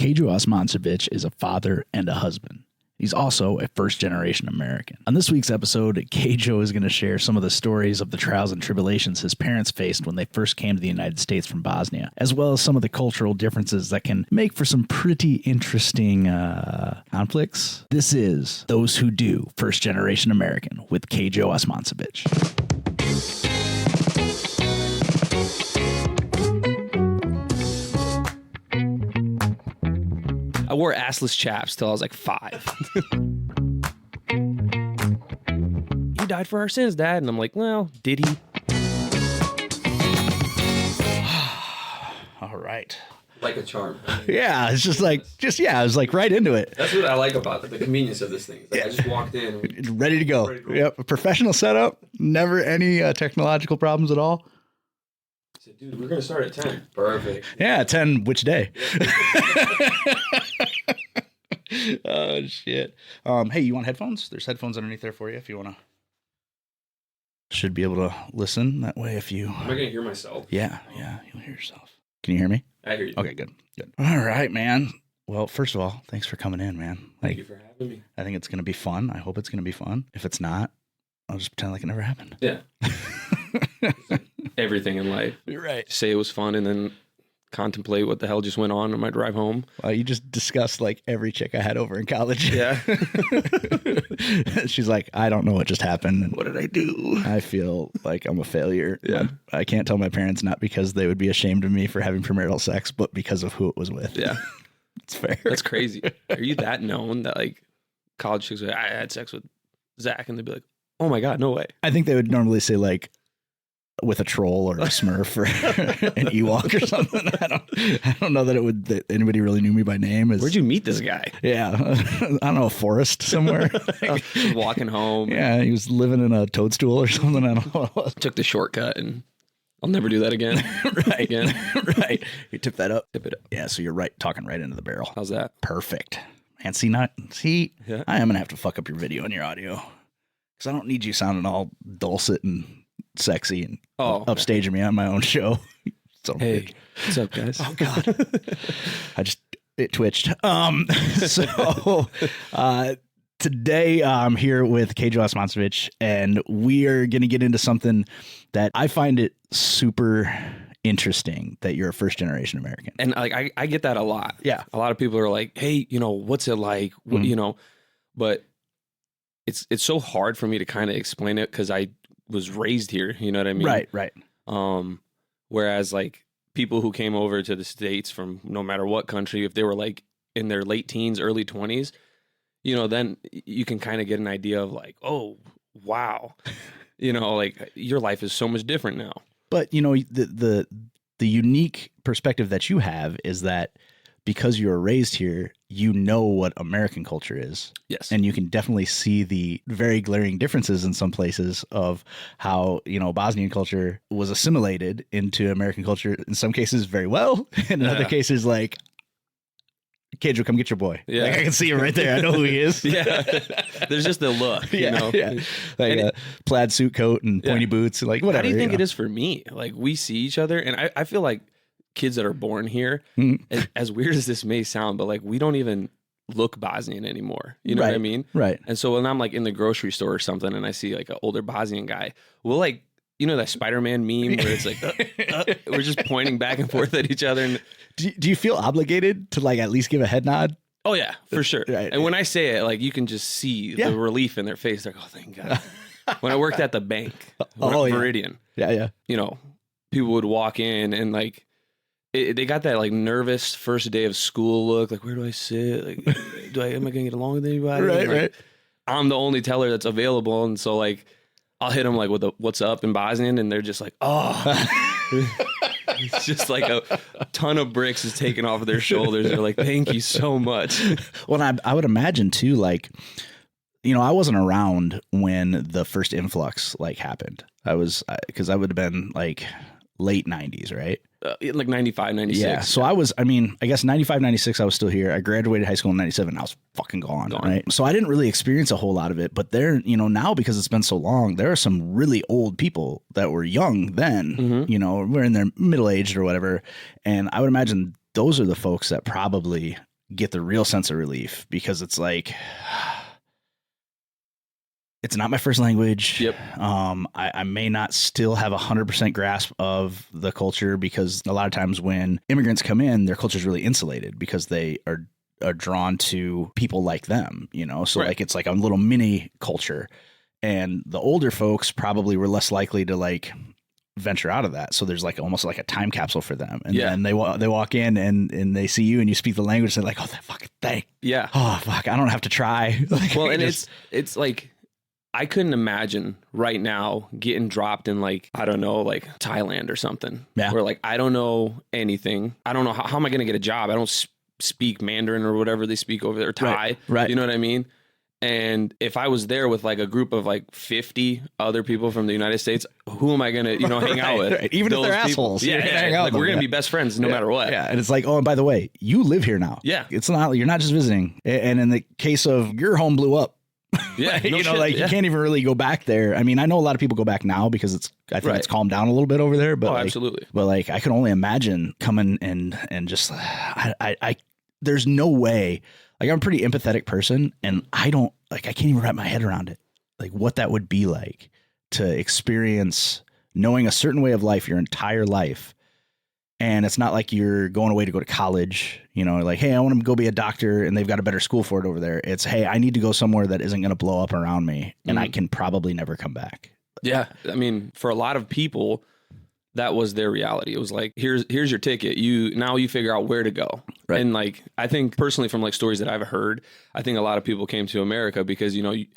Kedo Osmancevic is a father and a husband. He's also a first-generation American. On this week's episode, Kedo is going to share some of the stories of the trials and tribulations his parents faced when they first came to the United States from Bosnia, as well as some of the cultural differences that can make for some pretty interesting conflicts. This is Those Who Do First-Generation American with Kedo Osmancevic. I wore assless chaps till I was like 5. He died for our sins, Dad. And I'm like, well, did he? All right. Like a charm. Yeah, it's just like, I was like right into it. That's what I like about the convenience of this thing. Like, I just walked in. Ready to go. Yep, a professional setup. Never any technological problems at all. I said, dude, we're going to start at 10. Perfect. Yeah, 10 which day? Oh, shit. Hey, you want headphones? There's headphones underneath there for you if you want to. Should be able to listen that way if you... Am I going to hear myself? Yeah, you'll hear yourself. Can you hear me? I hear you. Okay, good. All right, man. Well, first of all, thanks for coming in, man. Thank you for having me. I think it's going to be fun. I hope it's going to be fun. If it's not, I'll just pretend like it never happened. Yeah. Everything in life. You're right. Say it was fun and then contemplate what the hell just went on my drive home. You just discussed like every chick I had over in college. Yeah. She's like, I don't know what just happened. What did I do? I feel like I'm a failure. Yeah. I can't tell my parents, not because they would be ashamed of me for having premarital sex, but because of who it was with. Yeah. It's fair. That's crazy. Are you that known that like college chicks are like, I had sex with Zach, and they'd be like, oh my God, no way. I think they would normally say like with a troll or a Smurf or an Ewok or something. I don't know that anybody really knew me by name. Where'd you meet this guy? Yeah. I don't know, a forest somewhere. Walking home. Yeah, he was living in a toadstool or something. I don't know what it was. Took the shortcut and I'll never do that again. Right. Again. Right. You tip that up? Tip it up. Yeah, so you're right, talking right into the barrel. How's that? Perfect. And see, yeah. I am going to have to fuck up your video and your audio because I don't need you sounding all dulcet and sexy and upstaging me on my own show. Hey, what's up, guys? Oh, God. It twitched. So today I'm here with Kedo Osmancevic, and we are going to get into something that I find it super interesting that you're a first generation American. And like I get that a lot. Yeah. A lot of people are like, hey, what's it like? But it's so hard for me to kind of explain it because I was raised here, you know what I mean? Right. Whereas like people who came over to the States from no matter what country, if they were like in their late teens, early 20s, then you can kind of get an idea of like, oh, wow. Like your life is so much different now. But, the unique perspective that you have is that because you were raised here, you know what American culture is. Yes. And you can definitely see the very glaring differences in some places of how, Bosnian culture was assimilated into American culture in some cases very well. And in other cases, like, Kedo, come get your boy. Yeah. Like, I can see him right there. I know who he is. Yeah. There's just the look, Yeah. Like a plaid suit coat and pointy boots. Like, whatever. How do you think it is for me? Like, we see each other, and I feel like kids that are born here, as weird as this may sound, but like we don't even look Bosnian anymore. You know what I mean? Right. And so when I'm like in the grocery store or something and I see like an older Bosnian guy, we'll like, that Spider-Man meme where it's like, we're just pointing back and forth at each other. And do you feel obligated to like at least give a head nod? Oh yeah, for sure. Right. And when I say it, like you can just see the relief in their face. They're like, oh, thank God. When I worked at the bank, Meridian, yeah. People would walk in and like, they got that like nervous first day of school look. Like, where do I sit? Like, am I gonna get along with anybody? Right. I'm the only teller that's available, and so like, I'll hit them like with a "What's up" in Bosnian, and they're just like, oh. It's just like a ton of bricks is taken off of their shoulders. They're like, thank you so much. Well, I would imagine too, like, I wasn't around when the first influx like happened. Because I would have been like late 90s, right? Like 95, 96. Yeah. So I guess 95, 96, I was still here. I graduated high school in 97. I was fucking gone. Right. So I didn't really experience a whole lot of it. But now because it's been so long, there are some really old people that were young then, we're in their middle aged or whatever. And I would imagine those are the folks that probably get the real sense of relief, because it's like, it's not my first language. Yep. I may not still have 100% grasp of the culture, because a lot of times when immigrants come in, their culture is really insulated because they are drawn to people like them, you know? So Right. like, it's like a little mini culture, and the older folks probably were less likely to like venture out of that. So there's like almost like a time capsule for them. And then they walk in and they see you and you speak the language. They're like, oh, that fucking thing. Yeah. Oh, fuck. I don't have to try. Like, Well, and it's like, I couldn't imagine right now getting dropped in like, I don't know, like Thailand or something. Yeah. Where like, I don't know anything. I don't know how am I going to get a job? I don't speak Mandarin or whatever they speak over there, or Thai. Right. You know what I mean? And if I was there with like a group of like 50 other people from the United States, who am I going to, hang out with? Right. Even if they're assholes. Yeah. Like, we're going to be best friends no matter what. Yeah. And it's like, oh, and by the way, you live here now. Yeah. It's not, you're not just visiting. And in the case of your home blew up, Yeah. No you know, shit. like you can't even really go back there. I mean, I know a lot of people go back now because I think it's calmed down a little bit over there, but absolutely. But like, I can only imagine coming and just, there's no way. Like, I'm a pretty empathetic person, and I can't even wrap my head around it. Like, what that would be like to experience knowing a certain way of life your entire life. And it's not like you're going away to go to college, you know, like, hey, I want to go be a doctor, and they've got a better school for it over there. It's, hey, I need to go somewhere that isn't going to blow up around me, and I can probably never come back. Yeah. I mean, for a lot of people, that was their reality. It was like, here's your ticket. Now you figure out where to go. Right. And like, I think personally from like stories that I've heard, I think a lot of people came to America because, you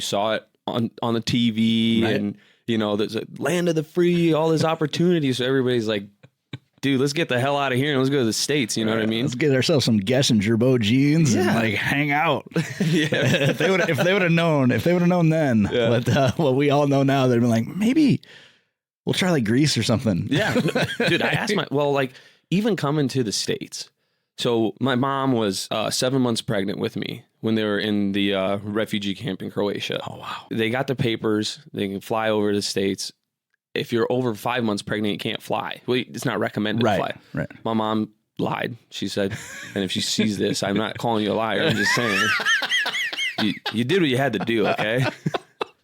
saw it on the TV, right. and, there's a land of the free, all this opportunity. So everybody's like, dude, let's get the hell out of here and let's go to the States. You know what I mean? Let's get ourselves some Guess and Gerbeau jeans and like hang out. Yeah. if they would have known then, what we all know now, they'd be like, maybe we'll try like Greece or something. Yeah. Dude, I asked even coming to the States. So my mom was 7 months pregnant with me when they were in the refugee camp in Croatia. Oh, wow. They got the papers. They can fly over to the States. If you're over 5 months pregnant, you can't fly. Well, it's not recommended to fly. Right. My mom lied. She said, and if she sees this, I'm not calling you a liar. I'm just saying, you did what you had to do, okay?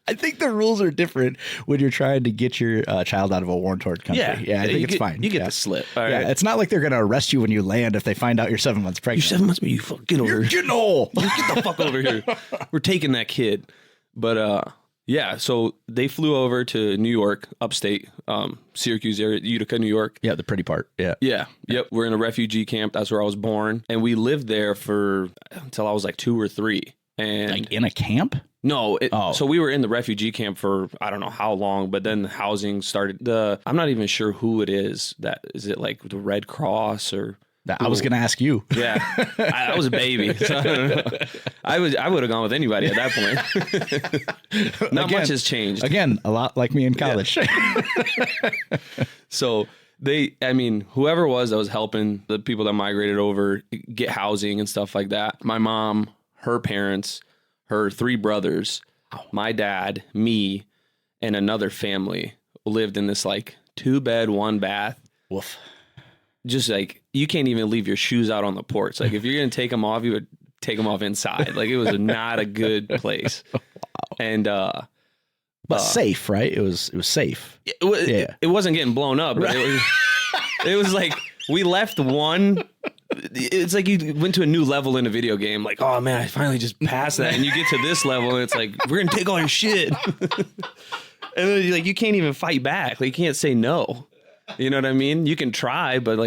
I think the rules are different when you're trying to get your child out of a war-torn country. Yeah, I think it's fine. You get the slip. All right. Yeah, it's not like they're going to arrest you when you land if they find out you're 7 months pregnant. You're 7 months, but you fuck get over here. Getting old. Get the fuck over here. We're taking that kid. But yeah, so they flew over to New York, upstate, Syracuse area, Utica, New York. Yeah, the pretty part. Yeah. Yeah. Yep. We're in a refugee camp. That's where I was born. And we lived there until I was like 2 or 3. And Like in a camp? No. So we were in the refugee camp for I don't know how long, but then the housing started. I'm not even sure who it is. Is it like the Red Cross or? I was going to ask you. Yeah. I was a baby. So I don't know. I would have gone with anybody at that point. Not much has changed. Again, a lot like me in college. Yeah. So whoever it was that was helping the people that migrated over get housing and stuff like that. My mom, her parents, her 3 brothers, my dad, me, and another family lived in this like 2-bed, 1-bath. Woof. Just like, you can't even leave your shoes out on the porch. Like, if you're going to take them off, you would take them off inside. Like, it was not a good place. Wow. And, but safe, right? It was safe. It wasn't getting blown up, but it was like, we left one. It's like you went to a new level in a video game. Like, oh man, I finally just passed that. And you get to this level and it's like, we're going to take all your shit. And then you can't even fight back. Like, you can't say no. You know what I mean? You can try, but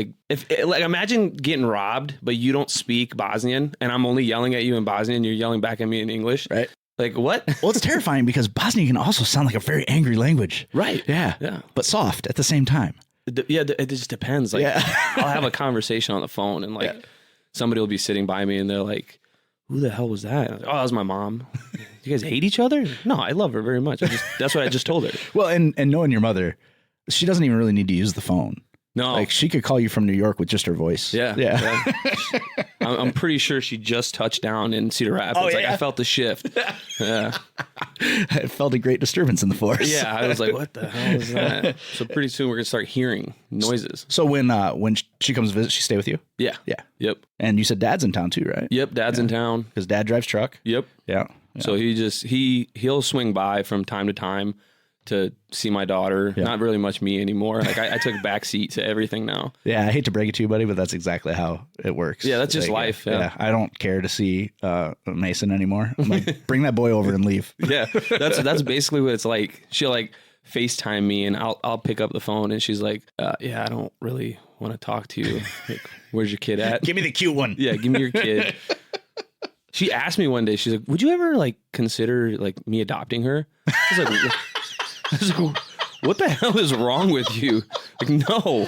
imagine getting robbed, but you don't speak Bosnian, and I'm only yelling at you in Bosnian, you're yelling back at me in English. Right. Like, what? Well, it's terrifying because Bosnian can also sound like a very angry language. Right. Yeah. But soft at the same time. It just depends. Like, I'll have a conversation on the phone, and somebody will be sitting by me, and they're like, who the hell was that? Like, oh, that was my mom. You guys hate each other? No, I love her very much. That's what I just told her. Well, and knowing your mother, she doesn't even really need to use the phone. No. Like, she could call you from New York with just her voice. Yeah. I'm pretty sure she just touched down in Cedar Rapids. Oh, yeah. Like, I felt the shift. Yeah. I felt a great disturbance in the force. Yeah, I was like, what the hell is that? So pretty soon we're gonna start hearing noises. So when she comes to visit, she stay with you? Yeah. Yeah. Yep. And you said dad's in town too, right? Yep. Dad's in town. Because dad drives truck. Yep. Yeah. So he'll swing by from time to time to see my daughter. Yeah. Not really much me anymore. Like I took back seat to everything now. Yeah, I hate to break it to you, buddy, but that's exactly how it works. Yeah, that's just life. Yeah. I don't care to see Mason anymore. I'm like, bring that boy over and leave. Yeah, that's basically what it's like. She'll like FaceTime me, and I'll pick up the phone, and she's like, "Yeah, I don't really want to talk to you. Like, where's your kid at? Give me the cute one. Yeah, give me your kid." She asked me one day. She's like, "Would you ever like consider like me adopting her?" I was like, what the hell is wrong with you? Like, no.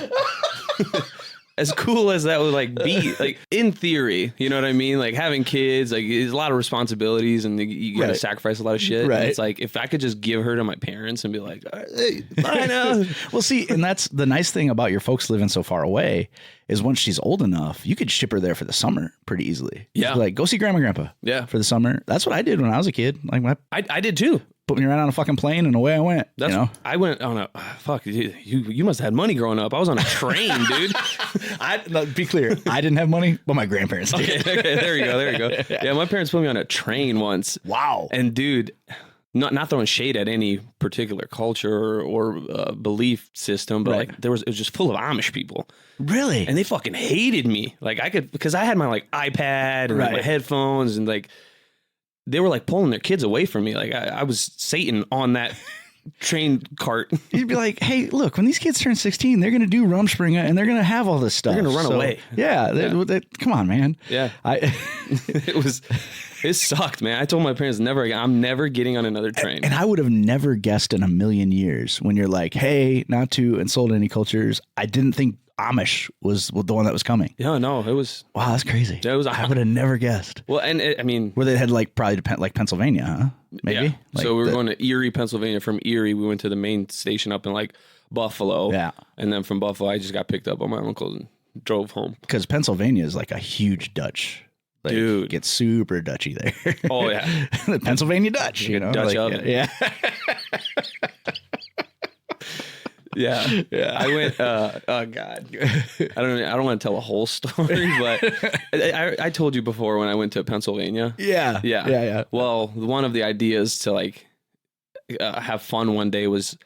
As cool as that would like be, like in theory, you know what I mean? Like having kids, like there's a lot of responsibilities and you got to sacrifice a lot of shit. Right. And it's like, if I could just give her to my parents and be like, hey, I know. Well, see, and that's the nice thing about your folks living so far away is once she's old enough, you could ship her there for the summer pretty easily. Yeah. Like go see grandma and grandpa. Yeah. For the summer. That's what I did when I was a kid. Like I did too. Put me right on a fucking plane and away I went. I went on a fuck. You must have had money growing up. I was on a train, dude. Be clear, I didn't have money, but my grandparents did. Okay, there you go. Yeah, my parents put me on a train once. Wow. And dude, not throwing shade at any particular culture or belief system, but like it was just full of Amish people. Really? And they fucking hated me. Like because I had my like iPad and like, my headphones and like. They were like pulling their kids away from me. Like I was Satan on that train cart. You'd be like, hey, look, when these kids turn 16, they're going to do Rumspringa and they're going to have all this stuff. They're going to run away. Yeah. Come on, man. Yeah. It sucked, man. I told my parents I'm never getting on another train. And I would have never guessed in a million years when you're like, hey, not to insult any cultures. I didn't think Amish was the one that was coming. Yeah, no, it was. Wow, that's crazy. I would have never guessed. Well, and I mean, where they had like probably like Pennsylvania, huh? Maybe. Yeah. Like so we were going to Erie, Pennsylvania. From Erie, we went to the main station up in like Buffalo. Yeah. And then from Buffalo, I just got picked up by my uncle and drove home. Because Pennsylvania is like a huge Dutch. Like, dude, gets super Dutchy there. Oh yeah, the Pennsylvania Dutch. You know, Dutch like, oven. Yeah. Yeah. I went. Oh God, I don't want to tell a whole story, but I told you before when I went to Pennsylvania. Yeah. Well, one of the ideas to like have fun one day was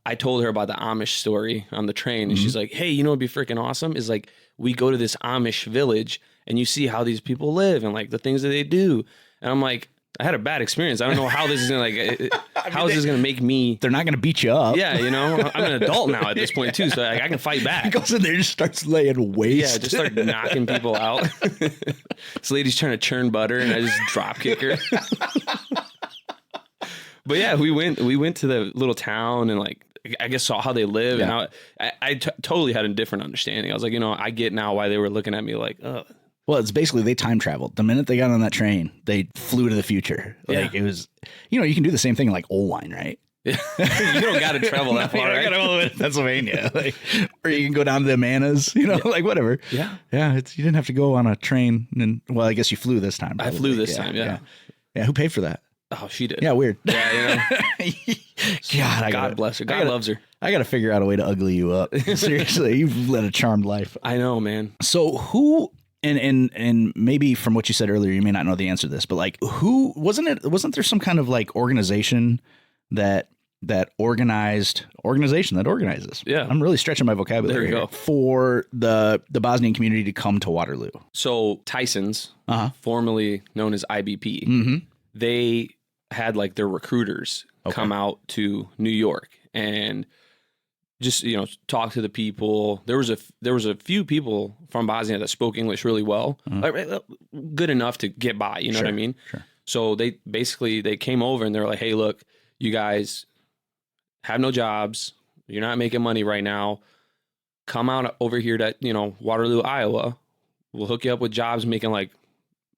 I told her about the Amish story on the train, and she's like, "Hey, you know what'd be freaking awesome is like we go to this Amish village and you see how these people live and like the things that they do." And I'm like, I had a bad experience. I don't know how this is gonna is this gonna make me? They're not gonna beat you up. Yeah, you know, I'm an adult now at this point too, so like, I can fight back. He goes in there and just starts laying waste. Yeah, just start knocking people out. This lady's trying to churn butter, and I just drop kick her. But yeah, we went to the little town and like I guess saw how they live, and I totally had a different understanding. I was like, you know, I get now why they were looking at me like, oh. Well, it's basically they time traveled. The minute they got on that train, they flew to the future. Like it was, you know, you can do the same thing in like Oline, right? Yeah. You don't got to travel that far. You got to go to Pennsylvania, like, or you can go down to the Manas, you know, like whatever. Yeah, yeah. You didn't have to go on a train, and well, I guess you flew this time. Probably. I flew this time. Yeah. Who paid for that? Oh, she did. Yeah, weird. Yeah, you know. God bless her. God loves her. I got to figure out a way to ugly you up. Seriously, you've led a charmed life. I know, man. So who? And maybe from what you said earlier, you may not know the answer to this, but like wasn't there some kind of like organization that organizes? Yeah. I'm really stretching my vocabulary there you go. For the Bosnian community to come to Waterloo. So Tyson's, formerly known as IBP, they had like their recruiters come out to New York and just, you know, talk to the people. There was a few people from Bosnia that spoke English really well, good enough to get by. You know what I mean? Sure. So they came over and they're like, "Hey, look, you guys have no jobs. You're not making money right now. Come out over here to, you know, Waterloo, Iowa. We'll hook you up with jobs making like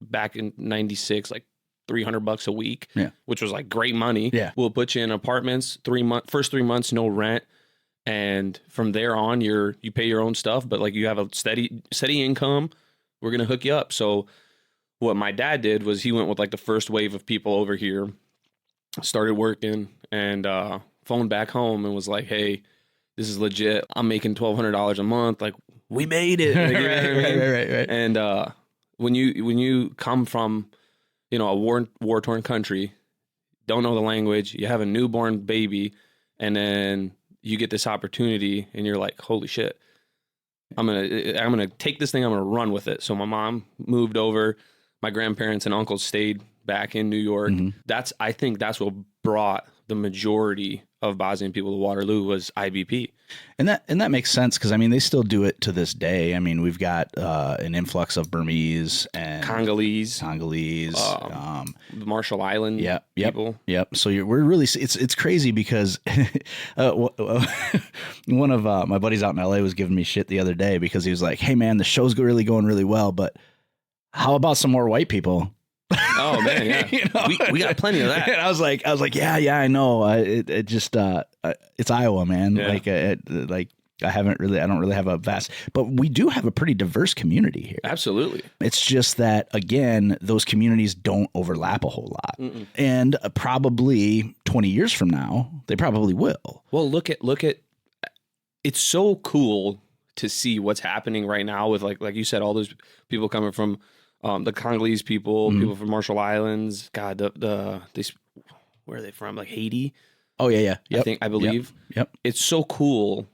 back in '96, like $300 a week, which was like great money. Yeah. We'll put you in apartments. First 3 months, no rent." And from there on, you pay your own stuff, but like you have a steady income. We're going to hook you up. So what my dad did was he went with like the first wave of people over here started working, and phoned back home and was like, hey, this is legit. I'm making $1,200 a month. Like, we made it. Like, you know what I mean? Right. And when you come from, you know, a war-torn country, don't know the language, you have a newborn baby, and then you get this opportunity and you're like, holy shit, I'm gonna take this thing, I'm gonna run with it. So my mom moved over, my grandparents and uncles stayed back in New York. I think that's what brought the majority of Bosnian people to Waterloo was IBP. And that makes sense, because I mean they still do it to this day. I mean, we've got an influx of Burmese and Congolese, the Marshall Island people. Yep. So we're really, it's crazy because one of my buddies out in LA was giving me shit the other day because he was like, "Hey man, the show's really going really well, but how about some more white people?" Oh man, yeah, you know? we got plenty of that. And I was like, yeah, I know. It just it's Iowa, man. Yeah. I don't really have a vast, but we do have a pretty diverse community here. Absolutely. It's just that, again, those communities don't overlap a whole lot. Mm-mm. And probably 20 years from now, they probably will. Well, look at it's so cool to see what's happening right now with like you said, all those people coming from the Congolese people, people from Marshall Islands. God, where are they from? Like Haiti. Oh yeah. Yep. I believe. Yep. It's so cool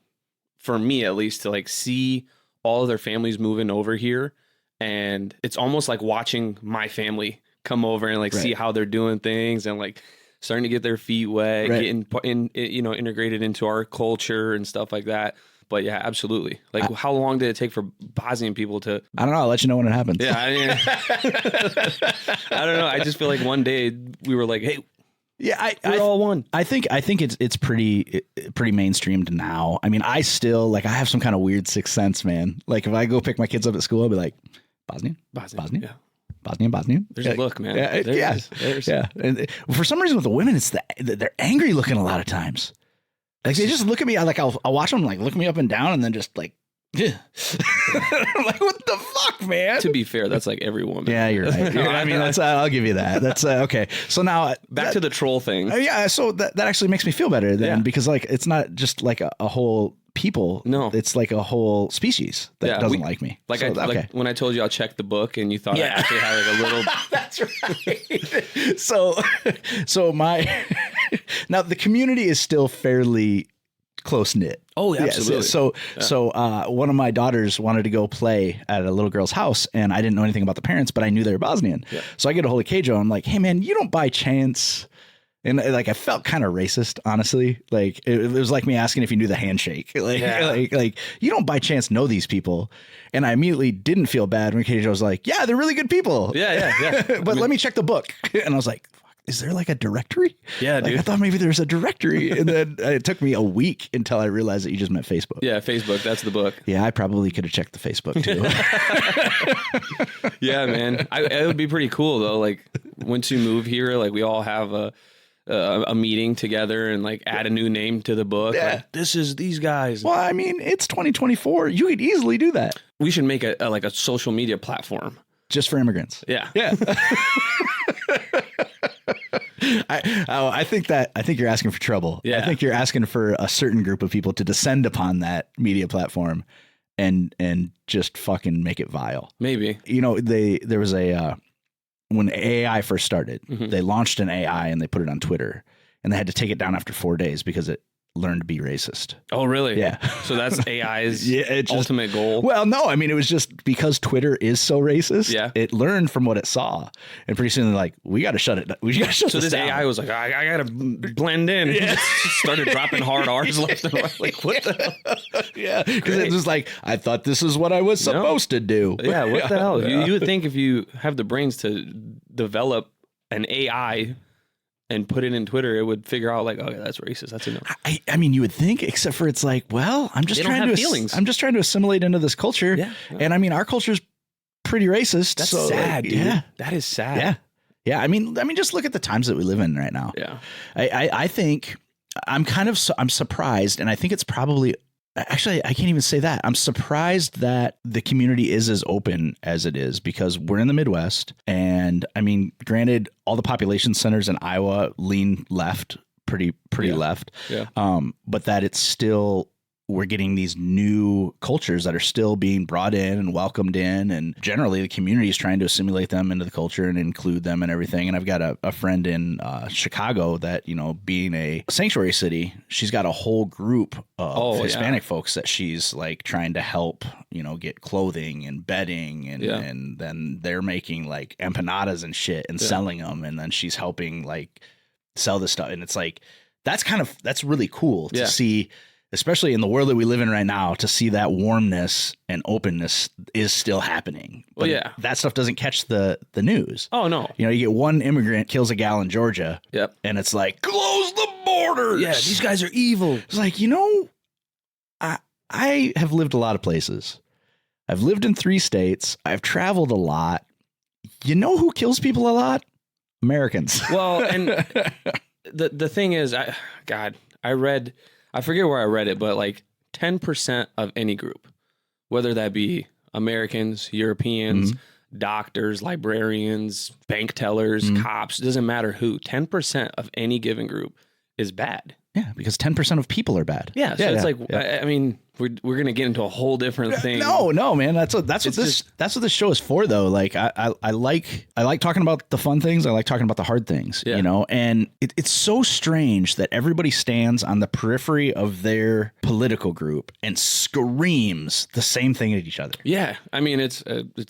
for me, at least, to like see all of their families moving over here, and it's almost like watching my family come over and like see how they're doing things and like starting to get their feet wet, getting integrated into our culture and stuff like that. But yeah, absolutely. Like, how long did it take for Bosnian people to? I don't know. I'll let you know when it happens. Yeah, I mean, I don't know. I just feel like one day we were like, hey. Yeah, we're all one. I think it's pretty mainstreamed now. I mean, I still I have some kind of weird sixth sense, man. Like if I go pick my kids up at school, I'll be like, Bosnian. Yeah. Bosnian. There's a look, man. Yeah. And for some reason with the women, it's they're angry looking a lot of times. Like they just look at me. I'll watch them like look me up and down, and then just like. Yeah. I'm like, what the fuck, man? To be fair, that's like every woman. Yeah, you're right. I mean, I'll give you that. That's okay. So now back to the troll thing. Yeah. So that actually makes me feel better then, because like it's not just like a whole people. No, it's like a whole species that doesn't like me. Like so, like when I told you I'll check the book and you thought I actually had like a little. That's right. So my now the community is still fairly close knit. Oh, yeah, absolutely. So one of my daughters wanted to go play at a little girl's house, and I didn't know anything about the parents, but I knew they were Bosnian. Yeah. So I get a hold of Kedo. I'm like, hey man, you don't by chance. And like I felt kind of racist, honestly. Like it was like me asking if you knew the handshake. Like you don't by chance know these people. And I immediately didn't feel bad when Kedo was like, yeah, they're really good people. Yeah. But let me check the book. And I was like, is there like a directory? Yeah, dude. I thought maybe there's a directory. And then it took me a week until I realized that you just meant Facebook. Yeah, Facebook. That's the book. Yeah, I probably could have checked the Facebook too. Yeah, man. It would be pretty cool though. Like once you move here, like we all have a meeting together and like add a new name to the book. Yeah. Like, this is these guys. Well, I mean, it's 2024. You could easily do that. We should make a social media platform. Just for immigrants. Yeah. I think you're asking for trouble. Yeah. I think you're asking for a certain group of people to descend upon that media platform and just fucking make it vile. Maybe. You know, there was when AI first started, they launched an AI and they put it on Twitter, and they had to take it down after 4 days because it learned to be racist. Oh, really? Yeah. So that's AI's ultimate goal? Well, no. I mean, it was just because Twitter is so racist. Yeah. It learned from what it saw. And pretty soon they're like, we got to shut it down. We got to shut so this down. AI was like, I got to blend in. Yeah. Started dropping hard R's left and right. Like, what the hell? Yeah. Because it was like, I thought this is what I was supposed to do. Yeah. What the hell? Yeah. You would think if you have the brains to develop an AI and put it in Twitter, it would figure out like, okay, that's racist. That's enough. I mean, you would think, except for it's like, well, I'm just trying to assimilate into this culture. Yeah. And I mean, our culture's pretty racist. That's sad, dude. Yeah. That is sad. Yeah. Yeah. I mean, just look at the times that we live in right now. Yeah. I think I'm surprised, and I think it's probably Actually, I can't even say that. I'm surprised that the community is as open as it is, because we're in the Midwest. And I mean, granted, all the population centers in Iowa lean left, pretty left. Yeah. But that it's still, we're getting these new cultures that are still being brought in and welcomed in. And generally the community is trying to assimilate them into the culture and include them and everything. And I've got a friend in Chicago that, you know, being a sanctuary city, she's got a whole group of Hispanic folks that she's like trying to help, you know, get clothing and bedding. And then they're making like empanadas and shit and selling them. And then she's helping like sell this stuff. And it's like, that's really cool to see, especially in the world that we live in right now, to see that warmness and openness is still happening. But that stuff doesn't catch the news. Oh, no. You know, you get one immigrant kills a gal in Georgia. Yep. And it's like, close the borders. Yeah, these guys are evil. It's like, you know, I have lived a lot of places. I've lived in 3 states. I've traveled a lot. You know who kills people a lot? Americans. Well, and the thing is, I forget where I read it, but like 10% of any group, whether that be Americans, Europeans, doctors, librarians, bank tellers, cops, doesn't matter who, 10% of any given group is bad. Yeah, because 10% of people are bad. Yeah, so it's like, I mean, we're gonna get into a whole different thing. No, man. That's what this show is for, though. Like, I like talking about the fun things. I like talking about the hard things. You know, and it's so strange that everybody stands on the periphery of their political group and screams the same thing at each other. Yeah, I mean, it's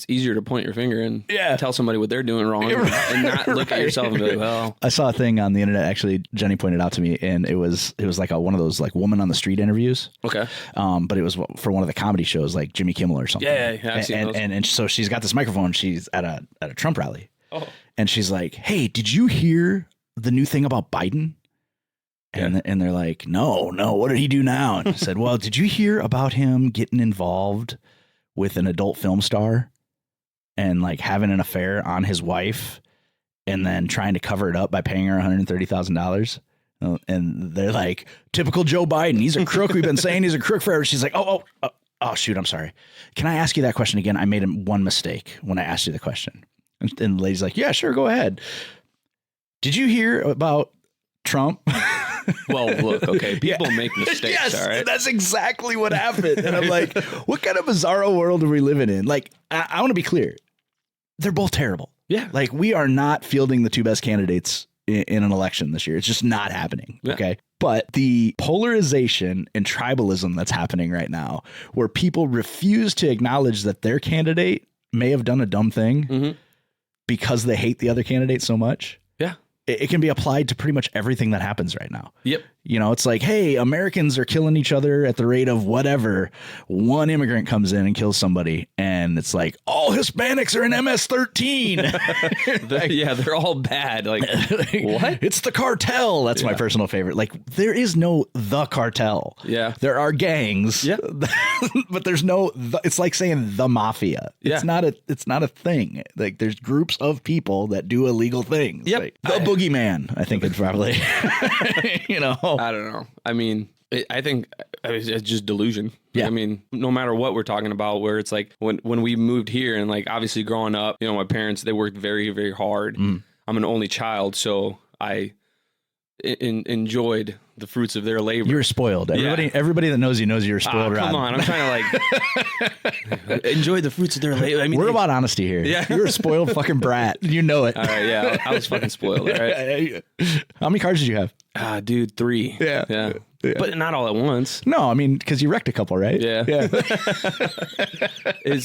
easier to point your finger and tell somebody what they're doing wrong and not look at yourself and be like, well. I saw a thing on the internet. Actually, Jenny pointed out to me, and it was like one of those like woman on the street interviews. Okay. But it was for one of the comedy shows, like Jimmy Kimmel or something. Yeah, I've seen those. And so she's got this microphone. She's at a Trump rally. Oh. And she's like, "Hey, did you hear the new thing about Biden?" And they're like, "No. What did he do now?" And she said, "Well, did you hear about him getting involved with an adult film star and like having an affair on his wife and then trying to cover it up by paying her $130,000?" And they're like, typical Joe Biden. He's a crook. We've been saying he's a crook forever. She's like, oh, shoot. I'm sorry. Can I ask you that question again? I made one mistake when I asked you the question. And the lady's like, yeah, sure. Go ahead. Did you hear about Trump? Well, look, okay. People make mistakes. Yes, all right. That's exactly what happened. And I'm like, what kind of bizarro world are we living in? Like, I want to be clear. They're both terrible. Yeah. Like, we are not fielding the 2 best candidates in an election this year. It's just not happening. Yeah. Okay. But the polarization and tribalism that's happening right now, where people refuse to acknowledge that their candidate may have done a dumb thing because they hate the other candidate so much. Yeah. It can be applied to pretty much everything that happens right now. Yep. You know, it's like, hey, Americans are killing each other at the rate of whatever. One immigrant comes in and kills somebody, and it's like, all Hispanics are in MS-13. Yeah, they're all bad. Like, what? It's the cartel. That's my personal favorite. Like, there is no the cartel. Yeah. There are gangs. Yeah. But there's no, it's like saying the mafia. Yeah. It's not a thing. Like, there's groups of people that do illegal things. Yep. Like, the boogeyman, I think it's probably, you know. I don't know. I mean, I think it's just delusion. Yeah. I mean, no matter what we're talking about, where it's like when we moved here and like obviously growing up, you know, my parents, they worked very, very hard. I'm an only child, so I enjoyed the fruits of their labor. You were spoiled. Everybody that knows you were spoiled. Come on, I'm trying to like enjoy the fruits of their labor. I mean, we're about honesty here. Yeah, you're a spoiled fucking brat. You know it. All right, yeah, I was fucking spoiled. All right. How many cars did you have? Dude, 3. Yeah. But not all at once. No, I mean, because you wrecked a couple, right? Yeah.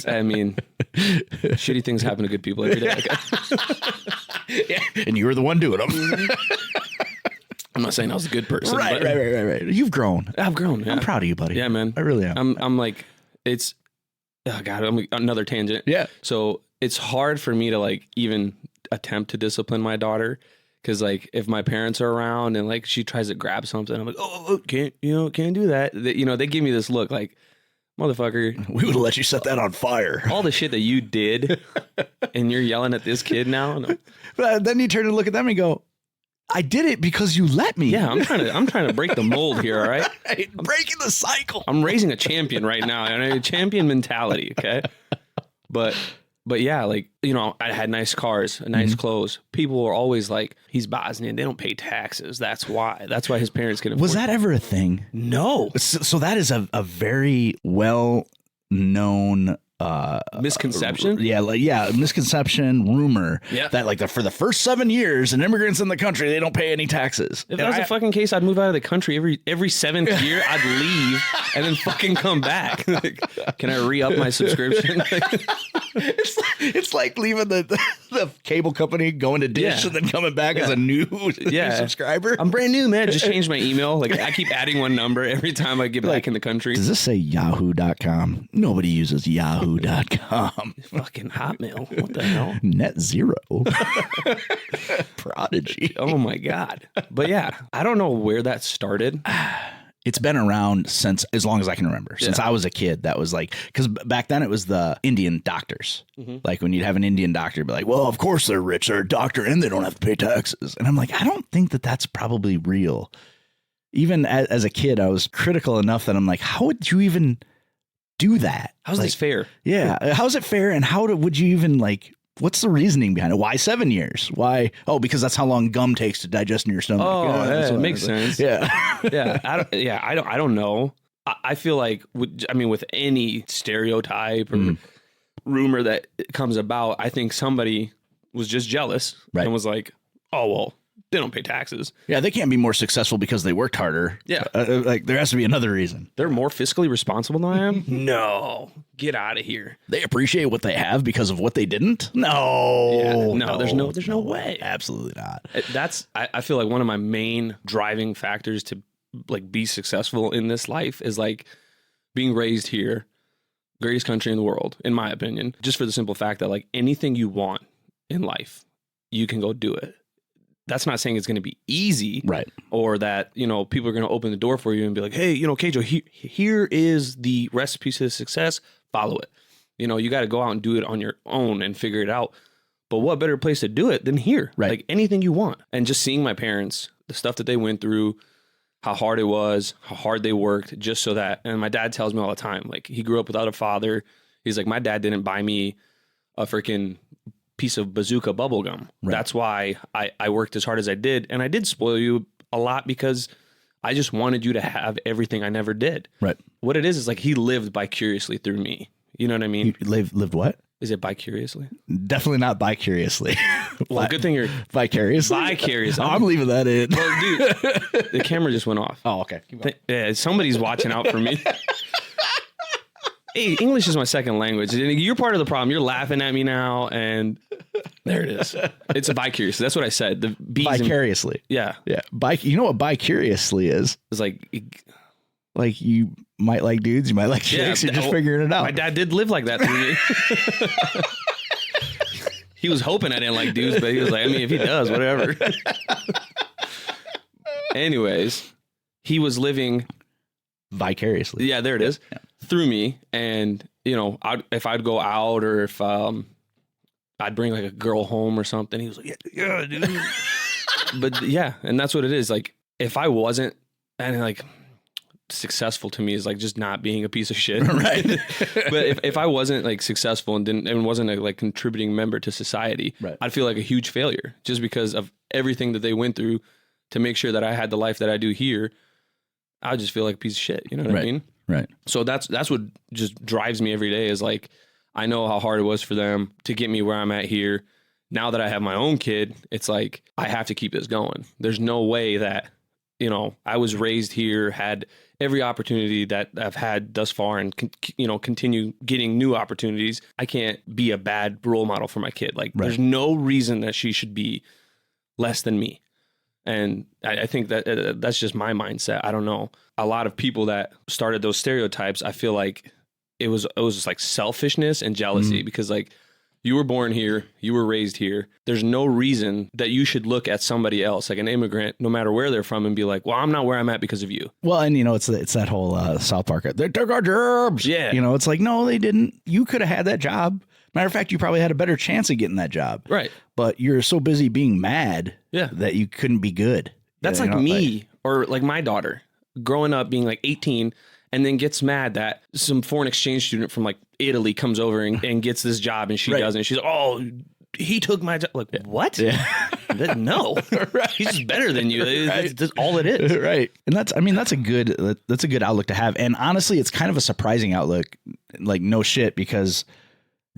I mean, shitty things happen to good people every day. Yeah. And you were the one doing them. I'm not saying I was a good person. Right. You've grown. I've grown. Yeah. I'm proud of you, buddy. Yeah, man. I really am. I'm like, it's, oh God, I'm another tangent. Yeah. So it's hard for me to like even attempt to discipline my daughter. Cause like if my parents are around and like she tries to grab something, I'm like, oh, can't do that. They give me this look like, motherfucker, we would have let you set that on fire. All the shit that you did, and you're yelling at this kid now. No. But then you turn and look at them and go, I did it because you let me. Yeah, I'm trying to break the mold here, all right? Breaking the cycle. I'm raising a champion right now, and a champion mentality, okay? But yeah, like, you know, I had nice cars, nice clothes. People were always like, he's Bosnian, they don't pay taxes. That's why his parents can afford. Was that ever a thing? No. So that is a very well known misconception. Misconception, rumor. Yeah. That like for the first 7 years, and immigrants in the country, they don't pay any taxes. If that was a fucking case, I'd move out of the country every 7th year. I'd leave and then fucking come back. Like, can I re-up my subscription? It's like leaving the cable company, going to Dish, and then coming back as a new subscriber. I'm brand new, man. Just changed my email. Like, I keep adding one number every time I get back in the country. Does this say yahoo.com? Nobody uses yahoo.com. Fucking Hotmail. What the hell? Net zero. Prodigy. Oh my God. But yeah, I don't know where that started. It's been around since as long as I can remember. Since I was a kid, that was like, because back then it was the Indian doctors. Like when you'd have an Indian doctor be like, well, of course they're rich. They're a doctor and they don't have to pay taxes. And I'm like, I don't think that that's probably real. Even as a kid, I was critical enough that I'm like, how would you even do that? How's this fair? Yeah. How's it fair? And would you even like, what's the reasoning behind it? Why 7 years? Why? Oh, because that's how long gum takes to digest in your stomach. Oh, yeah, it makes sense. Yeah. I don't know. I feel like, with any stereotype or rumor that comes about, I think somebody was just jealous and was like, oh, well, they don't pay taxes. Yeah, they can't be more successful because they worked harder. Yeah. Like there has to be another reason. They're more fiscally responsible than I am? No. Get out of here. They appreciate what they have because of what they didn't? No. Yeah, there's no way. Absolutely not. I feel like one of my main driving factors to like be successful in this life is like being raised here, greatest country in the world, in my opinion, just for the simple fact that like anything you want in life, you can go do it. That's not saying it's going to be easy, right? Or that, you know, people are going to open the door for you and be like, hey, you know, Kedo, here is the recipe to success. Follow it. You know, you got to go out and do it on your own and figure it out. But what better place to do it than here? Right. Like anything you want. And just seeing my parents, the stuff that they went through, how hard it was, how hard they worked just so that. And my dad tells me all the time, like he grew up without a father. He's like, my dad didn't buy me a freaking piece of bazooka bubble gum. Right. That's why I worked as hard as I did. And I did spoil you a lot because I just wanted you to have everything I never did. Right. What it is like he lived vicariously through me. You know what I mean? You lived what? Is it vicariously? Definitely not vicariously. Well, good thing you're vicariously. Vicarious. I'm leaving that in. Well, dude, the camera just went off. Oh, okay. Yeah, somebody's watching out for me. Hey, English is my second language. You're part of the problem. You're laughing at me now, and there it is. It's a vicarious. That's what I said. The B's vicariously. Yeah. You know what vicariously is? It's like you might like dudes, you might like chicks. You're just figuring it out. My dad did live like that through me. He was hoping I didn't like dudes, but he was like, I mean, if he does, whatever. Anyways, he was living vicariously. Yeah, there it is. Yeah. Through me. And, you know, if I'd go out or if I'd bring like a girl home or something, he was like, yeah, dude. But yeah, and that's what it is. Like, if I wasn't, and like, successful to me is like just not being a piece of shit. Right. But if I wasn't like successful and wasn't a like contributing member to society, right, I'd feel like a huge failure just because of everything that they went through to make sure that I had the life that I do here. I just feel like a piece of shit. You know what I mean? Right. So that's what just drives me every day is like, I know how hard it was for them to get me where I'm at here. Now that I have my own kid, it's like, I have to keep this going. There's no way that, you know, I was raised here, had every opportunity that I've had thus far and, continue getting new opportunities. I can't be a bad role model for my kid. Like, There's no reason that she should be less than me. And I think that that's just my mindset. I don't know. A lot of people that started those stereotypes, I feel like it was just like selfishness and jealousy because like you were born here, you were raised here. There's no reason that you should look at somebody else, like an immigrant, no matter where they're from, and be like, well, I'm not where I'm at because of you. Well, and it's that whole South Park, they took our jobs. Yeah. It's like, no, they didn't. You could have had that job. Matter of fact, you probably had a better chance of getting that job. Right. But you're so busy being mad Yeah. that you couldn't be good. That's like me or like my daughter growing up being like 18 and then gets mad that some foreign exchange student from like Italy comes over and gets this job and she doesn't. She's like, oh, he took my job. Like, what? Yeah. No, right. He's just better than you. That's all it is. Right. And that's a good outlook to have. And honestly, it's kind of a surprising outlook, like no shit, because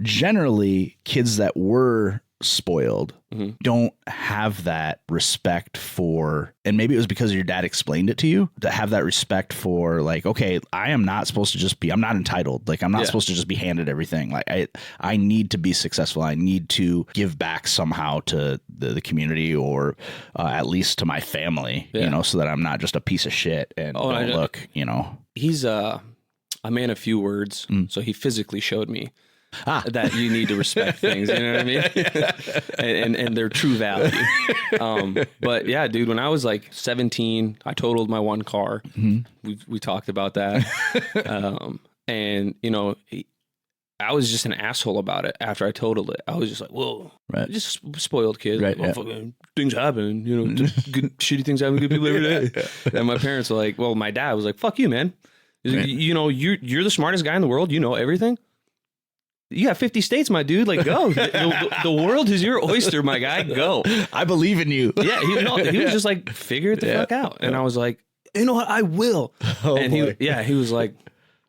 generally kids that were spoiled don't have that respect for, and maybe it was because your dad explained it to you, to have that respect for like, okay, I am not supposed to just be, I'm not entitled. Like I'm not supposed to just be handed everything. Like I need to be successful. I need to give back somehow to the community or at least to my family, you know, so that I'm not just a piece of shit and don't look, you know. He's a man of few words. So he physically showed me that you need to respect things, you know what I mean? and their true value. But yeah, dude, when I was like 17, I totaled my one car. We talked about that. And you know, I was just an asshole about it after I totaled it. I was just like, whoa, just spoiled kid. Right, like, fucking things happen, you know, good, shitty things happen to good people every day. And my parents were like, well, my dad was like, fuck you, man. He's like, you know, you're the smartest guy in the world. You know everything. You got 50 states, my dude. Like, go. The world is your oyster, my guy. Go. I believe in you. Yeah, he was just like, figure it the fuck out. And I was like, you know what? I will. And he was like,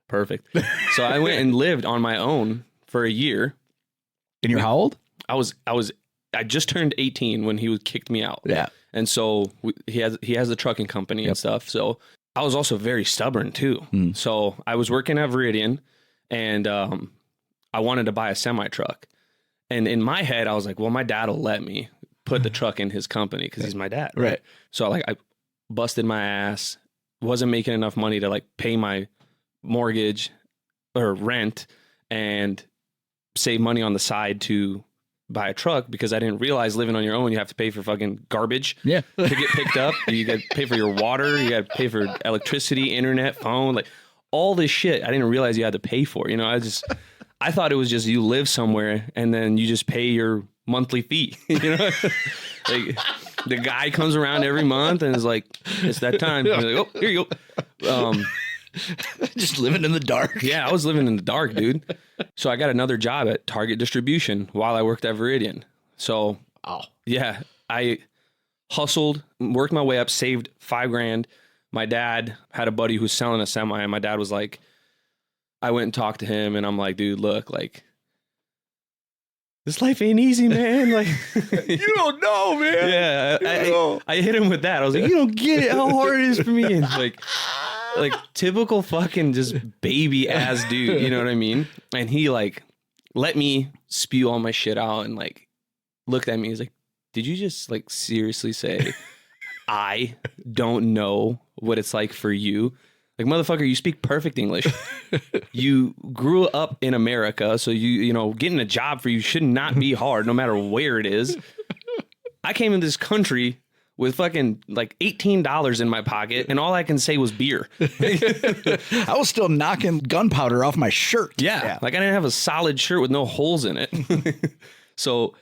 perfect. So I went and lived on my own for a year. And you're how old? I just turned 18 when he kicked me out. Yeah. And so he has a trucking company and stuff. So I was also very stubborn too. So I was working at Veridian and I wanted to buy a semi truck. And in my head, I was like, well, my dad will let me put the truck in his company because he's my dad. Right. So I busted my ass, wasn't making enough money to like pay my mortgage or rent and save money on the side to buy a truck because I didn't realize living on your own, you have to pay for fucking garbage to get picked up. You got to pay for your water. You got to pay for electricity, internet, phone, like all this shit. I didn't realize you had to pay for, you know, I thought it was just you live somewhere and then you just pay your monthly fee, you know, like the guy comes around every month and is like, it's that time. He's like, oh, here you go. Just living in the dark. Yeah, I was living in the dark, dude. So I got another job at Target Distribution while I worked at Veridian. So yeah, I hustled, worked my way up, saved $5,000. My dad had a buddy who was selling a semi and my dad was like, I went and talked to him and I'm like, dude, look, like this life ain't easy, man. Like you don't know, man. Yeah. I hit him with that. I was like, you don't get it how hard it is for me. And like typical fucking just baby ass dude, you know what I mean? And he like let me spew all my shit out and like looked at me. He's like, did you just like seriously say I don't know what it's like for you? Like, motherfucker, you speak perfect English. You grew up in America, so you know, getting a job for you should not be hard, no matter where it is. I came in this country with fucking like $18 in my pocket, and all I can say was beer. I was still knocking gunpowder off my shirt. Yeah, like I didn't have a solid shirt with no holes in it. So,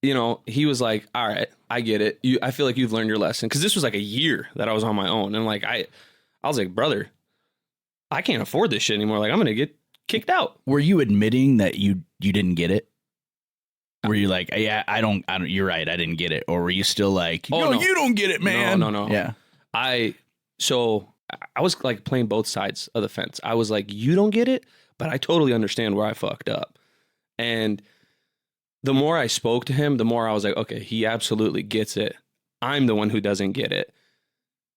you know, he was like, all right, I get it. I feel like you've learned your lesson. Because this was like a year that I was on my own. And like, I was like, brother, I can't afford this shit anymore. Like, I'm going to get kicked out. Were you admitting that you didn't get it? Were you like, yeah, I don't, you're right, I didn't get it? Or were you still like, no, you don't get it, man? No. Yeah. I was like playing both sides of the fence. I was like, you don't get it, but I totally understand where I fucked up. And the more I spoke to him, the more I was like, okay, he absolutely gets it. I'm the one who doesn't get it.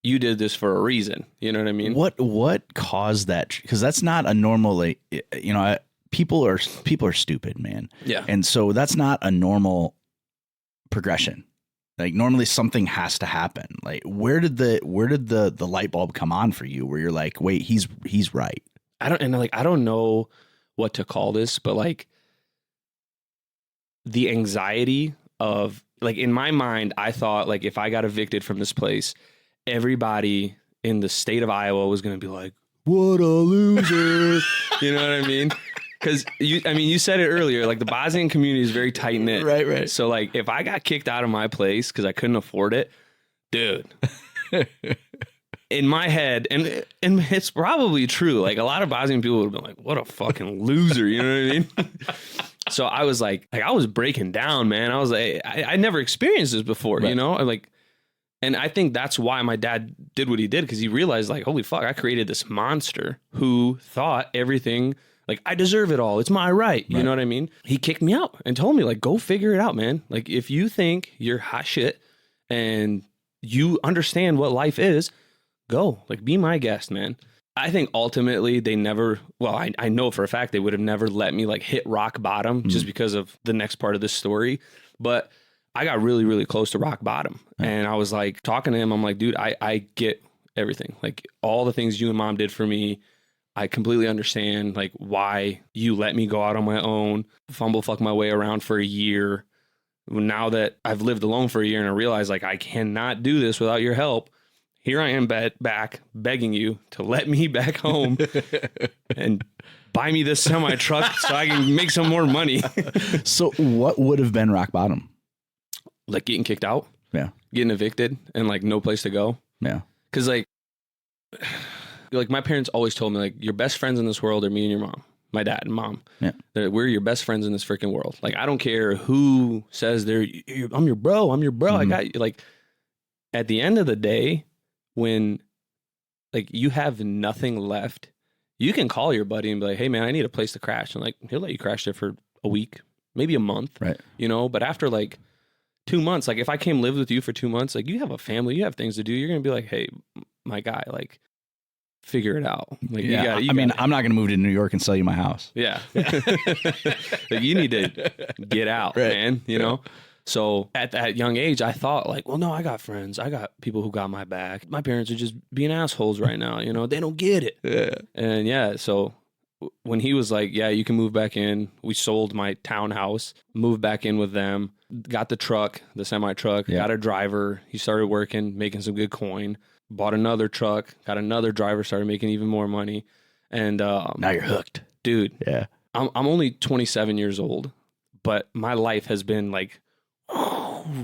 You did this for a reason. You know what I mean? What caused that? Because that's not a normal, like, you know, people are stupid, man. Yeah. And so that's not a normal progression. Like normally something has to happen. Like where did the light bulb come on for you where you're like, wait, he's right. I don't know what to call this, but like the anxiety of like in my mind, I thought like if I got evicted from this place, everybody in the state of Iowa was going to be like, what a loser. You know what I mean? because you said it earlier, like the Bosnian community is very tight knit. Right. So like if I got kicked out of my place because I couldn't afford it, dude, in my head, and it's probably true. Like a lot of Bosnian people would have been like, what a fucking loser. You know what I mean? So I was like I was breaking down, man. I was like, I never experienced this before, you know? And I think that's why my dad did what he did, because he realized, like, holy fuck, I created this monster who thought everything, like, I deserve it all. It's my right. You know what I mean? He kicked me out and told me, like, go figure it out, man. Like, if you think you're hot shit and you understand what life is, go. Like, be my guest, man. I think ultimately they never, well, I know for a fact they would have never let me, like, hit rock bottom just because of the next part of this story. But I got really, really close to rock bottom. And I was like talking to him. I'm like, dude, I get everything. Like all the things you and mom did for me. I completely understand like why you let me go out on my own, fuck my way around for a year. Now that I've lived alone for a year and I realize like I cannot do this without your help. Here I am back begging you to let me back home and buy me this semi truck so I can make some more money. So what would have been rock bottom? Like getting kicked out, getting evicted, and like no place to go. Yeah, because like my parents always told me like your best friends in this world are me and your mom, my dad and mom. Yeah, we're your best friends in this freaking world. Like I don't care who says I'm your bro. I got you. Like at the end of the day, when like you have nothing left, you can call your buddy and be like, hey man, I need a place to crash, and like he'll let you crash there for a week, maybe a month, right? You know, but after like 2 months, like if I came live with you for 2 months, like you have a family, you have things to do. You're going to be like, hey, my guy, like figure it out. Like, I mean, I'm not going to move to New York and sell you my house. Yeah. Like you need to get out, man, you know? So at that young age, I thought like, well, no, I got friends. I got people who got my back. My parents are just being assholes right now. You know, they don't get it. Yeah. And so when he was like, yeah, you can move back in, we sold my townhouse, moved back in with them, got the truck, the semi truck, got a driver. He started working, making some good coin, bought another truck, got another driver, started making even more money. And now you're hooked, dude. Yeah. I'm only 27 years old, but my life has been like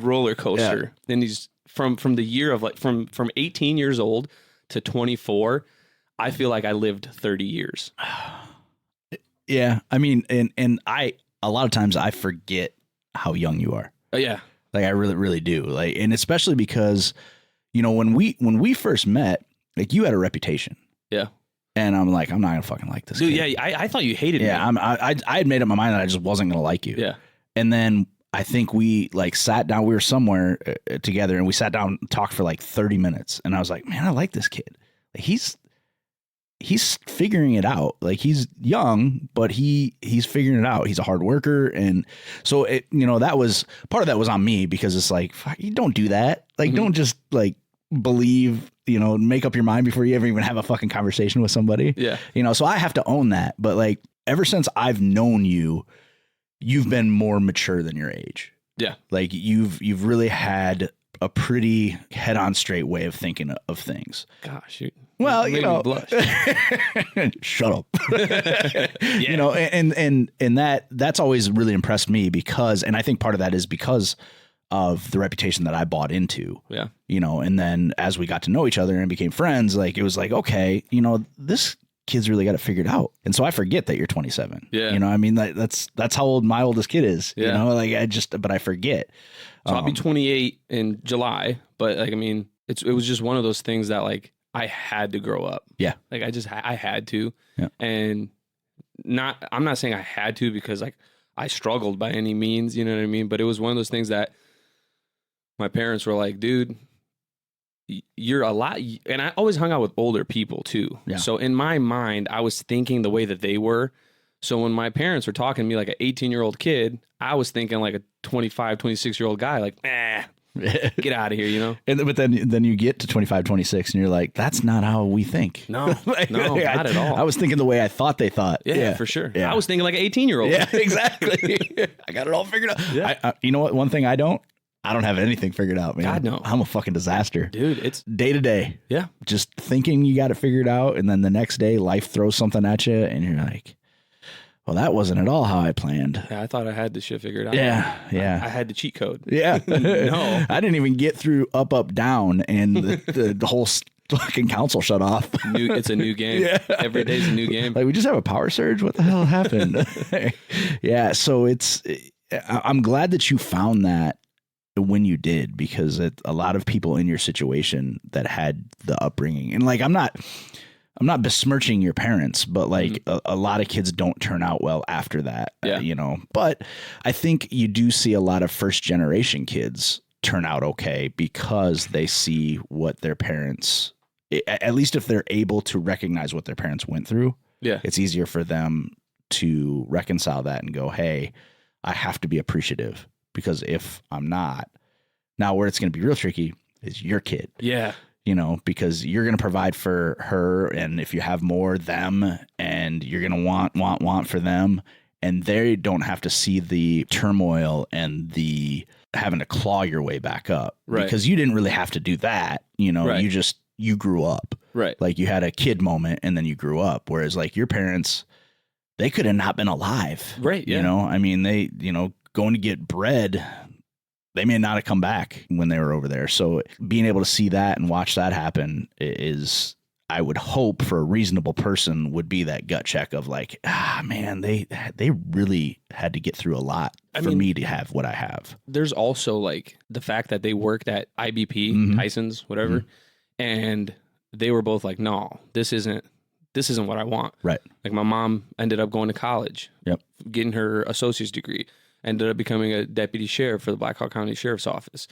roller coaster. Yeah. And he's from the year of like from 18 years old to 24. I feel like I lived 30 years. Yeah. I mean, and I, a lot of times I forget how young you are. Oh yeah. Like I really, really do. Like, and especially because, you know, when we first met, like you had a reputation. Yeah. And I'm like, I'm not gonna fucking like this dude. Kid. Yeah. I thought you hated me. Yeah. I had made up my mind that I just wasn't gonna like you. Yeah. And then I think we like sat down, we were somewhere together and we sat down and talked for like 30 minutes. And I was like, man, I like this kid. Like, he's figuring it out. Like he's young, but he's figuring it out. He's a hard worker. And so it, you know, that was part of that was on me because it's like, fuck, you don't do that. Like, don't just like believe, you know, make up your mind before you ever even have a fucking conversation with somebody. Yeah. You know, so I have to own that. But like, ever since I've known you, you've been more mature than your age. Yeah. Like you've really had a pretty head on straight way of thinking of things. Gosh, well, you know, shut up. You know, and that's always really impressed me because, and I think part of that is because of the reputation that I bought into. Yeah. You know, and then as we got to know each other and became friends, like it was like, okay, you know, this kid's really got it figured out. And so I forget that you're 27. Yeah. You know, I mean, that's how old my oldest kid is. Yeah. You know, like but I forget. So I'll be 28 in July, but like, I mean, it was just one of those things that like I had to grow up. Yeah. Like I had to. Yeah. And I'm not saying I had to because like I struggled by any means, you know what I mean? But it was one of those things that my parents were like, dude, you're a lot. And I always hung out with older people too. Yeah. So in my mind, I was thinking the way that they were. So when my parents were talking to me like an 18-year-old kid, I was thinking like a 25, 26-year-old guy, like, get out of here, you know? But then you get to 25, 26 and you're like, that's not how we think. No, not at all. I was thinking the way I thought they thought. Yeah, for sure. Yeah. I was thinking like an 18-year-old. Yeah, exactly. I got it all figured out. Yeah. You know what? One thing I don't have anything figured out, man. God, no. I'm a fucking disaster. Dude, it's day to day. Yeah. Just thinking you got it figured out. And then the next day life throws something at you and you're like, well, that wasn't at all how I planned. Yeah, I thought I had this shit figured out. Yeah. I had the cheat code. Yeah. No. I didn't even get through up, up, down, and the whole fucking console shut off. It's a new game. Yeah. Every day's a new game. Like, we just have a power surge? What the hell happened? Yeah, so I'm glad that you found that when you did, because a lot of people in your situation that had the upbringing, and like, I'm not besmirching your parents, but like a lot of kids don't turn out well after that, you know, but I think you do see a lot of first generation kids turn out okay because they see what their parents, at least if they're able to recognize what their parents went through, it's easier for them to reconcile that and go, hey, I have to be appreciative, because if I'm not, now where it's going to be real tricky is your kid. Yeah. You know, because you're going to provide for her, and if you have more, them, and you're going to want for them, and they don't have to see the turmoil and the having to claw your way back up, right? Because you didn't really have to do that. You know, right. you grew up, right? Like, you had a kid moment and then you grew up. Whereas like your parents, they could have not been alive, right? Yeah. You know, I mean, they, you know, going to get bread, they may not have come back when they were over there. So being able to see that and watch that happen is, I would hope for a reasonable person, would be that gut check of like, man, they really had to get through a lot for me to have what I have. There's also like the fact that they worked at IBP, Tyson's, whatever, and they were both like, no, this isn't what I want. Right. Like, my mom ended up going to college, getting her associate's degree, ended up becoming a deputy sheriff for the Black Hawk County Sheriff's Office.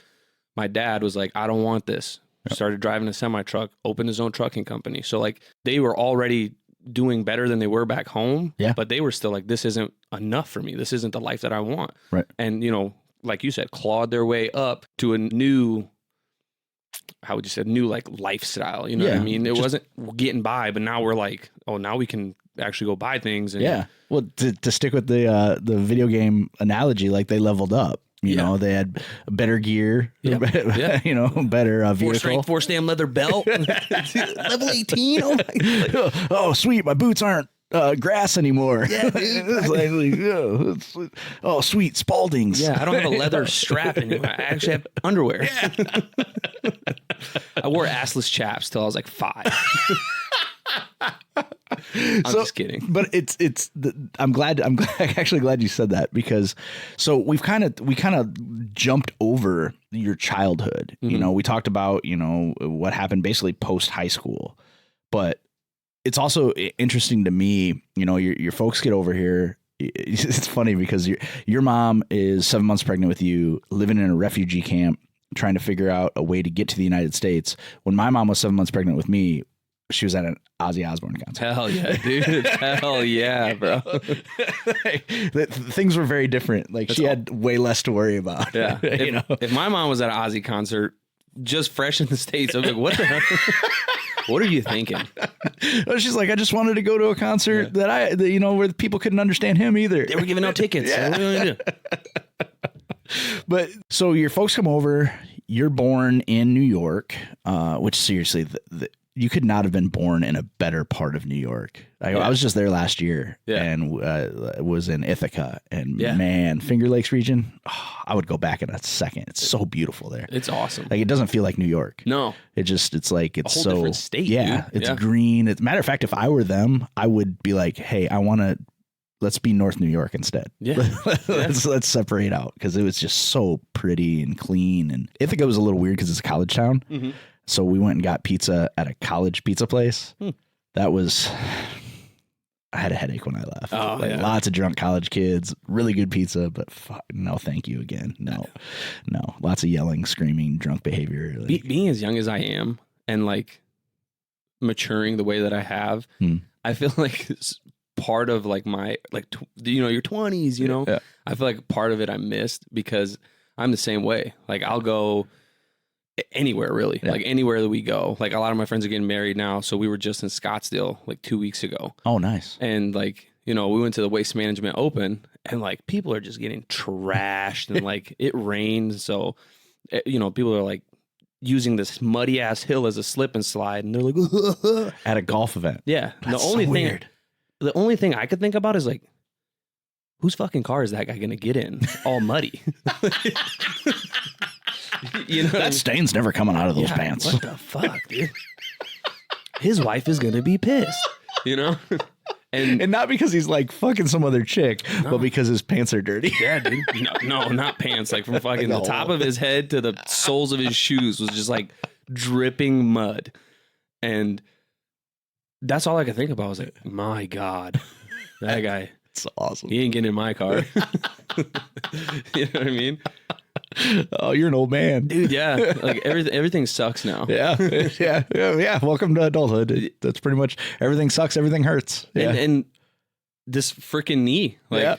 My dad was like, I don't want this. Started driving a semi-truck, opened his own trucking company. So like, they were already doing better than they were back home. Yeah. But they were still like, this isn't enough for me. This isn't the life that I want. Right. And, you know, like you said, clawed their way up to a new, how would you say, new like lifestyle. You know what I mean? It wasn't getting by, but now we're like, oh, now we can actually go buy things. And, well, to stick with the video game analogy, like, they leveled up. You know, they had better gear, you know, better vehicle. Force damn leather belt. Level 18. Oh, oh, sweet. My boots aren't grass anymore. Yeah, it's like, oh, sweet. Spaldings. Yeah, I don't have a leather strap anymore. I actually have underwear. Yeah. I wore assless chaps till I was like 5. I'm just kidding. But I'm actually glad you said that, because so we kind of jumped over your childhood. You know, we talked about, you know, what happened basically post high school, but it's also interesting to me, you know, your folks get over here. It's funny because your mom is 7 months pregnant with you, living in a refugee camp, trying to figure out a way to get to the United States. When my mom was 7 months pregnant with me, she was at an Ozzy Osbourne concert. Hell yeah, dude. Hell yeah, bro. Things were very different. Like, she had way less to worry about. Yeah. If my mom was at an Ozzy concert, just fresh in the States, I'm like, what the hell? What are you thinking? She's like, I just wanted to go to a concert that you know, where people couldn't understand him either. They were giving out tickets. Yeah. So what are we gonna do? But so your folks come over, you're born in New York, which seriously, you could not have been born in a better part of New York. I was just there last year and was in Ithaca, and man, Finger Lakes region, I would go back in a second. It's so beautiful there. It's awesome. Like, it doesn't feel like New York. No, it's like, it's a whole so different state. Yeah, dude. it's green. Matter of fact, if I were them, I would be like, hey, let's be North New York instead. Yeah. Let's separate out, because it was just so pretty and clean. And Ithaca was a little weird because it's a college town. Mm-hmm. So we went and got pizza at a college pizza place. That was, I had a headache when I left. Oh, Lots of drunk college kids, really good pizza, but no, thank you again. No, lots of yelling, screaming, drunk behavior. Like, being as young as I am and like maturing the way that I have, I feel like part of like my, like, you know, your 20s, you know, I feel like part of it I missed, because I'm the same way. Like, I'll go anywhere, really. Like, anywhere that we go. Like, a lot of my friends are getting married now, so we were just in Scottsdale like 2 weeks ago. Oh, nice. And like, you know, we went to the Waste Management Open, and like, people are just getting trashed, and like, it rained, so you know, people are like using this muddy ass hill as a slip and slide, and they're like at a golf event. Yeah. That's the only thing I could think about is like, whose fucking car is that guy going to get in? All muddy. You know, that stain's never coming out of those pants. What the fuck, dude? His wife is going to be pissed, you know? And not because he's like fucking some other chick, but because his pants are dirty. Yeah, dude. No, not pants. Like from fucking the top of his head to the soles of his shoes was just like dripping mud. And that's all I could think about. I was like, my God, that guy. It's awesome. He ain't getting in my car. You know what I mean? Oh, you're an old man, dude. Yeah, like everything sucks now. Yeah. Welcome to adulthood. That's pretty much everything sucks. Everything hurts. Yeah. And this freaking knee, like,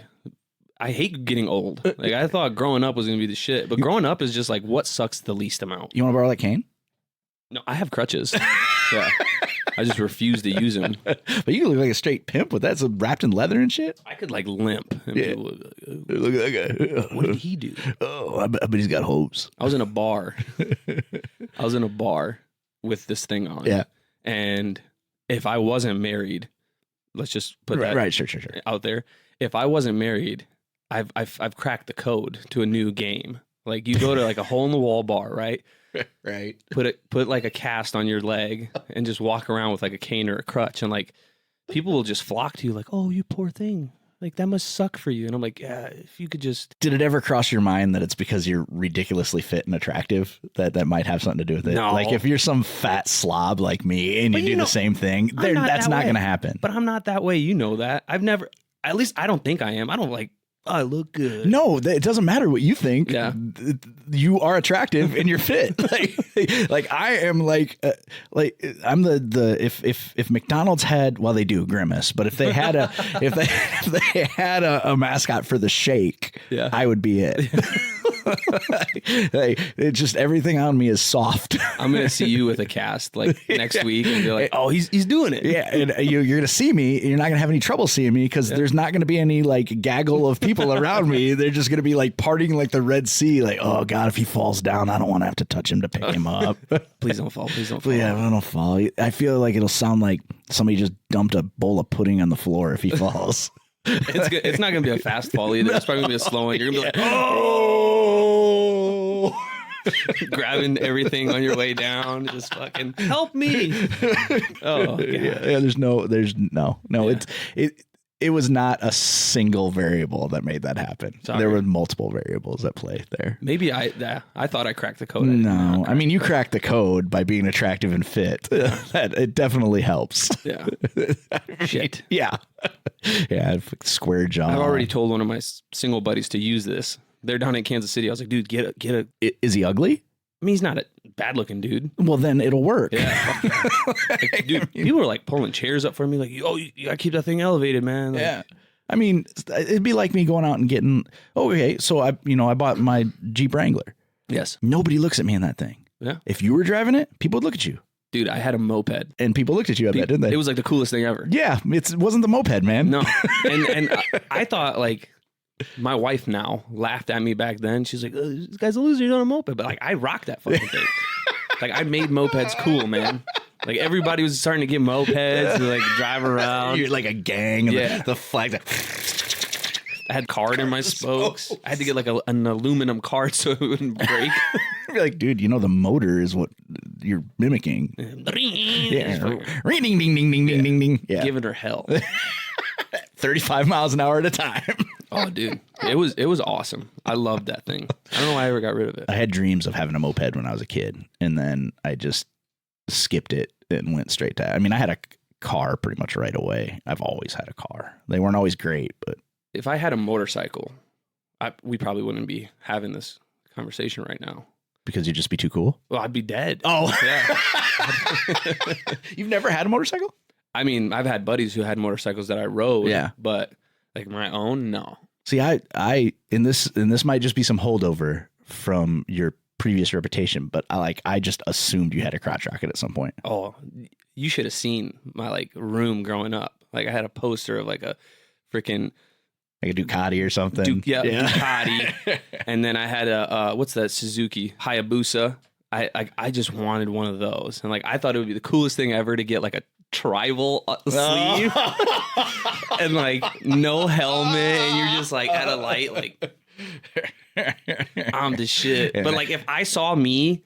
I hate getting old. Like, I thought growing up was gonna be the shit, but growing up is just like what sucks the least amount. You want to borrow that cane? No, I have crutches. Yeah. I just refuse to use them. But you look like a straight pimp with that, so wrapped in leather and shit. I could like limp. And people would be like, look at that guy. What did he do? Oh, I bet he's got hose. I was in a bar. With this thing on. Yeah. And if I wasn't married, let's just put that sure. out there. If I wasn't married, I've cracked the code to a new game. Like you go to like a hole in the wall bar, right? Right. Put like a cast on your leg and just walk around with like a cane or a crutch, and like people will just flock to you like, oh, you poor thing. Like that must suck for you. And I'm like, yeah, if you could just. Did it ever cross your mind that it's because you're ridiculously fit and attractive that might have something to do with it? No. Like if you're some fat slob like me and you do the same thing, that's not going to happen. But I'm not that way. You know that. At least I don't think I am. I don't like, oh, I look good. No, it doesn't matter what you think. Yeah. You are attractive and you're fit. like I am like I'm the if McDonald's had, well, they do Grimace, but if they had if they had a mascot for the shake, I would be it. It's just everything on me is soft. I'm gonna see you with a cast like next week and be like, oh, he's doing it. Yeah, and you're gonna see me. And you're not gonna have any trouble seeing me because there's not gonna be any like gaggle of people around me. They're just gonna be like partying like the Red Sea. Like, oh God, if he falls down, I don't want to have to touch him to pick him up. Please don't fall. Please don't fall. Yeah, I don't fall. I feel like it'll sound like somebody just dumped a bowl of pudding on the floor if he falls. It's good. It's not gonna be a fast fall either. It's probably gonna be a slow one. You're gonna be like, oh, grabbing everything on your way down. Just fucking help me. Oh, God. Yeah. There's no. Yeah. It was not a single variable that made that happen. Sorry. There were multiple variables at play there. Maybe I thought I cracked the code. No, I mean you cracked the code by being attractive and fit. It definitely helps. Yeah. Shit. Yeah. Yeah. Square jaw. I've already told one of my single buddies to use this. They're down in Kansas City. I was like, dude, get a. Is he ugly? I mean, he's not a bad looking dude. Well, then it'll work. Yeah. Like, dude, people were like pulling chairs up for me. Like, oh, you gotta keep that thing elevated, man. Like, yeah. I mean, it'd be like me going out and getting, okay, so I bought my Jeep Wrangler. Yes. Nobody looks at me in that thing. Yeah. If you were driving it, people would look at you. Dude, I had a moped. And people looked at you, I bet, didn't they? It was like the coolest thing ever. Yeah. It wasn't the moped, man. No. And I thought like, my wife now laughed at me back then. She's like, oh, this guy's a loser, he's on a moped. But like, I rocked that fucking thing. Like, I made mopeds cool, man. Like, everybody was starting to get mopeds to like drive around. You're like a gang. And the flag. I had card in my spokes. I had to get like an aluminum card so it wouldn't break. I'd be like, dude, the motor is what you're mimicking. Yeah. Ring, ding, ding, ding, ding, ding, ding, ding. Yeah. Giving her hell. 35 miles an hour at a time. Oh, dude. It was awesome. I loved that thing. I don't know why I ever got rid of it. I had dreams of having a moped when I was a kid, and then I just skipped it and went straight to, I mean, I had a car pretty much right away. I've always had a car. They weren't always great, but. If I had a motorcycle, we probably wouldn't be having this conversation right now. Because you'd just be too cool? Well, I'd be dead. Oh. Yeah. You've never had a motorcycle? I mean, I've had buddies who had motorcycles that I rode. Yeah. But like my own, no. See, I and this might just be some holdover from your previous reputation, but I just assumed you had a crotch rocket at some point. Oh, you should have seen my like room growing up. Like I had a poster of like a freaking like a Ducati or something. Ducati. And then I had a what's that Suzuki Hayabusa. I just wanted one of those, and like I thought it would be the coolest thing ever to get like a tribal sleeve and like no helmet, and you're just like at a light, like I'm the shit. But like if I saw me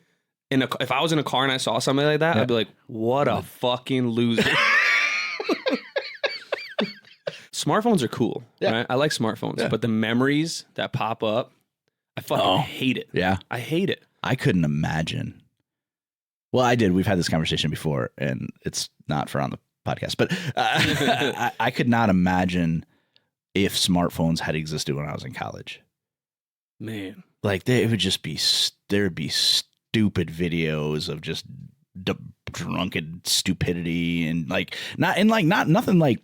if I was in a car and I saw somebody like that, I'd be like, what a fucking loser. Smartphones are cool. Right? I like smartphones, but the memories that pop up, I fucking hate it. Yeah. I hate it. I couldn't imagine. Well, I did. We've had this conversation before, and it's not for on the podcast, but I could not imagine if smartphones had existed when I was in college. Man. Like, it would just be, there would be stupid videos of just drunken stupidity and like, nothing like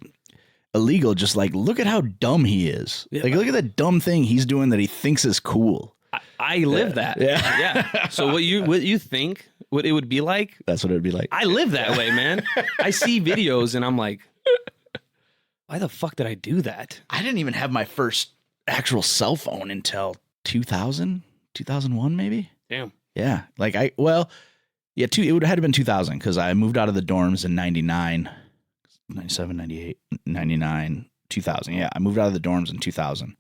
illegal, just like, look at how dumb he is. Yeah. Like, look at the dumb thing he's doing that he thinks is cool. I live that. Yeah. So what you think what it would be like? That's what it would be like. I live that way, man. I see videos and I'm like, why the fuck did I do that? I didn't even have my first actual cell phone until 2000, 2001 maybe. Damn. Yeah. Like it would have had to been 2000 because I moved out of the dorms in 99, 97, 98, 99, 2000. Yeah. I moved out of the dorms in 2000.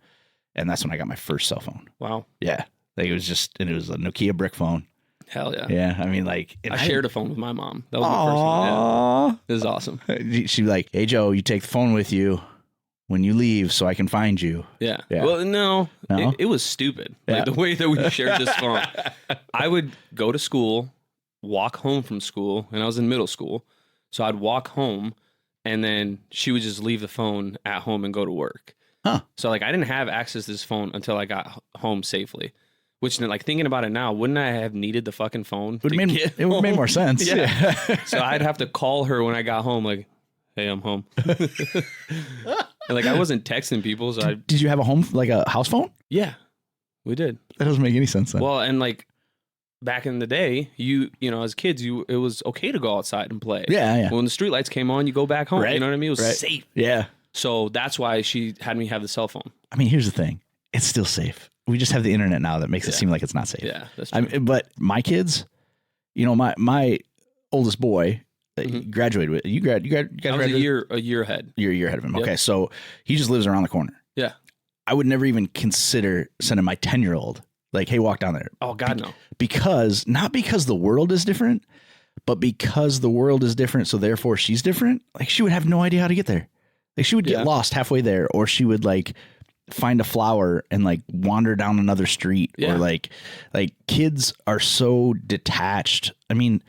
And that's when I got my first cell phone. Wow. Yeah. Like it was a Nokia brick phone. Hell yeah. Yeah. I mean, like, I shared a phone with my mom. That was my first one. Yeah. It was awesome. She'd be like, hey, Joe, you take the phone with you when you leave so I can find you. Yeah. Well, no? It was stupid. Like the way that we shared this phone. I would go to school, walk home from school, and I was in middle school. So I'd walk home, and then she would just leave the phone at home and go to work. Huh. So like I didn't have access to this phone until I got home safely. Which, like, thinking about it now, wouldn't I have needed the fucking phone? It would have made more sense. Yeah. So I'd have to call her when I got home, like, hey, I'm home. And, like, I wasn't texting people. So did you have a house phone? Yeah, we did. That doesn't make any sense then. Well, and like back in the day, you know, as kids, it was okay to go outside and play. Yeah. When the streetlights came on, you go back home. Right. You know what I mean? It was safe. Yeah. So that's why she had me have the cell phone. I mean, here's the thing. It's still safe. We just have the internet now that makes it seem like it's not safe. Yeah, that's true. But my kids, you know, my oldest boy graduated with you. I was a year ahead. You're a year ahead of him. Yep. Okay, so he just lives around the corner. Yeah. I would never even consider sending my 10-year-old like, hey, walk down there. Oh God, no. Not because the world is different, but because the world is different, so therefore she's different. Like, she would have no idea how to get there. Like, she would get lost halfway there, or she would like find a flower and like wander down another street, or like kids are so detached. I mean,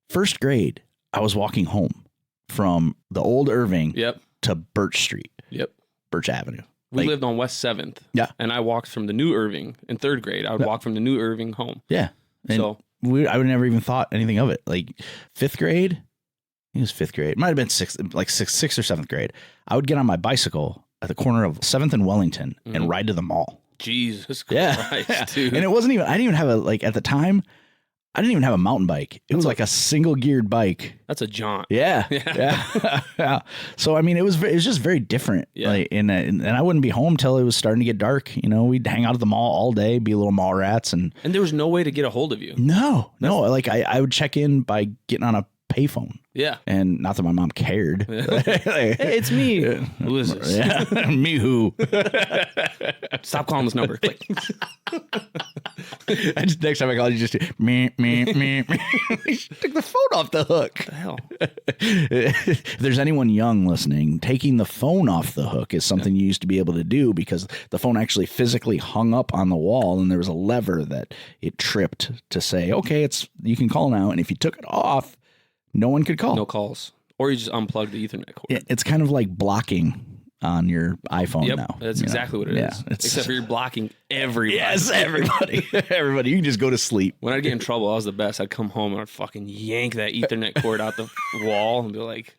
first grade, I was walking home from the old Irving to Birch Street. Yep. Birch Avenue. We lived on West 7th. Yeah. And I walked from the new Irving in third grade. I would walk from the new Irving home. Yeah. And I would never even thought anything of it. Like fifth grade, I think it was fifth grade. It might have been sixth or seventh grade. I would get on my bicycle at the corner of 7th and Wellington and ride to the mall. Jesus Christ, dude. And it wasn't even, I didn't even have at the time, I didn't even have a mountain bike. It was like a single geared bike. That's a jaunt. Yeah. Yeah. So, I mean, it was just very different. Yeah. Like, and I wouldn't be home till it was starting to get dark. You know, we'd hang out at the mall all day, be little mall rats. And there was no way to get a hold of you. No. Like I would check in by getting on a payphone. Yeah. And not that my mom cared. Hey, it's me. Who is this? Yeah. Me who? Stop calling this number. Click. Next time I call you, just me. Took the phone off the hook. What the hell? If there's anyone young listening, taking the phone off the hook is something you used to be able to do because the phone actually physically hung up on the wall and there was a lever that it tripped to say, okay, you can call now. And if you took it off, no one could call. No calls. Or you just unplug the Ethernet cord. It's kind of like blocking on your iPhone now. That's exactly what it is. Except for you're blocking everybody. Yes, everybody. Everybody. You can just go to sleep. When I'd get in trouble, I was the best. I'd come home and I'd fucking yank that Ethernet cord out the wall and be like,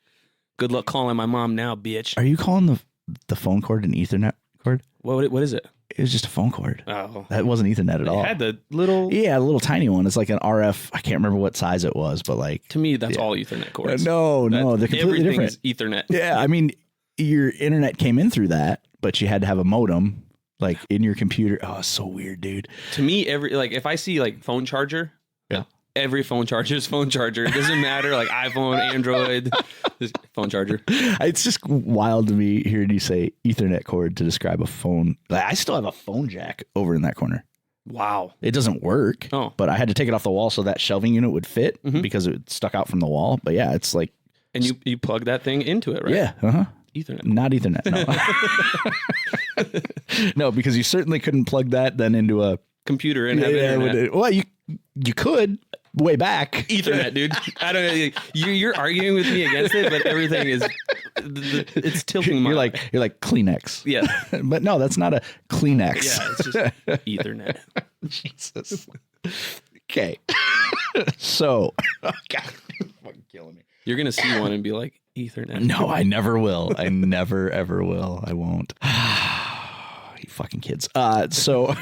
good luck calling my mom now, bitch. Are you calling the phone cord an Ethernet cord? What is it? It was just a phone cord. Oh. That wasn't Ethernet at all. It had the little... Yeah, a little tiny one. It's like an RF. I can't remember what size it was, but like... To me, that's all Ethernet cords. No. They're completely different. Ethernet. Yeah, I mean, your internet came in through that, but you had to have a modem like in your computer. Oh, it's so weird, dude. To me, if I see like phone charger... Yeah. every phone charger is phone charger. It doesn't matter, like iPhone, Android, just phone charger. It's just wild to me hearing you say Ethernet cord to describe a phone. Like, I still have a phone jack over in that corner. Wow. It doesn't work, but I had to take it off the wall so that shelving unit would fit because it stuck out from the wall. But yeah, it's like... And you plug that thing into it, right? Yeah. Uh-huh. Ethernet. Not Ethernet, no. No, because you certainly couldn't plug that then into a... computer and have internet. Well, you could way back. Ethernet, dude. I don't know. You're arguing with me against it, but everything is... It's tilting my... You're like Kleenex. Yeah. But no, that's not a Kleenex. Yeah, it's just Ethernet. Jesus. Okay. So, God, you're fucking killing me. You're going to see one and be like, Ethernet. No, I never will. I never, ever will. I won't. You fucking kids. So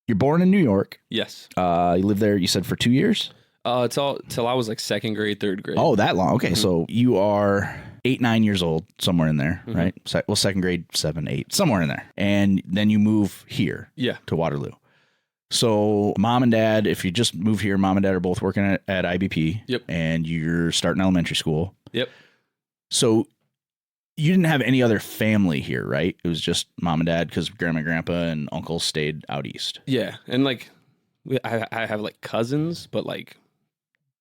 you're born in New York. Yes. You lived there, you said, for 2 years? It's all till I was like second grade, third grade. Oh, that long. Okay. So you are 8, 9 years old, somewhere in there, right? Well, second grade, 7, 8, somewhere in there. And then you move here to Waterloo. So mom and dad, if you just move here, mom and dad are both working at IBP. Yep. And you're starting elementary school. Yep. So you didn't have any other family here, right? It was just mom and dad because grandma, grandpa, and uncle stayed out east. Yeah. And like, I have like cousins, but like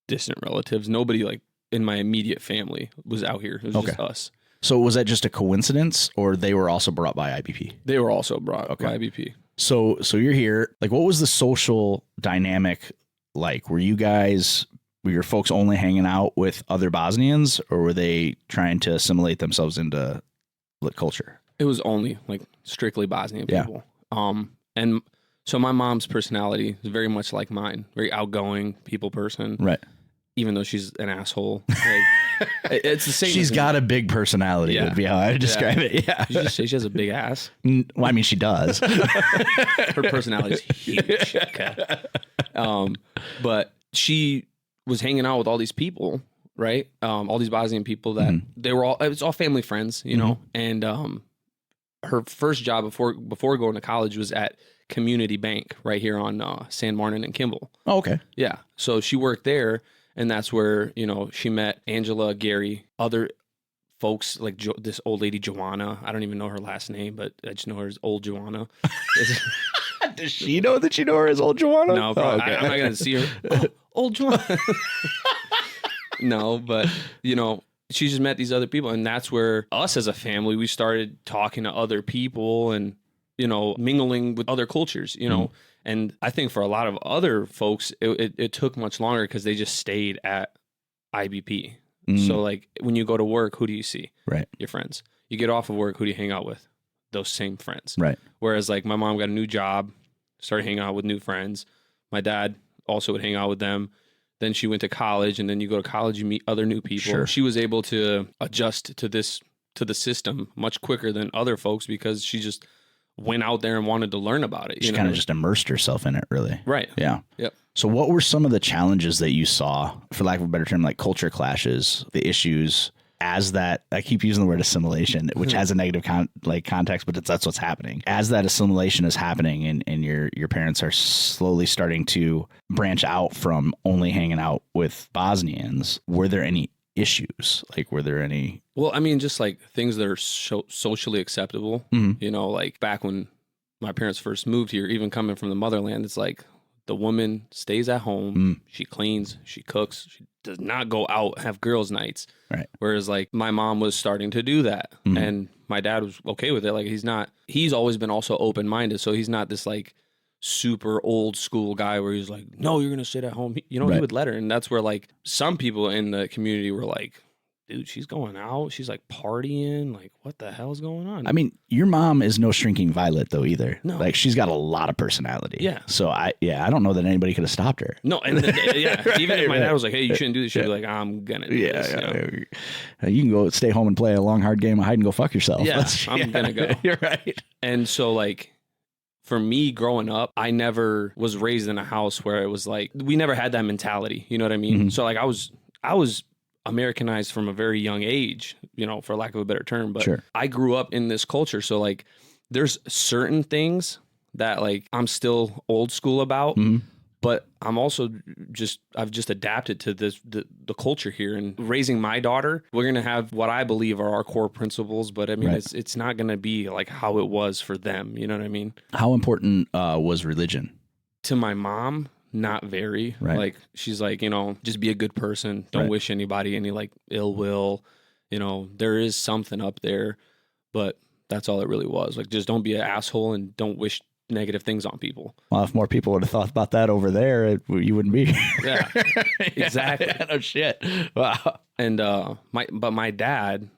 distant relatives. Nobody like in my immediate family was out here. It was just us. So was that just a coincidence, or they were also brought by IBP? They were also brought by IBP. So you're here. Like, what was the social dynamic like? Were your folks only hanging out with other Bosnians, or were they trying to assimilate themselves into the culture? It was only like strictly Bosnian people. And so my mom's personality is very much like mine, very outgoing people person. Right. Even though she's an asshole. Like, it's the same. She's got a big personality, would be how I would describe it. Yeah. Did you just say she has a big ass? Well, I mean, she does. Her personality is huge. Okay. But she was hanging out with all these people, right? All these Bosnian people that they were all, it was all family friends, you know? And her first job before going to college was at Community Bank right here on San Martin and Kimball. Oh, okay. Yeah. So she worked there. And that's where, you know, she met Angela, Gary, other folks like this old lady, Joanna. I don't even know her last name, but I just know her as old Joanna. Does she know that you know her as old Joanna? No, probably. I'm not going to see her. Oh, old Joanna. No, but, you know, she just met these other people. And that's where us as a family, we started talking to other people and, you know, mingling with other cultures, you know. And I think for a lot of other folks, it took much longer because they just stayed at IBP. So like when you go to work, who do you see? Right. Your friends. You get off of work, who do you hang out with? Those same friends. Right. Whereas like my mom got a new job, started hanging out with new friends. My dad also would hang out with them. Then she went to college, and then you go to college, you meet other new people. Sure. She was able to adjust to the system much quicker than other folks because she just went out there and wanted to learn about it. She kind of just immersed herself in it, really. Right. Yeah. Yep. So what were some of the challenges that you saw, for lack of a better term, like culture clashes, the issues as that, I keep using the word assimilation, which has a negative context, but that's what's happening. As that assimilation is happening and your parents are slowly starting to branch out from only hanging out with Bosnians, were there any issues? Like, were there any? Well, I mean, just like things that are socially acceptable, you know, like back when my parents first moved here, even coming from the motherland, it's like the woman stays at home, she cleans, she cooks, she does not go out and have girls' nights. Right. Whereas like my mom was starting to do that and my dad was okay with it. Like he's always been also open-minded. So he's not this like super old school guy where he's like, no, you're going to sit at home. You know, he would let her. And that's where like some people in the community were like, dude, she's going out. She's like partying. Like, what the hell's going on? I mean, your mom is no shrinking violet though either. No. Like, she's got a lot of personality. Yeah. So I don't know that anybody could have stopped her. No. And even if my dad was like, hey, you shouldn't do this, she'd be like, I'm going to do this. You can go stay home and play a long, hard game of hide and go fuck yourself. Yeah, I'm going to go. You're right. And so like, for me growing up, I never was raised in a house where it was like, we never had that mentality. You know what I mean? So like I was Americanized from a very young age, you know, for lack of a better term, but I grew up in this culture. So like there's certain things that like I'm still old school about, But I'm also I've just adapted to the culture here, and raising my daughter, we're going to have what I believe are our core principles. But I mean, it's not going to be like how it was for them. You know what I mean? How important was religion? To my mom, not very. Right. Like, she's like, just be a good person. Don't wish anybody any like ill will. There is something up there, but that's all it really was. Like, just don't be an asshole and don't wish negative things on people. Well, if more people would have thought about that over there, you wouldn't be. Yeah, exactly. No shit. Wow. And my dad,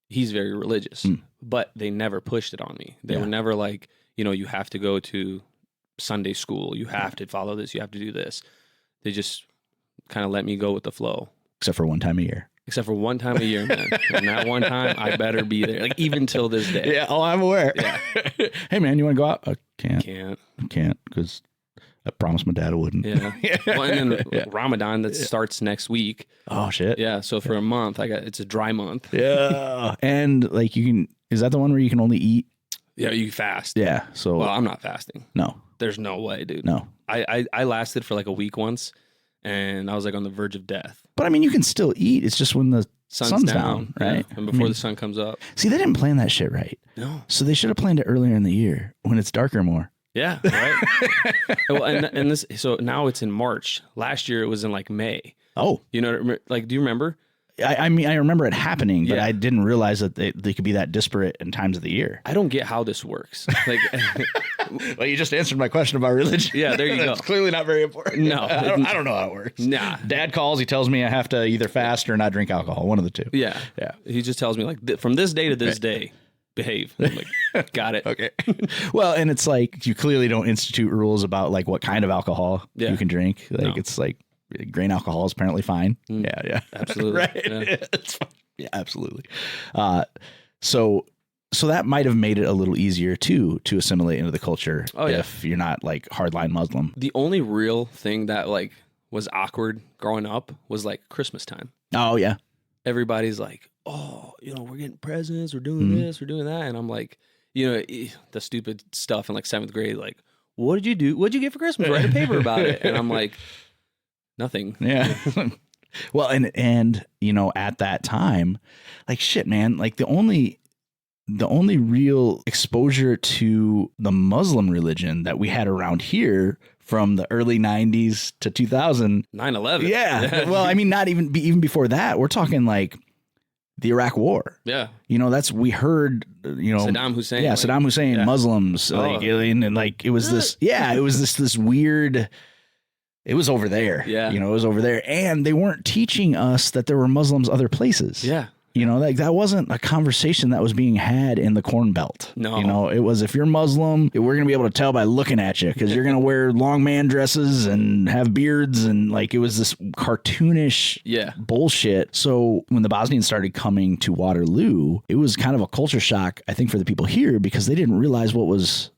he's very religious, but they never pushed it on me. They were never like, you have to go to Sunday school, you have to follow this, you have to do this. They just kind of let me go with the flow. Except for one time a year. Except for one time a year, man. And that one time, I better be there. Like, even till this day. Yeah. Oh, I'm aware. Yeah. Hey, man, you want to go out? I Can't. Because I promised my dad I wouldn't. Yeah. Well, and then Ramadan, that starts next week. Oh, shit. Yeah. So for a month, it's a dry month. Yeah. And like is that the one where you can only eat? Yeah, you fast. Yeah. So. Well, I'm not fasting. No. There's no way, dude. No. I lasted for like a week once, and I was like on the verge of death. But I mean, you can still eat. It's just when the sun's down, right? Yeah. And before the sun comes up. See, they didn't plan that shit right. No. So they should have planned it earlier in the year when it's darker more. Yeah, right. Well, and this, so now it's in March. Last year it was in like May. Oh, like, do you remember? I mean, I remember it happening, but I didn't realize that they could be that disparate in times of the year. I don't get how this works. Like, well, you just answered my question about religion. Yeah, there you go. It's clearly not very important. No, I don't know how it works. Nah. Dad calls. He tells me I have to either fast or not drink alcohol. One of the two. Yeah, yeah. He just tells me like, from this day to this day, behave. I'm like, got it. Okay. Well, and it's like you clearly don't institute rules about like what kind of alcohol you can drink. Like it's like grain alcohol is apparently fine. Yeah, absolutely. Right. Yeah. It's fine. Yeah, absolutely. So that might have made it a little easier too to assimilate into the culture if you're not like hardline Muslim. The only real thing that like was awkward growing up was like Christmas time. Oh yeah. Everybody's like, oh, we're getting presents, we're doing this, we're doing that, and I'm like, the stupid stuff in like 7th grade, like, what did you do? What'd you get for Christmas? Write a paper about it. And I'm like, nothing. Yeah. Well, and at that time, like shit, man, like the only real exposure to the Muslim religion that we had around here from the early 90s to 2000. 9/11. Yeah. Well, I mean, not even before that. We're talking like the Iraq War. Yeah. We heard, Saddam Hussein. Yeah, like, Saddam Hussein, Muslims, and like it was this weird. It was over there. Yeah. It was over there. And they weren't teaching us that there were Muslims other places. Yeah. Like that wasn't a conversation that was being had in the Corn Belt. No. It was, if you're Muslim, we're going to be able to tell by looking at you because you're going to wear long man dresses and have beards. And like, it was this cartoonish bullshit. So when the Bosnians started coming to Waterloo, it was kind of a culture shock, I think, for the people here because they didn't realize what was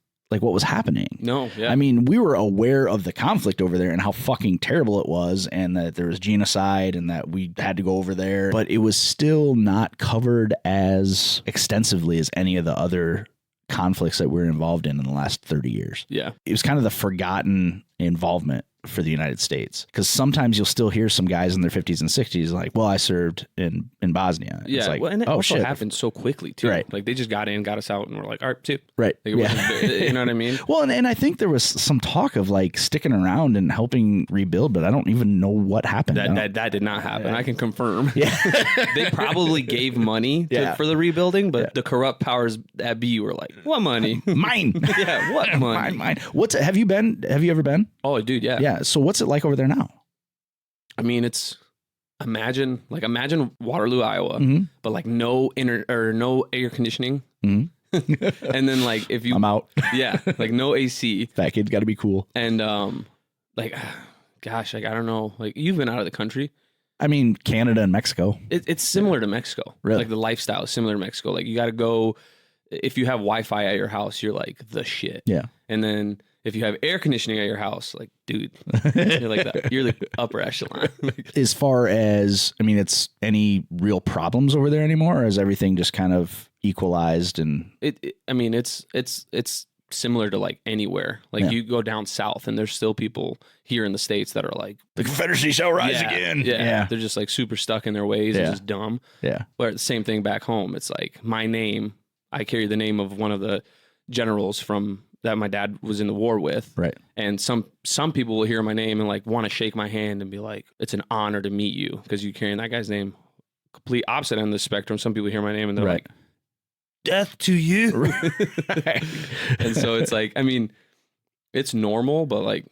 happening. No, yeah. I mean, we were aware of the conflict over there and how fucking terrible it was and that there was genocide and that we had to go over there, but it was still not covered as extensively as any of the other conflicts that we're involved in the last 30 years. Yeah. It was kind of the forgotten involvement for the United States because sometimes you'll still hear some guys in their 50s and 60s like, well, I served in Bosnia. Yeah, it's like, and it also happened so quickly too. Right. Like they just got in, got us out, and we're like, all right, too. Right. Like, you know what I mean? Well, and I think there was some talk of like sticking around and helping rebuild, but I don't even know what happened. That did not happen. I can confirm. Yeah. They probably gave money for the rebuilding, but the corrupt powers that be were like, what money? Mine. Yeah, what money? Mine. Have you ever been? Oh, dude, yeah. Yeah. So what's it like over there now? I mean, imagine Waterloo, Iowa, but like no air conditioning. Mm-hmm. And then like if you, I'm out. Yeah, like no AC. That kid's got to be cool. And gosh, like I don't know, like you've been out of the country. I mean, Canada and Mexico. It's similar to Mexico. Really? Like the lifestyle is similar to Mexico. Like you got to go, if you have Wi-Fi at your house, you're like the shit. Yeah. And then if you have air conditioning at your house, like, dude, you're like that. You're the upper echelon. As far as, I mean, it's any real problems over there anymore, or is everything just kind of equalized? And I mean, it's similar to like anywhere. Like you go down south and there's still people here in the States that are like, the Confederacy shall rise again. Yeah. They're just like super stuck in their ways and just dumb. Yeah. But the same thing back home. It's like my name, I carry the name of one of the generals from that my dad was in the war with. Right. And some people will hear my name and like want to shake my hand and be like, it's an honor to meet you because you're carrying that guy's name. Complete opposite end of the spectrum. Some people hear my name and they're like, death to you. And so it's like, I mean, it's normal, but like.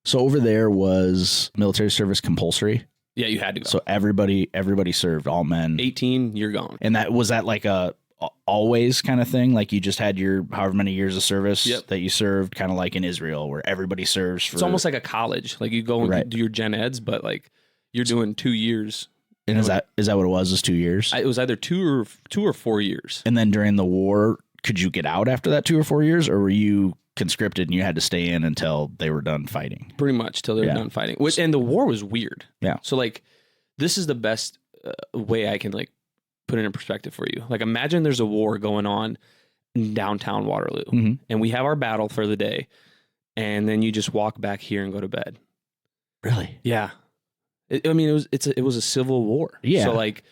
So over there was military service compulsory? Yeah, you had to go. So everybody served, all men. 18, you're gone. And was that like a always kind of thing? Like you just had your however many years of service that you served, kind of like in Israel where everybody serves for. It's almost like a college. Like you go and do your gen eds, but like you're doing 2 years. And is that what it was? Is 2 years? It was either 2 or 4 years. And then during the war, could you get out after that 2 or 4 years, or were you conscripted and you had to stay in until they were done fighting? Pretty much till they were done fighting. And the war was weird. Yeah. So like, this is the best way I can like put it in perspective for you. Like, imagine there's a war going on in downtown Waterloo, and we have our battle for the day, and then you just walk back here and go to bed. Really? Yeah. It was a civil war. Yeah. So like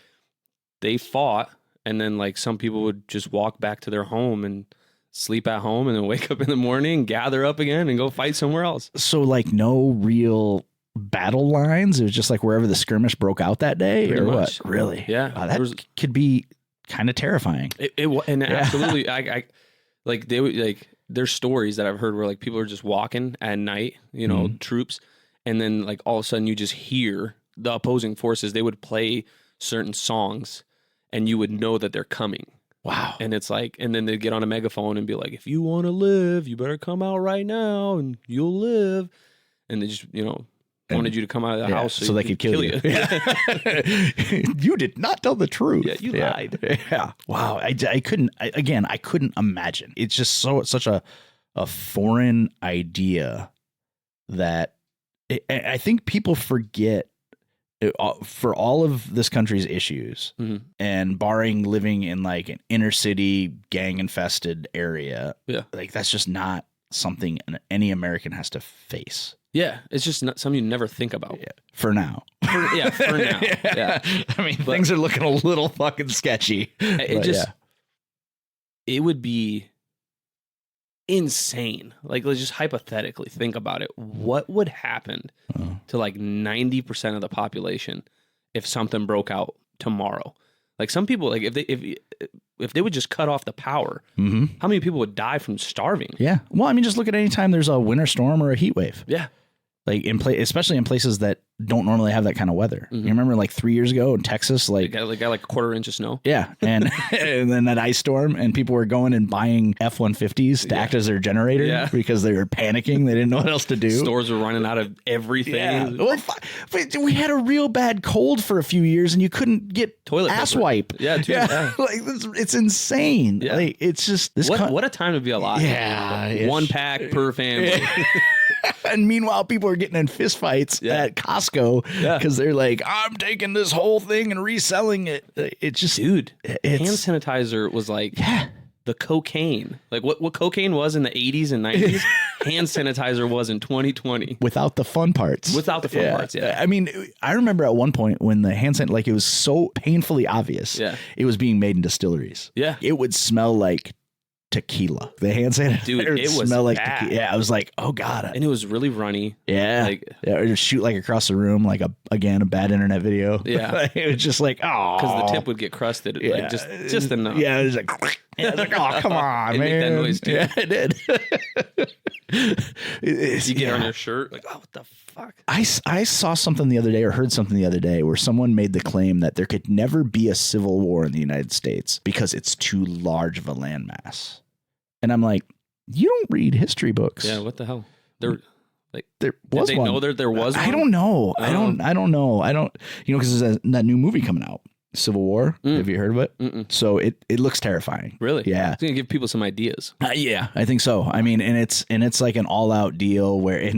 they fought, and then like some people would just walk back to their home and sleep at home, and then wake up in the morning, gather up again, and go fight somewhere else. So like no real battle lines. It was just like wherever the skirmish broke out that day. Pretty or much. What? Really? Yeah. That could be kind of terrifying. Absolutely. I like they would like there's stories that I've heard where like people are just walking at night, you know, troops. And then like all of a sudden you just hear the opposing forces. They would play certain songs and you would know that they're coming. Wow. And it's like, and then they'd get on a megaphone and be like, if you want to live, you better come out right now and you'll live. And they just, you know, wanted you to come out of the house so they could kill you. You did not tell the truth. Yeah, you lied. Yeah. Wow. I couldn't imagine. It's just such a foreign idea that I think people forget for all of this country's issues and barring living in like an inner city gang infested area. Yeah. Like that's just not something any American has to face. Yeah, it's just not something you never think about. Yeah, for now. For now. Yeah. I mean, things are looking a little fucking sketchy. It would be insane. Like, let's just hypothetically think about it. What would happen to like 90% of the population if something broke out tomorrow? Like some people, like if they would just cut off the power, how many people would die from starving? Yeah. Well, I mean, just look at any time there's a winter storm or a heat wave. Yeah. Like especially in places that don't normally have that kind of weather. You remember like 3 years ago in Texas, like got like a quarter inch of snow. Yeah, and and then that ice storm, and people were going and buying F-150s to act as their generator because they were panicking. They didn't know what else to do. Stores were running out of everything. Yeah. Well, we had a real bad cold for a few years, and you couldn't get toilet ass paper. wipe. Yeah. Like it's insane. Yeah. Like it's just this. What a time to be alive. Yeah. One pack per family. And meanwhile, people are getting in fist fights at Costco because they're like, I'm taking this whole thing and reselling it. It's just, dude, hand sanitizer was like the cocaine. Like what cocaine was in the 80s and 90s, hand sanitizer was in 2020. Without the fun parts. Yeah. I mean, I remember at one point when the hand sanitizer, like it was so painfully obvious it was being made in distilleries. Yeah. It would smell like tequila. The hand sanitizer, dude, it would smell like tequila. Yeah, I was like, oh god, and it was really runny. Yeah, or just shoot like across the room, like a bad internet video. Yeah, it was just like because the tip would get crusted, like just enough. Yeah, it was like, oh come on, man, make that noise too. Yeah, it did. You get on your shirt, like, oh, what the fuck? I saw something the other day, or heard something the other day, where someone made the claim that there could never be a civil war in the United States because it's too large of a landmass. And I'm like, you don't read history books. Yeah, what the hell? There was did they one. Know there was one? I don't know. I don't know. I don't, because there's that new movie coming out, Civil War. Have you heard of it? So it looks terrifying. Really? Yeah. It's going to give people some ideas. Yeah, I think so. I mean, and it's like an all out deal where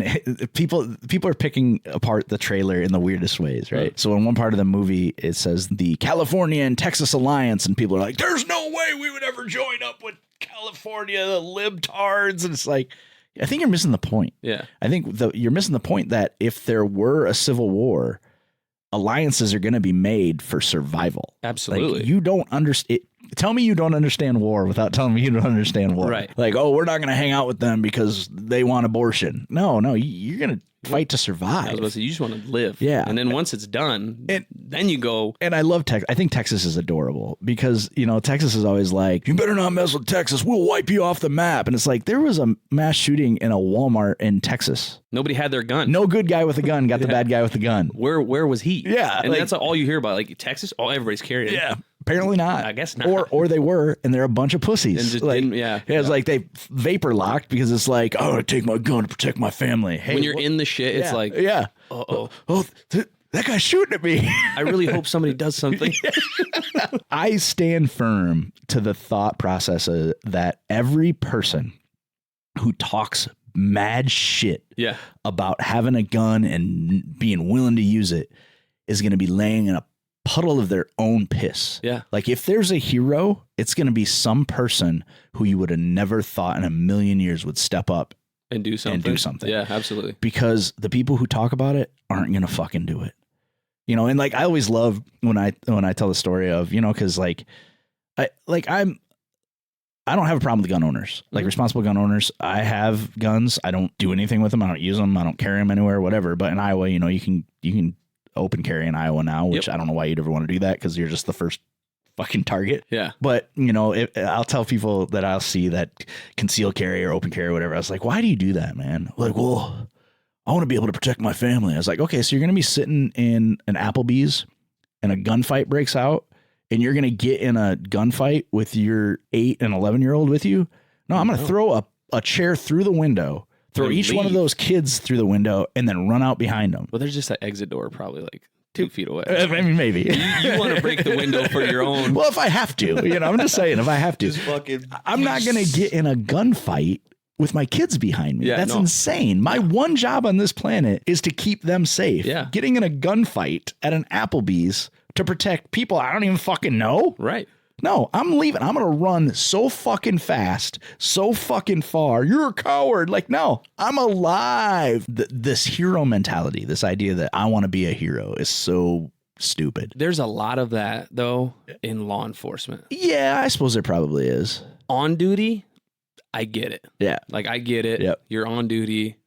people are picking apart the trailer in the weirdest ways, right? So in one part of the movie, it says the California and Texas Alliance, and people are like, there's no way we would ever join up with California, the libtards. And it's like, I think you're missing the point. Yeah. I think you're missing the point that if there were a civil war, alliances are going to be made for survival. Absolutely. Like, you don't understand. Tell me you don't understand war without telling me you don't understand war. Right. Like, oh, we're not going to hang out with them because they want abortion. No, you're going to fight to survive. I was about to say, you just want to live. Yeah. And then once it's done, then you go. And I love Texas. I think Texas is adorable because, Texas is always like, you better not mess with Texas. We'll wipe you off the map. And it's like, there was a mass shooting in a Walmart in Texas. Nobody had their gun. No good guy with a gun got the bad guy with the gun. Where was he? Yeah. And that's all you hear about. Like Texas, everybody's carrying it. Yeah. Apparently not. I guess not. Or they were, and they're a bunch of pussies. And just It's like they vapor locked because it's like, oh, I take my gun to protect my family. Hey, when you're in the shit, it's like, oh, that guy's shooting at me. I really hope somebody does something. I stand firm to the thought process that every person who talks mad shit about having a gun and being willing to use it is going to be laying in a puddle of their own piss. Yeah. Like if there's a hero, it's going to be some person who you would have never thought in a million years would step up and do something. Yeah, absolutely. Because the people who talk about it aren't going to fucking do it. And like, I always love when I tell the story of, cause I don't have a problem with gun owners, like responsible gun owners. I have guns. I don't do anything with them. I don't use them. I don't carry them anywhere, whatever. But in Iowa, you can open carry in Iowa now, which I don't know why you'd ever want to do that because you're just the first fucking target. Yeah. But, I'll tell people that I'll see that conceal carry or open carry or whatever. I was like, why do you do that, man? Like, well, I want to be able to protect my family. I was like, okay, so you're going to be sitting in an Applebee's and a gunfight breaks out and you're going to get in a gunfight with your 8 and 11-year-old with you? No, I'm going to throw a chair through the window. Throw each one of those kids through the window and then run out behind them. Well, there's just that exit door probably like 2 feet away. I mean, maybe. You want to break the window for your own. Well, if I have to, I'm just saying, if I have to. I'm not going to get in a gunfight with my kids behind me. That's insane. My one job on this planet is to keep them safe. Yeah. Getting in a gunfight at an Applebee's to protect people I don't even fucking know. Right. No, I'm leaving. I'm going to run so fucking fast, so fucking far. You're a coward. Like, no, I'm alive. This hero mentality, this idea that I want to be a hero is so stupid. There's a lot of that, though, in law enforcement. Yeah, I suppose there probably is. On duty, I get it. Yeah. Like, I get it. Yep. You're on duty.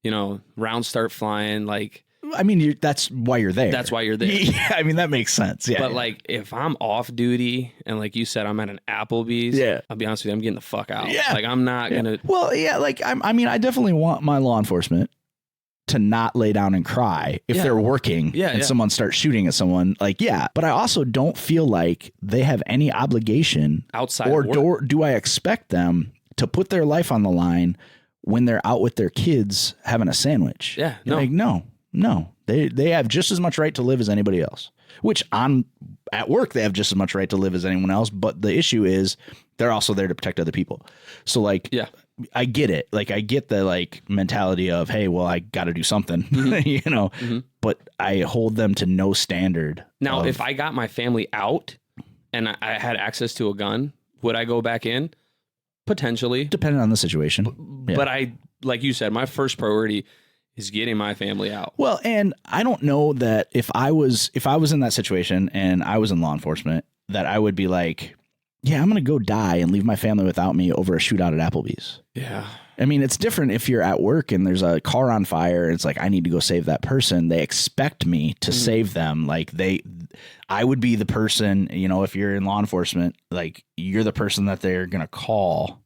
Rounds start flying. Like, I mean, that's why you're there. That's why you're there. Yeah, I mean, that makes sense. Yeah. But like, if I'm off duty and like you said, I'm at an Applebee's, I'll be honest with you, I'm getting the fuck out. Yeah. Like, I'm not going to. Well, yeah, like, I definitely want my law enforcement to not lay down and cry if they're working and someone starts shooting at someone. Like, but I also don't feel like they have any obligation outside or do I expect them to put their life on the line when they're out with their kids having a sandwich. Yeah. Like, no, they have just as much right to live as anybody else, which at work, they have just as much right to live as anyone else. But the issue is they're also there to protect other people. So like, I get it. Like, I get the like mentality of, hey, well, I got to do something, but I hold them to no standard. Now, if I got my family out and I had access to a gun, would I go back in? Potentially. Depending on the situation. But I, like you said, my first priority is getting my family out. Well, and I don't know that if I was in that situation and I was in law enforcement, that I would be like, yeah, I'm going to go die and leave my family without me over a shootout at Applebee's. Yeah. I mean, it's different if you're at work and there's a car on fire. And it's like, I need to go save that person. They expect me to save them. Like I would be the person, if you're in law enforcement, like you're the person that they're going to call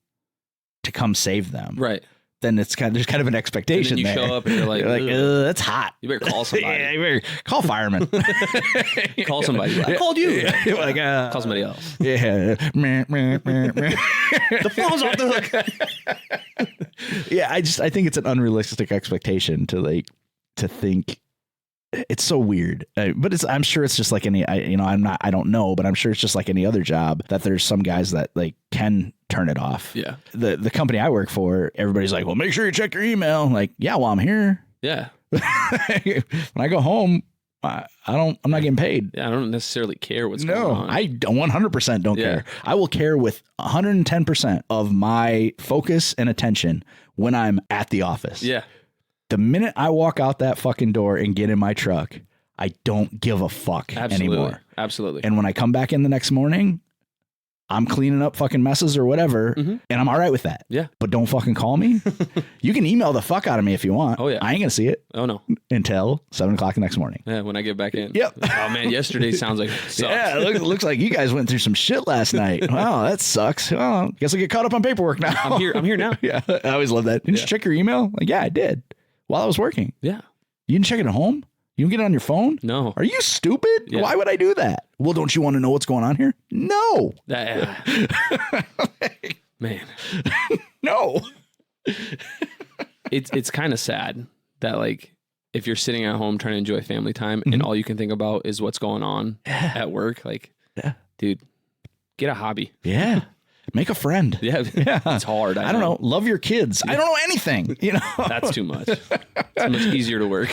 to come save them. Right. Then there's kind of an expectation. And then you show up and you're like, that's hot. You better call somebody. Yeah, you better call firemen. Call somebody. I called you. Like, call somebody else. Yeah. The phone's off the hook. Yeah, I think it's an unrealistic expectation to think. It's so weird, but I'm sure it's just like any. I don't know, but I'm sure it's just like any other job that there's some guys that like can turn it off. Yeah. The company I work for, everybody's like, well, make sure you check your email. I'm like, yeah, well, I'm here. Yeah. When I go home, I'm not getting paid. Yeah, I don't necessarily care what's going on. I don't 100% don't care. I will care with 110% of my focus and attention when I'm at the office. Yeah. The minute I walk out that fucking door and get in my truck, I don't give a fuck anymore. Absolutely. And when I come back in the next morning, I'm cleaning up fucking messes or whatever, and I'm all right with that. Yeah. But don't fucking call me. You can email the fuck out of me if you want. Oh, yeah. I ain't going to see it. Oh, no. Until 7 o'clock the next morning. Yeah, when I get back in. Yep. Oh, man, yesterday sounds like it sucks. Yeah, it looks like you guys went through some shit last night. Wow, that sucks. Well, guess I get caught up on paperwork now. I'm here now. Yeah, I always love that. Didn't you check your email? Like, yeah, I did. While I was working. Yeah. You didn't check it at home? You don't get it on your phone? No. Are you stupid? Yeah. Why would I do that? Well, don't you want to know what's going on here? No. Man. No. It's kind of sad that, like, if you're sitting at home trying to enjoy family time and all you can think about is what's going on at work, like, dude, get a hobby. Yeah. Make a friend. Yeah. It's hard. I don't know. Love your kids. I don't know anything. You know, that's too much. It's much easier to work.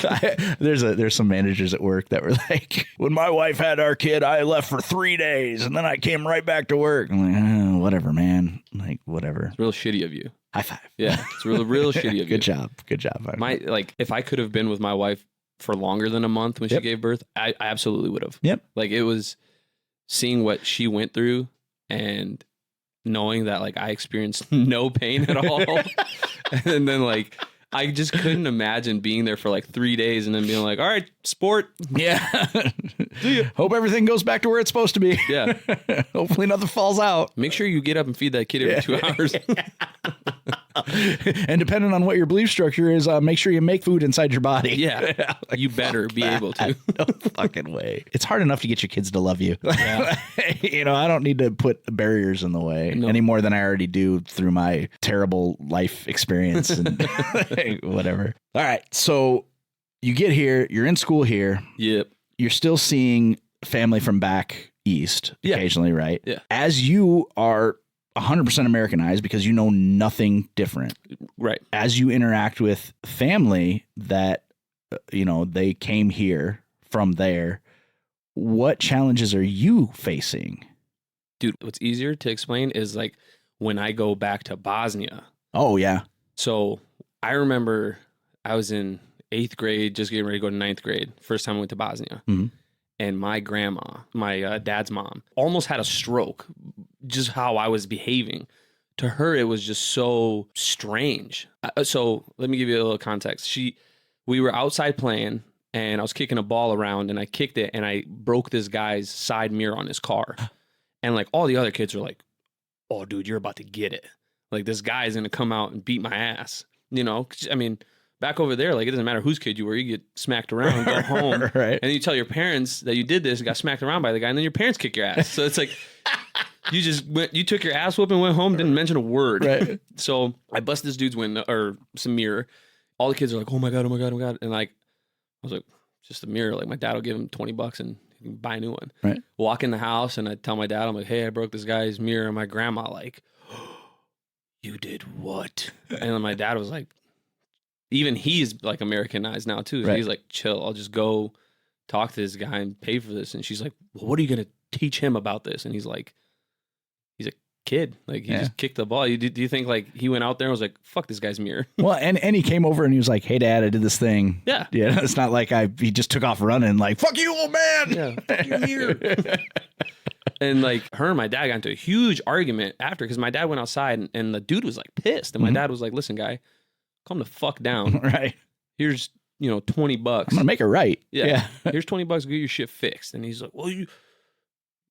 There's some managers at work that were like, when my wife had our kid, I left for 3 days and then I came right back to work. I'm like, whatever, man. Like, whatever. It's real shitty of you. High five. Yeah. It's real shitty of you. Good job. Good job. Like, if I could have been with my wife for longer than a month when she gave birth, I absolutely would have. Yep. Like, it was seeing what she went through and knowing that, like, I experienced no pain at all. And then, like, I just couldn't imagine being there for like 3 days and then being like, all right, sport. Yeah. Hope everything goes back to where it's supposed to be. Yeah. Hopefully nothing falls out. Make sure you get up and feed that kid every 2 hours. And depending on what your belief structure is, make sure you make food inside your body. Yeah. You better be able to. No fucking way. It's hard enough to get your kids to love you. Yeah. You know, I don't need to put barriers in the way any more than I already do through my terrible life experience and whatever. All right. So you get here, you're in school here. Yep. You're still seeing family from back east occasionally, right? Yeah. As you are 100% Americanized because you know nothing different. Right. As you interact with family that, you know, they came here from there, what challenges are you facing? Dude, what's easier to explain is like when I go back to Bosnia. Oh, yeah. So I remember I was in 8th grade, just getting ready to go to 9th grade. First time I went to Bosnia. Mm-hmm. And my grandma, my dad's mom, almost had a stroke, just how I was behaving. To her, it was just so strange. So let me give you a little context. We were outside playing, and I was kicking a ball around, and I kicked it, and I broke this guy's side mirror on his car. And like all the other kids were like, "Oh, dude, you're about to get it. Like this guy's gonna come out and beat my ass." You know, I mean. Back over there, like, it doesn't matter whose kid you were. You get smacked around, go home, right. And you tell your parents that you did this and got smacked around by the guy, and then your parents kick your ass. So it's like, you took your ass whooping, went home, didn't mention a word. Right. So I bust this dude's window, or some mirror. All the kids are like, oh my God, oh my God, oh my God. And like, I was like, just a mirror. Like, my dad will give him $20 and he can buy a new one. Right. Walk in the house, and I tell my dad, I'm like, hey, I broke this guy's mirror. And my grandma like, oh, you did what? And then my dad was like, even he's like Americanized now too. Right. He's like, chill, I'll just go talk to this guy and pay for this. And she's like, well, what are you going to teach him about this? And he's a kid. Like, he just kicked the ball. Do you think like he went out there and was like, fuck this guy's mirror? Well, and he came over and he was like, hey, Dad, I did this thing. Yeah. Yeah. It's not like he just took off running like, fuck you, old man. Yeah. Fuck your mirror. And like her and my dad got into a huge argument after, because my dad went outside and the dude was like pissed. And my dad was like, listen, guy, calm the fuck down. Right. Here's, $20. I'm gonna make it right. Yeah. Here's $20 to get your shit fixed. And he's like, well,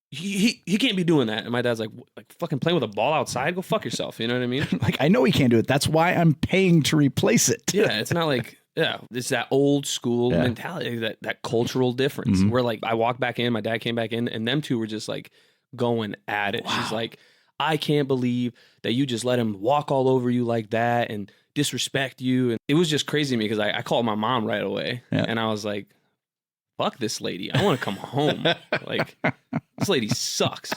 he can't be doing that. And my dad's like fucking playing with a ball outside. Go fuck yourself. You know what I mean? Like, I know he can't do it. That's why I'm paying to replace it. Yeah. It's not like, it's that old school mentality, that cultural difference where like I walked back in, my dad came back in, and them two were just like going at it. Wow. She's like, I can't believe that you just let him walk all over you like that and disrespect you. And it was just crazy to me because I called my mom right away and I was like, fuck this lady. I want to come home. Like, this lady sucks.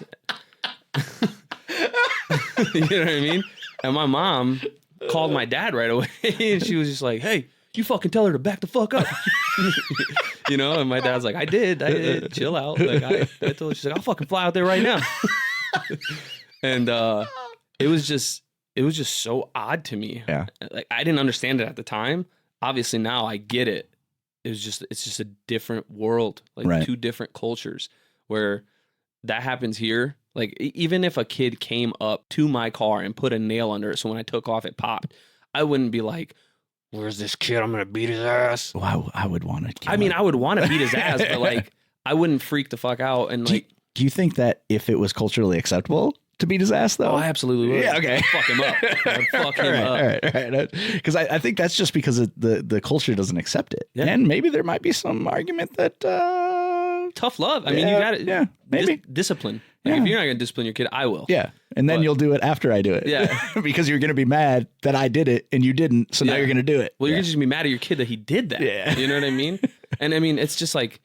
You know what I mean? And my mom called my dad right away and she was just like, hey, you fucking tell her to back the fuck up. You know, and my dad's like, I did. Chill out. Like I told her, she's like, I'll fucking fly out there right now. And it was just so odd to me. Yeah. Like I didn't understand it at the time. Obviously now I get it. It's just a different world, like two different cultures where that happens here. Like even if a kid came up to my car and put a nail under it, so when I took off it popped, I wouldn't be like, where's this kid? I'm gonna beat his ass. Well, I would want to kill I mean, him. I would want to beat his ass, but like I wouldn't freak the fuck out. And like, do you think that if it was culturally acceptable to beat his ass, though? Oh, I absolutely would. Yeah, okay. I'd fuck him up. I'd fuck him up. All right. Because I think that's just because the culture doesn't accept it. Yeah. And maybe there might be some argument that... tough love. I mean, you got it. Yeah, maybe. Discipline. Like, if you're not going to discipline your kid, I will. Yeah. And then you'll do it after I do it. Yeah. Because you're going to be mad that I did it and you didn't. So now you're going to do it. Well, you're just going to be mad at your kid that he did that. Yeah. You know what I mean? And I mean, it's just like,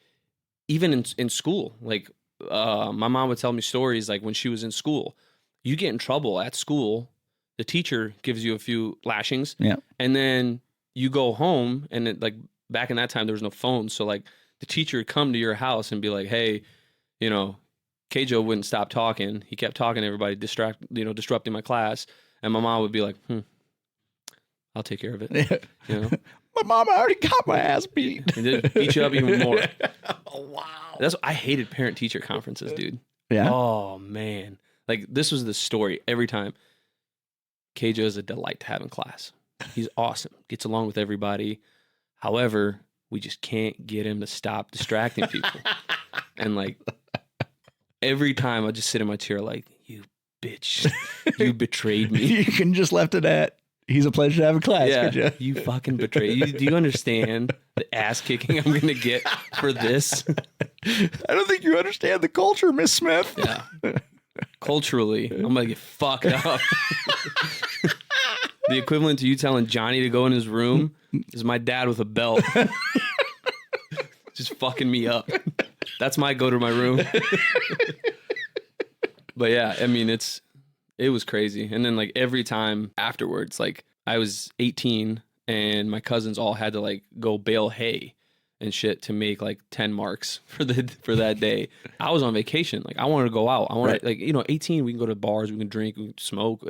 even in school, like my mom would tell me stories like when she was in school, you get in trouble at school, the teacher gives you a few lashings. Yeah. And then you go home and it, like back in that time, there was no phone. So like the teacher would come to your house and be like, hey, you know, Kejo wouldn't stop talking. He kept talking to everybody, disrupting my class. And my mom would be like, I'll take care of it. Yeah. You know? My mom already got my ass beat. And then beat you up even more. Oh, wow. I hated parent-teacher conferences, dude. Yeah. Oh, man. Like, this was the story every time. Kejo is a delight to have in class. He's awesome. Gets along with everybody. However, we just can't get him to stop distracting people. And, like, every time I just sit in my chair like, you bitch. You betrayed me. You can just left it at, he's a pleasure to have in class. Yeah, you fucking betrayed. Do you understand the ass kicking I'm going to get for this? I don't think you understand the culture, Miss Smith. Yeah. Culturally, I'm going to get fucked up. The equivalent to you telling Johnny to go in his room is my dad with a belt. Just fucking me up. That's my go to my room. But yeah, I mean, it was crazy. And then like every time afterwards, like I was 18 and my cousins all had to like go bale hay and shit to make like 10 marks for that day. I was on vacation. Like I wanted to go out. I wanted like, 18, we can go to bars, we can drink, we can smoke,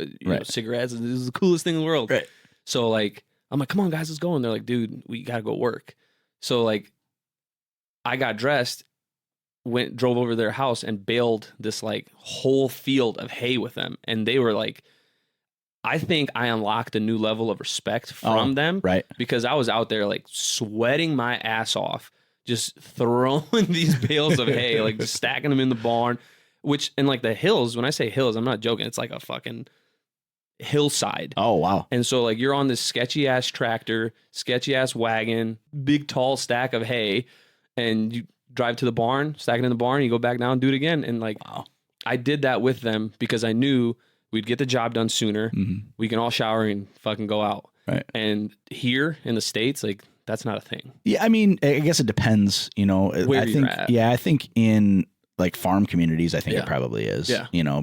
cigarettes. This is the coolest thing in the world. Right. So like, I'm like, come on guys, let's go. And they're like, dude, we got to go work. So like I got dressed, drove over to their house and baled this like whole field of hay with them. And they were like, I think I unlocked a new level of respect from them. Right. Because I was out there like sweating my ass off, just throwing these bales of hay, like just stacking them in the barn, which in like the hills, when I say hills, I'm not joking. It's like a fucking hillside. Oh, wow. And so like you're on this sketchy ass tractor, sketchy ass wagon, big tall stack of hay, and you drive to the barn, stack it in the barn, you go back down, do it again. And like, I did that with them because I knew we'd get the job done sooner. Mm-hmm. We can all shower and fucking go out. Right. And here in the States, like that's not a thing. Yeah. I mean, I guess it depends, where you're at. Yeah. I think in like farm communities, I think it probably is,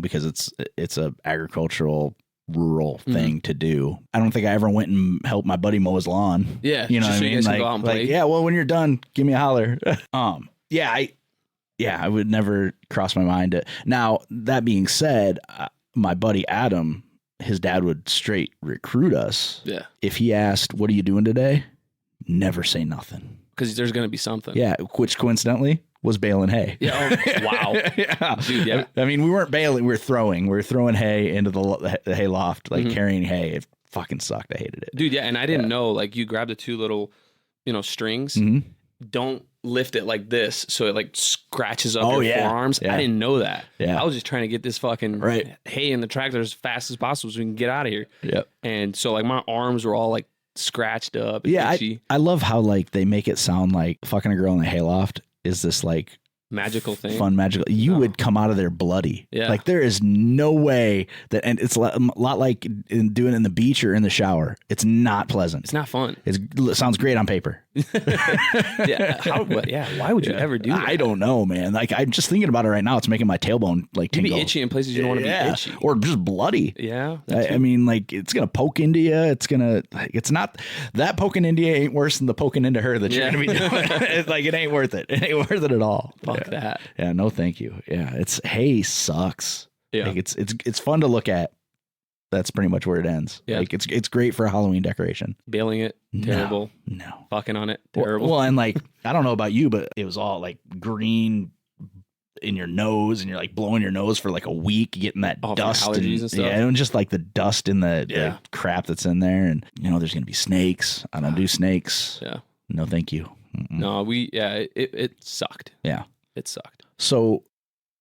because it's a agricultural rural thing to do. I don't think I ever went and helped my buddy mow his lawn. Yeah. You know what I mean? Like, go out and play. Yeah. Well, when you're done, give me a holler. I would never cross my mind. Now, that being said, my buddy Adam, his dad would straight recruit us. Yeah. If he asked, what are you doing today? Never say nothing. Because there's going to be something. Yeah. Which coincidentally was baling hay. Yeah. Oh, wow. Yeah. Dude, yeah. I mean, we weren't baling. We were throwing. We were throwing hay into the hay loft, like carrying hay. It fucking sucked. I hated it. Dude, yeah. And I didn't know, like you grab the two little, strings. Mm-hmm. Don't lift it like this so it like scratches up your forearms. I didn't know that. Yeah. I was just trying to get this fucking hay in the tractor as fast as possible so we can get out of here. Yep. And so like my arms were all like scratched up. Yeah. I love how like they make it sound like fucking a girl in a hayloft is this like magical thing. Fun magical. You would come out of there bloody. Yeah. Like there is no way that, and it's a lot like doing it in the beach or in the shower. It's not pleasant. It's not fun. It sounds great on paper. Why would you ever do that? I don't know, man. Like I'm just thinking about it right now. It's making my tailbone like tingle. You'd be itchy in places you don't want to be itchy. Or just bloody. Yeah. I mean, like it's going to poke into you. It's not that poking into you ain't worse than the poking into her that you're going to be doing. It's like, it ain't worth it. It ain't worth it at all. Fuck that. Yeah. No, thank you. Yeah. It's, hey, sucks. Yeah. Like it's fun to look at. That's pretty much where it ends. Yeah. Like it's great for a Halloween decoration. Bailing it, terrible. No. Fucking on it, terrible. Well, and like, I don't know about you, but it was all like green in your nose, and you're like blowing your nose for like a week, getting that dust allergies and stuff. Yeah, and just like the dust in the crap that's in there, and there's gonna be snakes. I don't do snakes. Yeah. No, thank you. Mm-mm. No, it sucked. Yeah. It sucked. So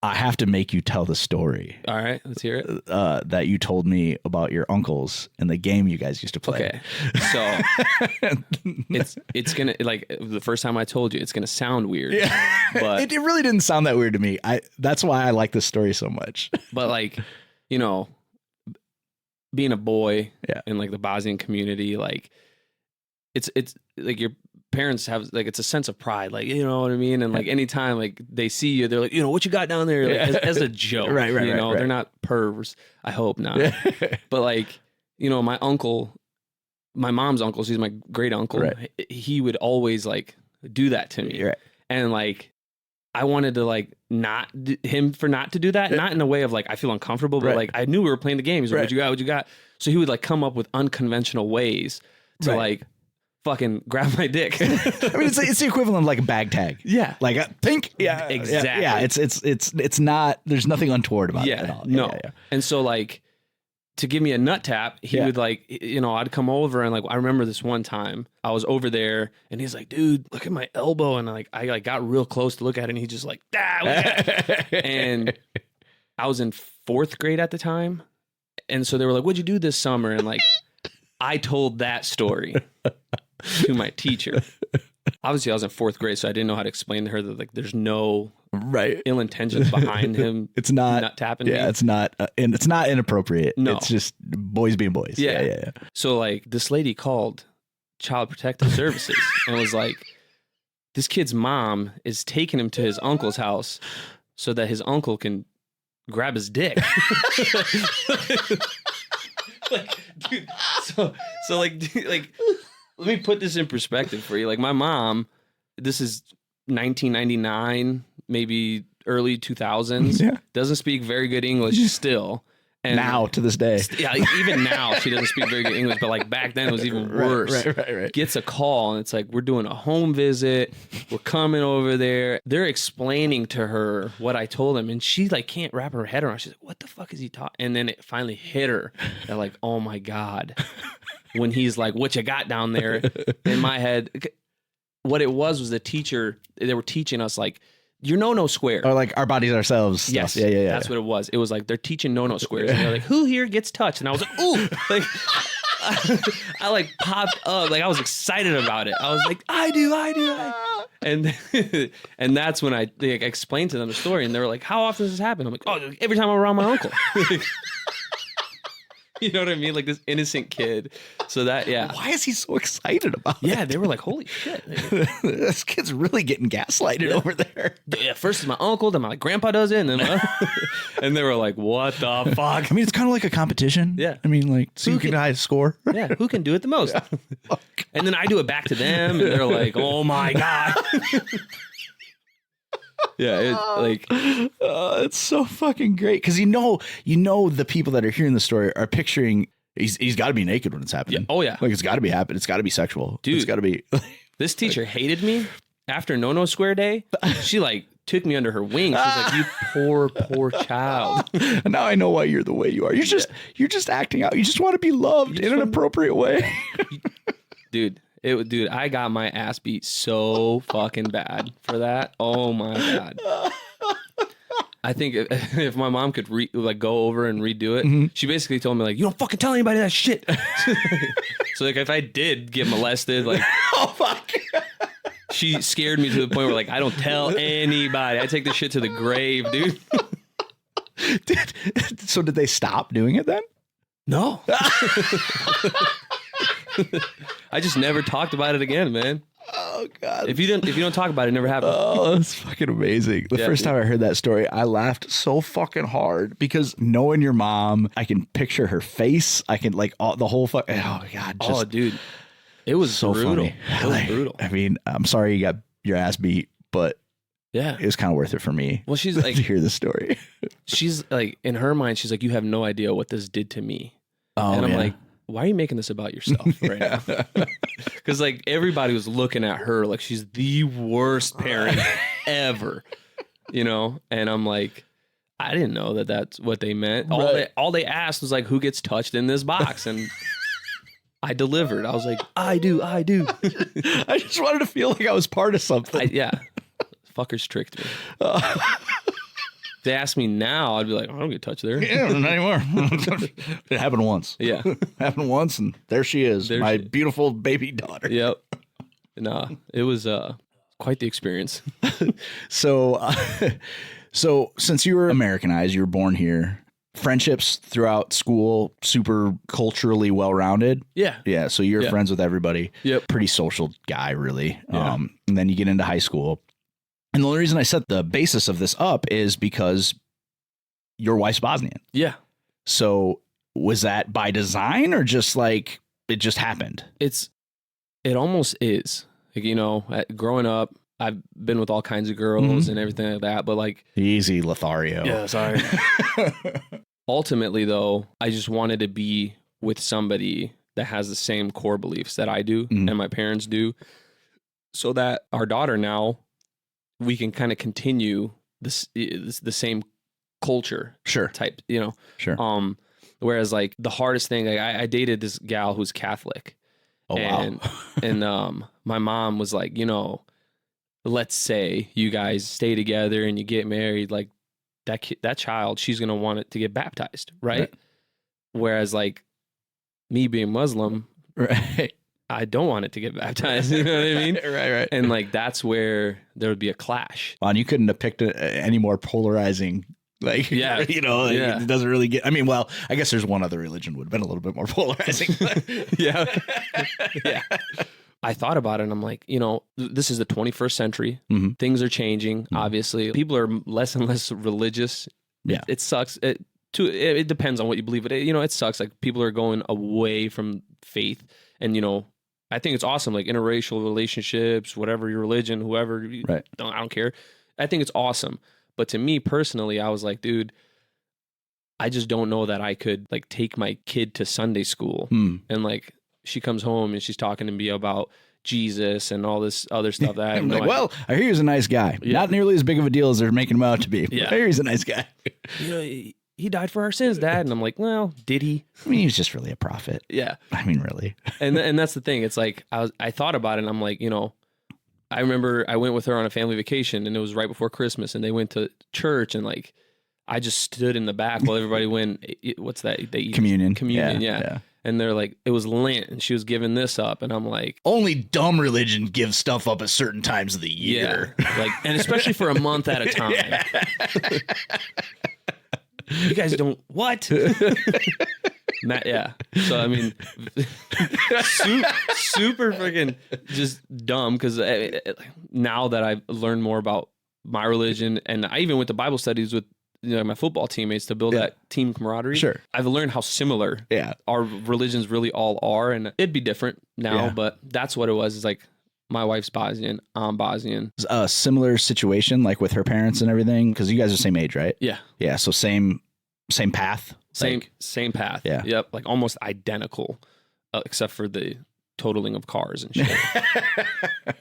I have to make you tell the story. All right, let's hear it. That you told me about your uncles and the game you guys used to play. Okay, so it's gonna, like, the first time I told you, it's gonna sound weird. Yeah, but it really didn't sound that weird to me. That's why I like this story so much. But like, being a boy in like the Bosnian community, like it's like your parents have, like, it's a sense of pride, like, you know what I mean? And like anytime like they see you, they're like, what you got down there, like, as a joke. Right. They're not pervs. I hope not. But like, my uncle, my mom's uncle, he's my great uncle. Right. He would always like do that to me. Right. And like, I wanted to like not to do that, not in a way of like I feel uncomfortable, but like I knew we were playing the game. He's like, what you got? So he would like come up with unconventional ways to like fucking grab my dick. I mean, it's the equivalent of like a bag tag. Yeah, like a pink. Yeah, exactly. Yeah, it's not. There's nothing untoward about it at all. No. Yeah. And so like, to give me a nut tap, he would like, I'd come over, and like I remember this one time I was over there and he's like, dude, look at my elbow, and like I like got real close to look at it, and he just like, and I was in 4th grade at the time, and so they were like, what'd you do this summer? And like I told that story to my teacher. Obviously I was in 4th grade, so I didn't know how to explain to her that like there's no ill intentions behind him. It's not nut tapping me. It's not and it's not inappropriate. No. It's just boys being boys. Yeah. So like this lady called Child Protective Services and was like, this kid's mom is taking him to his uncle's house so that his uncle can grab his dick. Like, dude, so like let me put this in perspective for you. Like my mom, this is 1999, maybe early 2000s, doesn't speak very good English still. And now to this day. Yeah, even now she doesn't speak very good English, but like back then it was even worse. Right. Gets a call and it's like, we're doing a home visit. We're coming over there. They're explaining to her what I told them, and she like can't wrap her head around. She's like, what the fuck is he talking? And then it finally hit her. They're like, oh my God. When he's like, what you got down there? In my head, what it was the teacher, they were teaching us like, your no square. Or like our bodies ourselves stuff. Yes. Yeah. That's what it was. It was like they're teaching no squares. And they're like, who here gets touched? And I was like, ooh. Like I like popped up. Like I was excited about it. I was like, I do. And that's when I explained to them the story, and they were like, how often does this happen? I'm like, oh, every time I'm around my uncle. You know what I mean? Like this innocent kid. So that, Why is he so excited about it? Yeah, they were like, holy shit. This kid's really getting gaslighted over there. Yeah, first is my uncle, then my grandpa does it, and then and they were like, what the fuck? I mean, it's kind of like a competition. Yeah. I mean, like, so you can high score. Yeah, who can do it the most? And then I do it back to them, and they're like, oh my God. Yeah, it's so fucking great because you know the people that are hearing the story are picturing he's got to be naked when it's happening. Yeah. Oh yeah, like it's got to be happening. It's got to be sexual. Dude, it's got to be. This teacher hated me after No Square Day. She like took me under her wing. She's like, you poor child. And now I know why you're the way you are. You're just acting out. You just want to be loved in an appropriate way. Dude. Dude, I got my ass beat so fucking bad for that. Oh my God. I think if my mom could go over and redo it, she basically told me like, you don't fucking tell anybody that shit. So like if I did get molested, like, oh fuck. She scared me to the point where like I don't tell anybody. I take this shit to the grave, dude. So did they stop doing it then? No. I just never talked about it again, man. Oh God! If you don't talk about it, it never happened. Oh, that's fucking amazing. The first time I heard that story, I laughed so fucking hard because knowing your mom, I can picture her face. I can like the whole oh God. Oh, dude, it was so brutal. funny. It was brutal. I mean, I'm sorry you got your ass beat, but yeah, it was kind of worth it for me. Well, she's like to hear the story. She's like in her mind, she's like, you have no idea what this did to me. Oh, and I'm like, why are you making this about yourself right now? Because like everybody was looking at her like she's the worst parent ever, you know? And I'm like, I didn't know that that's what they meant. All they asked was like, who gets touched in this box? And I delivered. I was like, I do. I just wanted to feel like I was part of something. Yeah. Fuckers tricked me. They asked me now, I'd be like, I don't get touched there. Yeah, not anymore. It happened once. Yeah. Happened once, and there she is, my beautiful baby daughter. Yep. Nah, it was quite the experience. So since you were Americanized, you were born here, friendships throughout school, super culturally well-rounded. Yeah. Yeah, so you're friends with everybody. Yep. Pretty social guy, really. Yeah. And then you get into high school. And the only reason I set the basis of this up is because your wife's Bosnian. Yeah. So was that by design or just like it just happened? It almost is. Like, you know, growing up, I've been with all kinds of girls and everything like that. But like. Easy, Lothario. Yeah, sorry. Ultimately, though, I just wanted to be with somebody that has the same core beliefs that I do and my parents do. So that our daughter now, we can kind of continue the same culture type, you know? Sure. Whereas like the hardest thing, like, I dated this gal who's Catholic. Oh, wow. And my mom was like, you know, let's say you guys stay together and you get married, like that child, she's going to want it to get baptized. Right. Whereas like me being Muslim, right. I don't want it to get baptized. You know what I mean? Right. And like, that's where there would be a clash. And you couldn't have picked any more polarizing, like, you know, it doesn't really get, I mean, well, I guess there's one other religion would have been a little bit more polarizing. Yeah. I thought about it and I'm like, you know, this is the 21st century. Things are changing. Obviously, people are less and less religious. Yeah. It sucks. It depends on what you believe. You know, it sucks. Like people are going away from faith and, you know, I think it's awesome, like interracial relationships, whatever your religion, whoever, I don't care. I think it's awesome. But to me personally, I was like, dude, I just don't know that I could like take my kid to Sunday school and like she comes home and she's talking to me about Jesus and all this other stuff. That I'm like, well, I hear he's a nice guy. Yeah. Not nearly as big of a deal as they're making him out to be. Yeah. I hear he's a nice guy. You know, he died for our sins, Dad. And I'm like, well, did he? I mean, he was just really a prophet. Yeah. I mean, really. And that's the thing. It's like, I thought about it and I'm like, you know, I remember I went with her on a family vacation and it was right before Christmas and they went to church and like, I just stood in the back while everybody went, what's that? They eat communion. Yeah. And they're like, it was Lent and she was giving this up. And I'm like, only dumb religion gives stuff up at certain times of the year. Yeah. Like, and especially for a month at a time. You guys don't, what? Yeah. So, I mean, super freaking just dumb because now that I've learned more about my religion and I even went to Bible studies with my football teammates to build that team camaraderie. Sure. I've learned how similar our religions really all are. And it'd be different now, but that's what it was. It's like my wife's Bosnian, I'm Bosnian. A similar situation like with her parents and everything because you guys are the same age, right? Yeah. Yeah. So same path. Same path. Yeah. Yep. Like almost identical, except for the totaling of cars and shit.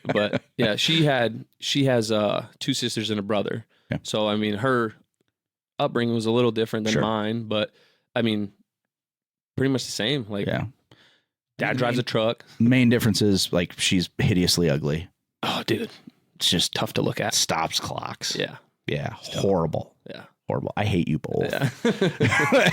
But yeah, she has 2 sisters and a brother. Yeah. So I mean, her upbringing was a little different than mine, but I mean, pretty much the same. Like, Dad drives a truck. Main difference is like she's hideously ugly. Oh, dude, it's just tough to look at. Stops clocks. Yeah, horrible. Yeah. Horrible. I hate you both. Yeah.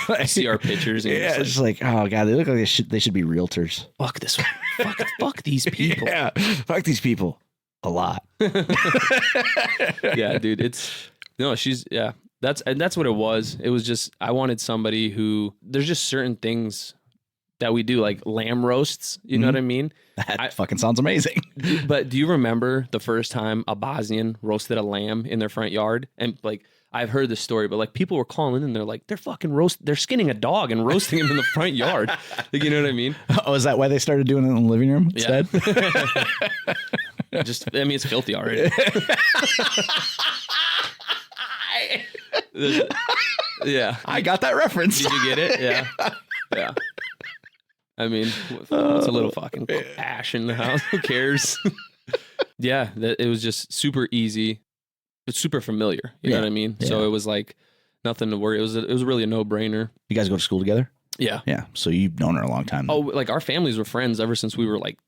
I see our pictures. And it's just like, oh god, they look like they should be realtors. Fuck this one. Fuck these people. Yeah, fuck these people. a lot. Yeah, dude. That's what it was. It was just, I wanted somebody who, there's just certain things that we do, like lamb roasts. You know what I mean? That fucking sounds amazing. But do you remember the first time a Bosnian roasted a lamb in their front yard? And like, I've heard this story, but like people were calling in and they're like, they're skinning a dog and roasting him in the front yard. Like, you know what I mean? Oh, is that why they started doing it in the living room instead? Yeah. It's filthy already. Yeah. I got that reference. Did you get it? Yeah. Yeah. I mean, it's a little fucking ash in the house. Who cares? Yeah. It was just super easy. It's super familiar. You know what I mean? Yeah. So it was like nothing to worry. It was really a no-brainer. You guys go to school together? Yeah. Yeah. So you've known her a long time. Oh, like our families were friends ever since we were like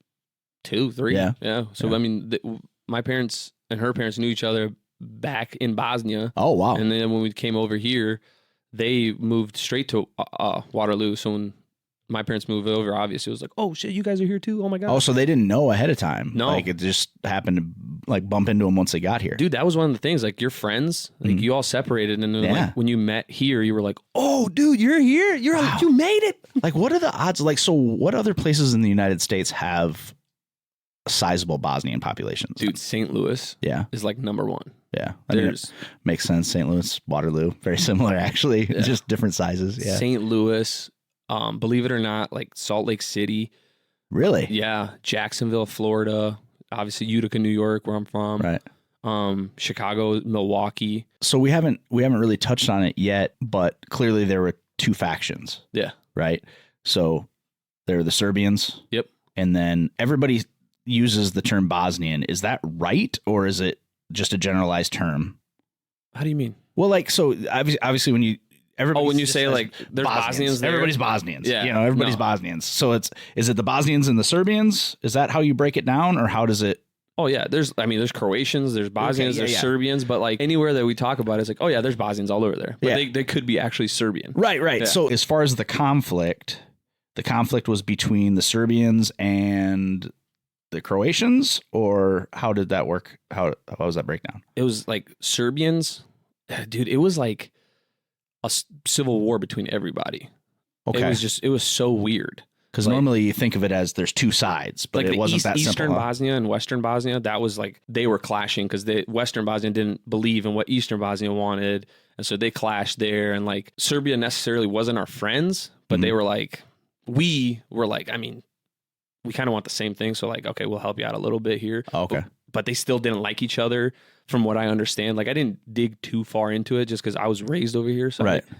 2, 3. Yeah. Yeah. So, I mean, my parents and her parents knew each other back in Bosnia. Oh, wow. And then when we came over here, they moved straight to Waterloo. So when my parents moved over, obviously it was like, oh shit, you guys are here too? Oh my God. Oh, so they didn't know ahead of time. No. Like it just happened to like bump into them once they got here. Dude, that was one of the things. Like your friends, like you all separated, and then like when you met here, you were like, oh dude, you're here. You made it. Like what are the odds? Like, so what other places in the United States have sizable Bosnian populations? Dude, St. Louis is like number 1. Yeah. I mean, it makes sense. St. Louis, Waterloo, very similar actually. Yeah. Just different sizes. Yeah. St. Louis, believe it or not, like Salt Lake City. Really? Yeah. Jacksonville, Florida. Obviously Utica, New York, where I'm from. Right. Chicago, Milwaukee. So we haven't really touched on it yet, but clearly there were 2 factions. Yeah. Right. So there are the Serbians. Yep. And then everybody uses the term Bosnian. Is that right? Or is it just a generalized term? How do you mean? Well, like, so obviously when you say like there's Bosnians there? Everybody's Bosnians. Yeah. You know, everybody's Bosnians. So is it the Bosnians and the Serbians? Is that how you break it down, or how does it? Oh yeah, there's Croatians, there's Bosnians, there's Serbians, but like anywhere that we talk about, it's like, oh yeah, there's Bosnians all over there. But they could be actually Serbian. Right. Yeah. So as far as the conflict was between the Serbians and the Croatians, or how did that work? How was that breakdown? It was like Serbians, dude. It was like a civil war between everybody. Okay, it was so weird. Because normally you think of it as there's 2 sides, but like it wasn't that simple. Eastern Bosnia and Western Bosnia, that was like they were clashing because Western Bosnia didn't believe in what Eastern Bosnia wanted, and so they clashed there. And like Serbia necessarily wasn't our friends, but they were like, we were like, I mean, we kind of want the same thing. So like, okay, we'll help you out a little bit here. Oh, okay. But they still didn't like each other from what I understand. Like I didn't dig too far into it just because I was raised over here. So right. Like,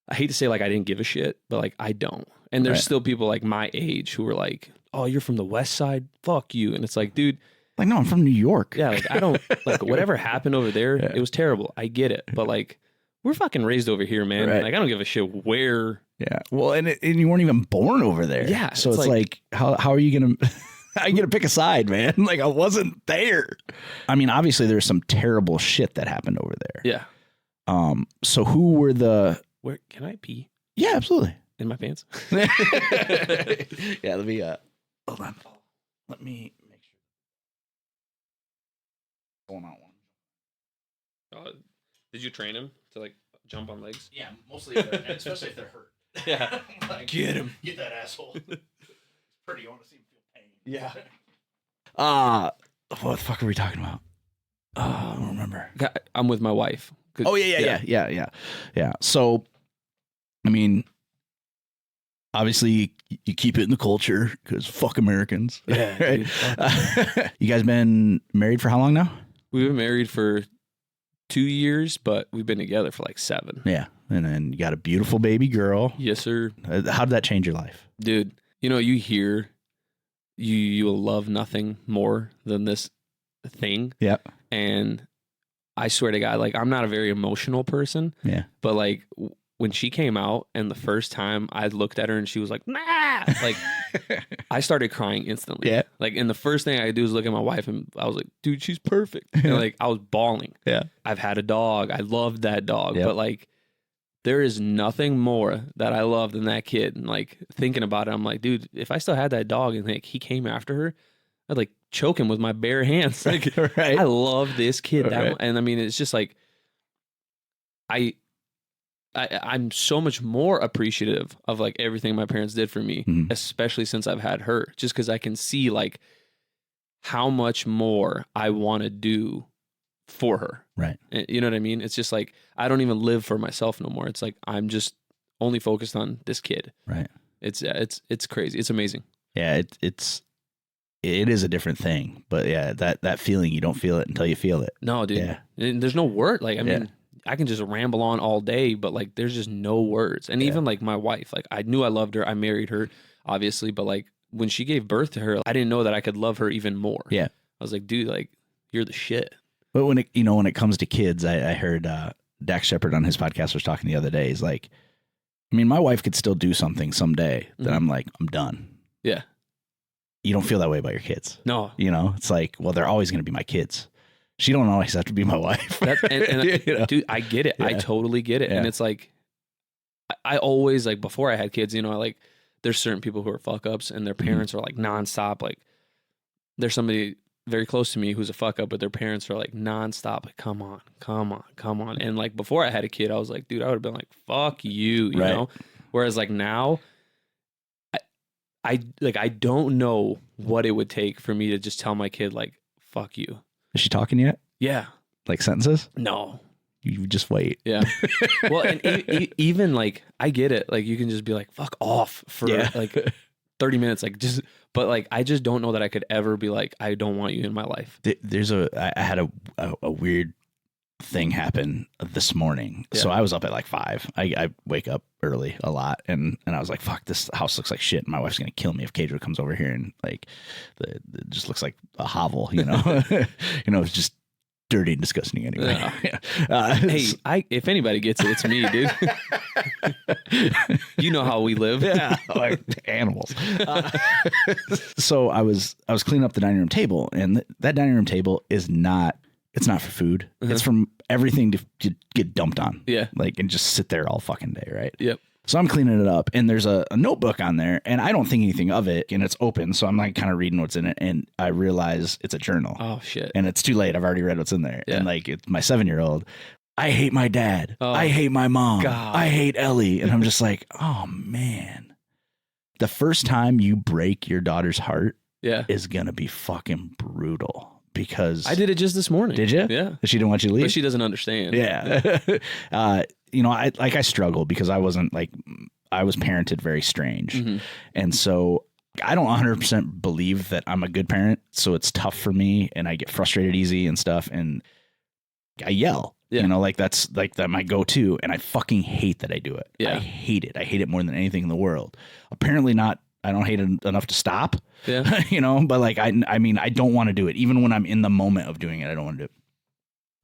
I hate to say like I didn't give a shit, but like I don't. And there's still people like my age who are like, oh, you're from the West Side? Fuck you. And it's like, dude. Like, no, I'm from New York. Yeah, like I don't, like whatever happened over there, it was terrible. I get it. But like, we're fucking raised over here, man. Right. Like I don't give a shit where. Yeah. Well, and you weren't even born over there. Yeah. So it's like how are you going to, how are you going to pick a side, man? Like I wasn't there. I mean, obviously there's some terrible shit that happened over there. Yeah. So who were where can I pee? Yeah, absolutely. In my pants. Yeah. Let me, hold on. Let me make sure. Going on one. Did you train him to like jump on legs? Yeah, mostly, especially if they're hurt. Yeah. Like, get him. Get that asshole. It's pretty. I want to see him feel pain. Yeah. What the fuck are we talking about? I don't remember. I'm with my wife. Oh yeah. So, I mean, obviously you keep it in the culture because fuck Americans. Yeah. Right? You guys been married for how long now? We've been married for 2 years, but we've been together for like 7. Yeah. And then you got a beautiful baby girl. Yes, sir. How did that change your life? Dude, you know, you hear you will love nothing more than this thing. Yep. And I swear to God, like I'm not a very emotional person. Yeah. But like when she came out and the first time I looked at her and she was like, nah, like I started crying instantly. Yeah. Like, and the first thing I do is look at my wife and I was like, dude, she's perfect. And like, I was bawling. Yeah. I've had a dog. I loved that dog. Yep. But like, there is nothing more that I love than that kid. And like thinking about it, I'm like, dude, if I still had that dog and like he came after her, I'd like choke him with my bare hands. Like, Right. I love this kid. Right. And I mean, it's just like, I'm so much more appreciative of like everything my parents did for me, especially since I've had her, just because I can see like how much more I want to do for her. Right. You know what I mean? It's just like, I don't even live for myself no more. It's like, I'm just only focused on this kid. Right. It's crazy. It's amazing. Yeah. It is a different thing, but yeah, that feeling, you don't feel it until you feel it. No, dude. Yeah. And there's no word. Like, I mean, I can just ramble on all day, but like, there's just no words. And even like my wife, like I knew I loved her. I married her, obviously, but like when she gave birth to her, I didn't know that I could love her even more. Yeah. I was like, dude, like you're the shit. But when it comes to kids, I heard Dax Shepard on his podcast was talking the other day. He's like, I mean, my wife could still do something someday that I'm like, I'm done. Yeah. You don't feel that way about your kids. No. It's like, well, they're always going to be my kids. She don't always have to be my wife. Dude, I get it. Yeah. I totally get it. Yeah. And it's like, I always like before I had kids, like there's certain people who are fuck ups and their parents are like nonstop. Like there's somebody very close to me who's a fuck up, but their parents are like nonstop. Like, come on. And like before I had a kid, I was like, dude, I would have been like, fuck you, you know? Whereas like now, I don't know what it would take for me to just tell my kid like, fuck you. Is she talking yet? Yeah. Like sentences? No. You just wait. Yeah. Well, and even like, I get it. Like you can just be like, fuck off for like 30 minutes. Like just, but like, I just don't know that I could ever be like, I don't want you in my life. I had a weird thing happen this morning. Yeah. So I was up at like 5. I wake up early a lot and I was like, fuck, this house looks like shit. My wife's going to kill me if Kedo comes over here and like, it just looks like a hovel, it's just dirty and disgusting anyway. Yeah. Hey, if anybody gets it, it's me, dude. You know how we live. Yeah, like animals. So I was cleaning up the dining room table, and that dining room table is not. It's not for food. It's from everything to get dumped on. Yeah, like and just sit there all fucking day, right? Yep. So I'm cleaning it up, and there's a notebook on there, and I don't think anything of it, and it's open, so I'm like kind of reading what's in it, and I realize it's a journal. Oh shit! And it's too late. I've already read what's in there, and like it's my 7-year-old. I hate my dad. Oh, I hate my mom. God. I hate Ellie, and I'm just like, oh man. The first time you break your daughter's heart, is gonna be fucking brutal. Because I did it just this morning. Did you? Yeah. She didn't want you to leave. But she doesn't understand. Yeah. I struggle because I was parented very strange. Mm-hmm. And so I don't 100% believe that I'm a good parent. So it's tough for me and I get frustrated easy and stuff. And I yell, that's my go-to. And I fucking hate that I do it. Yeah. I hate it. I hate it more than anything in the world. Apparently not. I don't hate it enough to stop, but like, I mean, I don't want to do it. Even when I'm in the moment of doing it, I don't want to do it.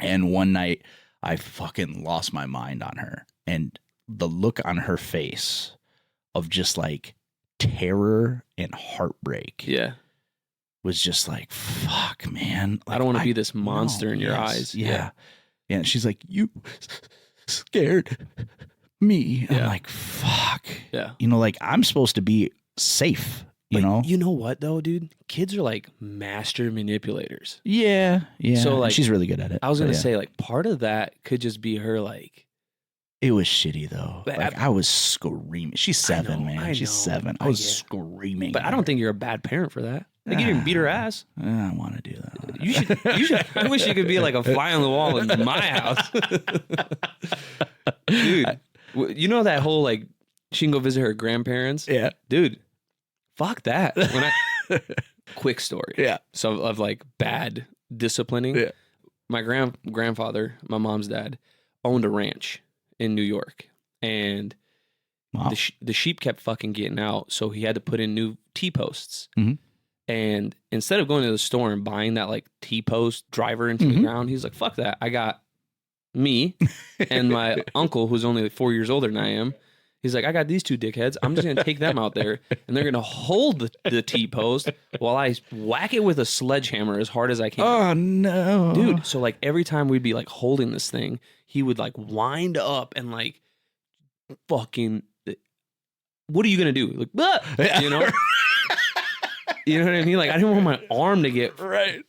And one night I fucking lost my mind on her, and the look on her face of just like terror and heartbreak. Yeah. Was just like, fuck, man. Like, I don't want to be this monster in your eyes. Yeah. Yeah. And she's like, you scared me. Yeah. I'm like, fuck. Yeah. Like I'm supposed to be safe, you know? You know what though, dude? Kids are like master manipulators. Yeah. Yeah. So like she's really good at it. I was going to say like part of that could just be her like. It was shitty though. Like I was screaming. She's 7, man. She's 7. I was screaming. But I don't think you're a bad parent for that. Like you didn't beat her ass. I want to do that. You should. I wish you could be like a fly on the wall in my house. Dude, you know that whole like she can go visit her grandparents? Yeah. Dude, fuck that. Quick story. Yeah. So of like bad disciplining. Yeah. My grandfather, my mom's dad, owned a ranch in New York, and the sheep kept fucking getting out, so he had to put in new T-posts. Mm-hmm. And instead of going to the store and buying that like T-post driver into the ground, he's like, fuck that. I got me and my uncle, who's only like 4 years older than I am. He's like, I got these 2 dickheads. I'm just going to take them out there, and they're going to hold the T-post while I whack it with a sledgehammer as hard as I can. Oh, no. Dude, so like every time we'd be like holding this thing, he would like wind up and like fucking, what are you going to do? Like, you know? You know what I mean? Like, I didn't want my arm to get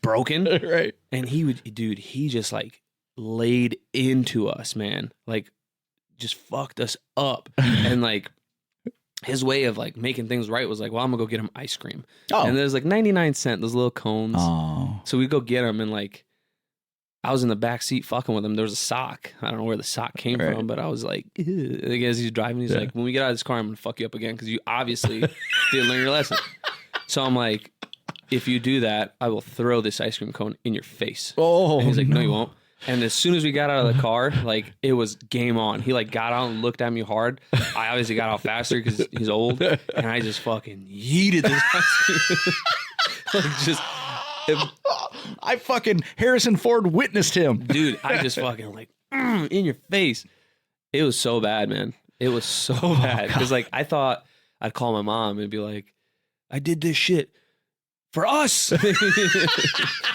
broken. Right. And he just like laid into us, man. Like, just fucked us up. And like, his way of like making things right was like, well, I'm gonna go get him ice cream. Oh. And there's like 99-cent, those little cones. Oh. So we go get him, and like, I was in the back seat fucking with him. There was a sock. I don't know where the sock came from, but I was like, ew. Like, as he's driving, he's like, when we get out of this car, I'm gonna fuck you up again because you obviously didn't learn your lesson. So I'm like, if you do that, I will throw this ice cream cone in your face. Oh, and he's like, no, you won't. And as soon as we got out of the car, like, it was game on. He like got out and looked at me hard. I obviously got out faster because he's old, and I just fucking yeeted this ice cream. Like, just. I fucking Harrison Ford witnessed him. Dude, I just fucking like in your face. It was so bad, man. It was so bad. Because like, I thought I'd call my mom and be like, I did this shit for us.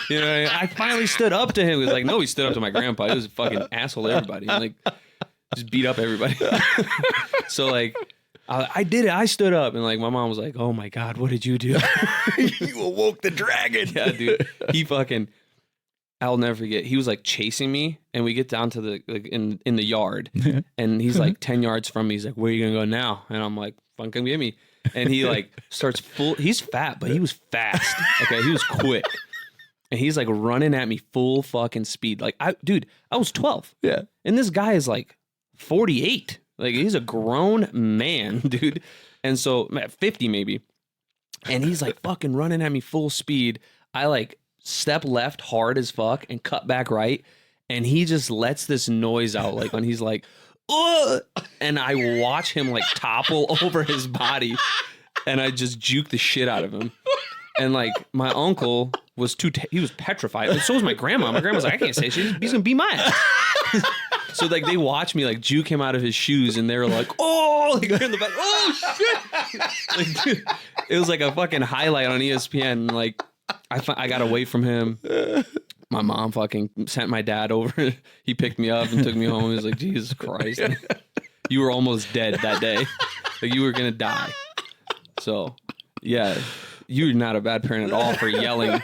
You know, I finally stood up to him. He was like, no, he stood up to my grandpa. He was a fucking asshole to everybody. And, like, just beat up everybody. So like, I did it. I stood up, and like, my mom was like, oh my God, what did you do? You awoke the dragon. Yeah, dude. He fucking, I'll never forget. He was like chasing me, and we get down to the, like, in the yard, and he's like 10 yards from me. He's like, where are you gonna go now? And I'm like, fucking come get me. And he like starts he's fat, but he was fast. Okay. He was quick. And he's like running at me full fucking speed. Like, I was 12. Yeah. And this guy is like 48. Like, he's a grown man, dude. And so, 50 maybe. And he's like fucking running at me full speed. I like step left hard as fuck and cut back right. And he just lets this noise out, like when he's like, ugh! And I watch him like topple over his body. And I just juke the shit out of him. And like, my uncle was he was petrified. And so was my grandma. My grandma's like, I can't say shit. He's gonna beat my ass. So like, they watched me like juke him out of his shoes, and they were like, oh, like in the back, oh shit. Like, dude, it was like a fucking highlight on ESPN. Like, I got away from him. My mom fucking sent my dad over. He picked me up and took me home. He was like, Jesus Christ. You were almost dead that day. Like, you were gonna die. So yeah, you're not a bad parent at all for yelling.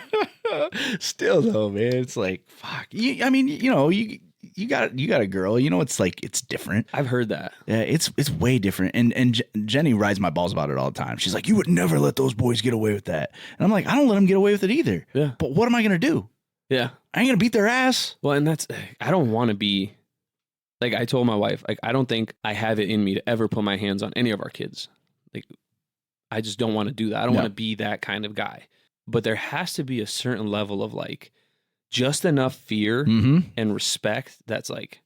Still though, man, it's like, fuck. I mean, you know, you got a girl, you know, it's like, it's different. I've heard that. Yeah, it's way different. And Jenny rides my balls about it all the time. She's like, you would never let those boys get away with that. And I'm like, I don't let them get away with it either. Yeah. But what am I going to do? Yeah. I ain't going to beat their ass. Well, and I don't want to be, like, I told my wife, like, I don't think I have it in me to ever put my hands on any of our kids. Like, I just don't want to do that. I don't want to be that kind of guy. But there has to be a certain level of like, just enough fear and respect that's like,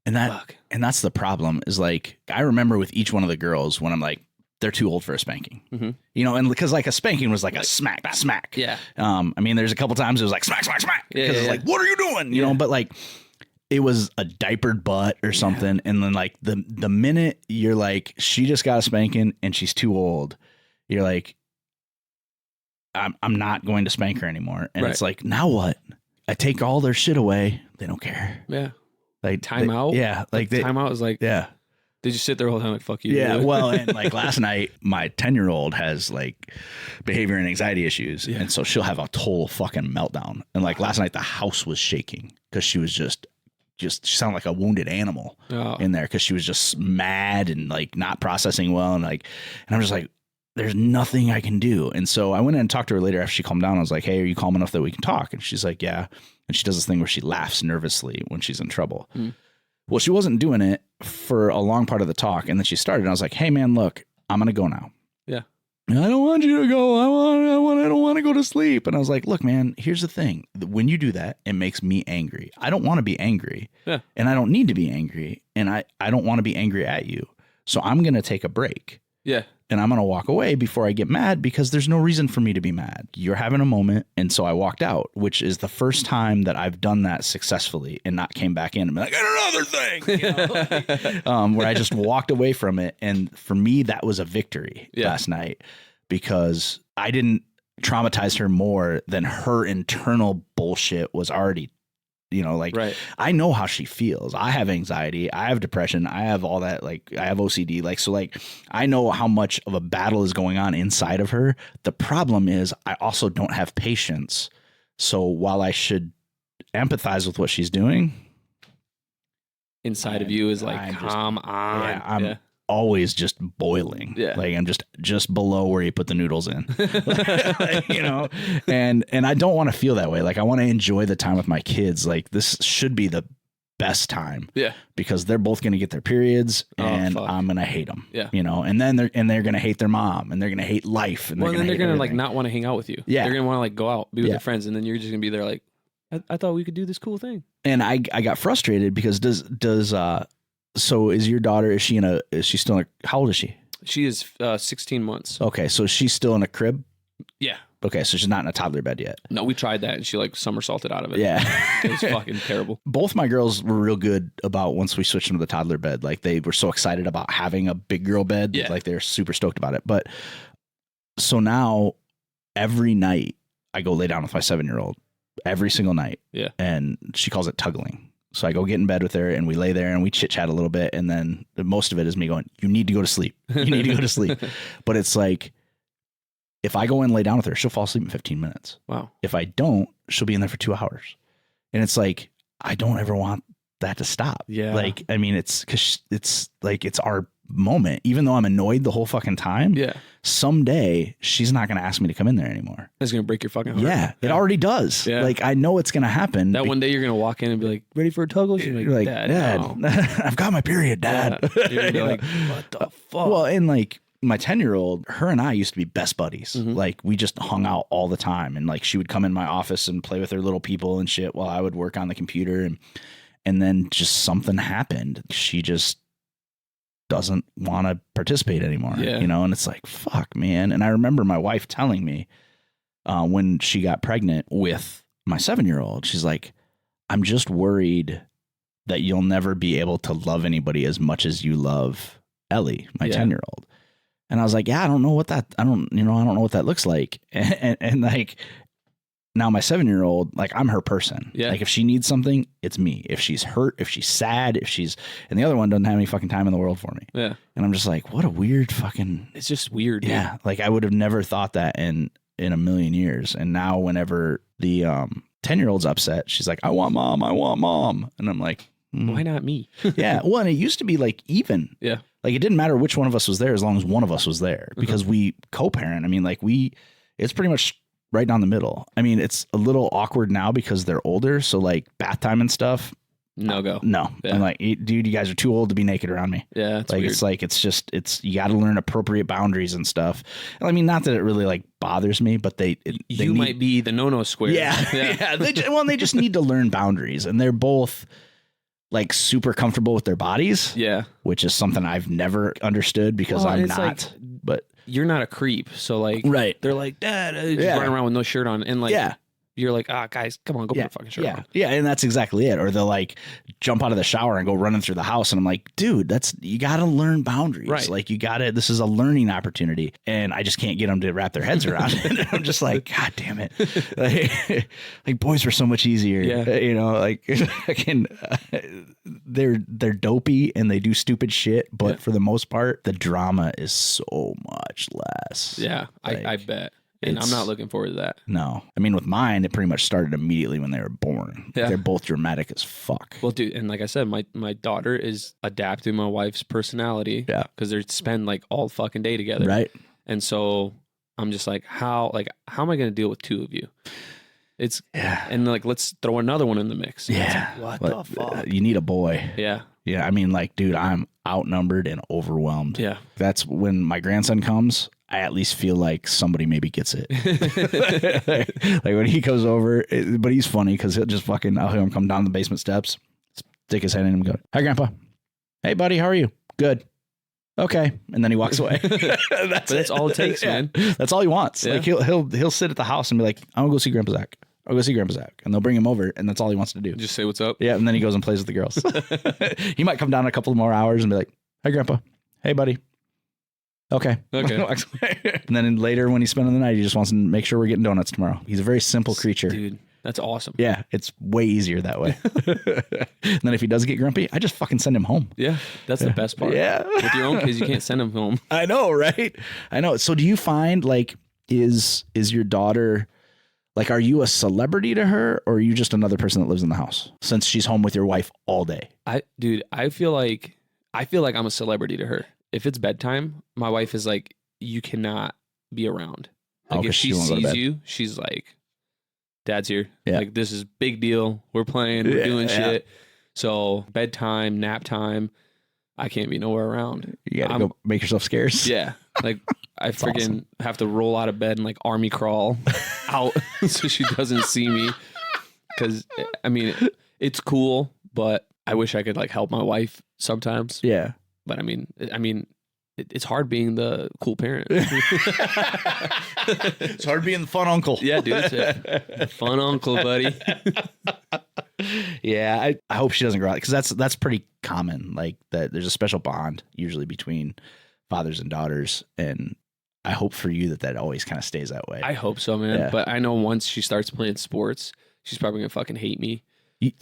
and that's the problem is like, I remember with each one of the girls when I'm like, they're too old for a spanking, you know, and because like a spanking was like a smack. Yeah. I mean, there's a couple times it was like smack. Because it's like, what are you doing? You know, but like, it was a diapered butt or something. And then like the minute you're like, she just got a spanking and she's too old, you're like, I'm not going to spank her anymore. And it's like, now what? I take all their shit away. They don't care. Yeah. Like timeout. Yeah. Like timeout is like, yeah. They just sit there all the time like, fuck you. Yeah. Well, and like last night, my 10-year-old has like behavior and anxiety issues. Yeah. And so she'll have a total fucking meltdown. And like last night, the house was shaking because she was just she sounded like a wounded animal in there because she was just mad and like not processing well. And I'm just like, there's nothing I can do. And so I went in and talked to her later after she calmed down. I was like, hey, are you calm enough that we can talk? And she's like, yeah. And she does this thing where she laughs nervously when she's in trouble. Well, she wasn't doing it for a long part of the talk. And then she started. And I was like, hey, man, look, I'm going to go now. Yeah. I don't want you to go. I don't want to go to sleep. And I was like, look, man, here's the thing. When you do that, it makes me angry. I don't want to be angry. Yeah. And I don't need to be angry. And I don't want to be angry at you. So I'm going to take a break. Yeah. And I'm going to walk away before I get mad because there's no reason for me to be mad. You're having a moment. And so I walked out, which is the first time that I've done that successfully and not came back in and be like, another thing, you know? Where I just walked away from it. And for me, that was a victory last night because I didn't traumatize her more than her internal bullshit was already, you know, like Right. I know how she feels. I have anxiety. I have depression. I have all that. Like I have OCD. Like, so like I know how much of a battle is going on inside of her. The problem is I also don't have patience. So while I should empathize with what she's doing, Inside of you is like, come on. Yeah, I'm always just boiling. Yeah. Like I'm just below where you put the noodles in, you know, and I don't want to feel that way. Like I want to enjoy the time with my kids. Like this should be the best time. Yeah. Because they're both going to get their periods and I'm going to hate them. Yeah. You know, and then they're going to hate their mom and they're going to hate life. And then they're going to like everything. not want to hang out with you. Yeah. They're going to want to like go out, be with their friends. And then you're just going to be there like, I thought we could do this cool thing. And I got frustrated because so is your daughter, is she still in how old is she? She is 16 months. Okay. So she's still in a crib? Yeah. Okay. So she's not in a toddler bed yet. No, we tried that and she like somersaulted out of it. Yeah. It was fucking terrible. Both my girls were real good about once we switched them to the toddler bed. Like they were so excited about having a big girl bed. Yeah. Like they're super stoked about it. But so now every night I go lay down with my 7-year-old every single night. Yeah. And she calls it tuggling. So I go get in bed with her and we lay there and we chit chat a little bit. And then most of it is me going, you need to go to sleep. You need to go to sleep. But it's like, if I go in and lay down with her, she'll fall asleep in 15 minutes. Wow. If I don't, she'll be in there for 2 hours. And it's like, I don't ever want that to stop. Yeah. Like, I mean, it's like, it's our moment, even though I'm annoyed the whole fucking time. Yeah. Someday she's not going to ask me to come in there anymore. It's going to break your fucking heart. Yeah. It already does. Yeah. Like, I know it's going to happen. That one day you're going to walk in and be like, ready for a tuggle? She's like, Dad, no. I've got my period, Dad. Yeah. You're going to be like, what the fuck? Well, and like, my 10-year-old, her and I used to be best buddies. Mm-hmm. Like we just hung out all the time. And like she would come in my office and play with her little people and shit while I would work on the computer. And then just something happened. She just doesn't want to participate anymore. Yeah. You know, and it's like, fuck, man. And I remember my wife telling me when she got pregnant with my 7-year-old, she's like, I'm just worried that you'll never be able to love anybody as much as you love Ellie, my 10-year-old. And I was like, yeah, I don't know what that looks like. And like, now my 7-year-old, like I'm her person. Yeah. Like if she needs something, it's me. If she's hurt, if she's sad, and the other one doesn't have any fucking time in the world for me. Yeah. And I'm just like, what a weird fucking. It's just weird. Yeah. Dude. Like I would have never thought that in a million years. And now whenever the 10-year-old's upset, she's like, I want mom. And I'm like, why not me? Yeah. Well, and it used to be like even. Yeah. Like it didn't matter which one of us was there as long as one of us was there because we co-parent. I mean, like it's pretty much right down the middle. I mean, it's a little awkward now because they're older. So like bath time and stuff. No go. No. Yeah. I'm like, dude, you guys are too old to be naked around me. Yeah. Like, weird. you got to learn appropriate boundaries and stuff. I mean, not that it really like bothers me, but they might be the no square. Yeah. Yeah. They just need to learn boundaries, and they're both like super comfortable with their bodies. Yeah. Which is something I've never understood because I'm not, like, but you're not a creep. So like, right. They're like, Dad, just running around with no shirt on. And like, you're like, guys, come on, go put a fucking shirt on. Yeah. And that's exactly it. Or they'll like jump out of the shower and go running through the house. And I'm like, dude, you got to learn boundaries. Right. Like this is a learning opportunity. And I just can't get them to wrap their heads around it. I'm just like, God damn it. Like boys were so much easier. Yeah. You know, like they're dopey and they do stupid shit. But for the most part, the drama is so much less. Yeah. Like, I bet. And I'm not looking forward to that. No. I mean, with mine, it pretty much started immediately when they were born. Yeah. They're both dramatic as fuck. Well, dude, and like I said, my daughter is adapting my wife's personality. Yeah. Because they spend like all fucking day together. Right. And so I'm just like, how am I going to deal with two of you? And like, let's throw another one in the mix. Yeah. Like, what the fuck? You need a boy. Yeah. Yeah. I mean, like, dude, I'm outnumbered and overwhelmed. Yeah. That's when my grandson comes. I at least feel like somebody maybe gets it. Like when he goes over, but he's funny because he'll just I'll hear him come down the basement steps, stick his head in and go, "Hi, Grandpa. Hey, buddy. How are you? Good. Okay." And then he walks away. That's all it takes, man. That's all he wants. Yeah. Like he'll sit at the house and be like, "I'm gonna go see Grandpa Zach. I'll go see Grandpa Zach." And they'll bring him over and that's all he wants to do. Just say what's up. Yeah. And then he goes and plays with the girls. He might come down a couple more hours and be like, "Hi, Grandpa. Hey, buddy. Okay." And then later when he's spending the night, he just wants to make sure we're getting donuts tomorrow. He's a very simple creature. Dude, That's awesome. Yeah, it's way easier that way. And then if he does get grumpy, I just fucking send him home. Yeah, that's the best part. Yeah. With your own kids, you can't send them home. I know, right? I know. So do you find like, is your daughter, like, are you a celebrity to her, or are you just another person that lives in the house since she's home with your wife all day? I feel like I'm a celebrity to her. If it's bedtime, my wife is like, you cannot be around. Like, if she sees you, she's like, Dad's here. Yeah. Like, this is big deal. We're playing. We're doing shit. So bedtime, nap time, I can't be nowhere around. You got to go make yourself scarce. Yeah. Like, I freaking have to roll out of bed and like army crawl out so she doesn't see me. Because, I mean, it's cool, but I wish I could like help my wife sometimes. Yeah. But I mean, it's hard being the cool parent. It's hard being the fun uncle. Yeah, dude. It's a fun uncle, buddy. Yeah, I hope she doesn't grow out, because that's pretty common. Like, that there's a special bond usually between fathers and daughters, and I hope for you that always kind of stays that way. I hope so, man. Yeah. But I know once she starts playing sports, she's probably gonna fucking hate me.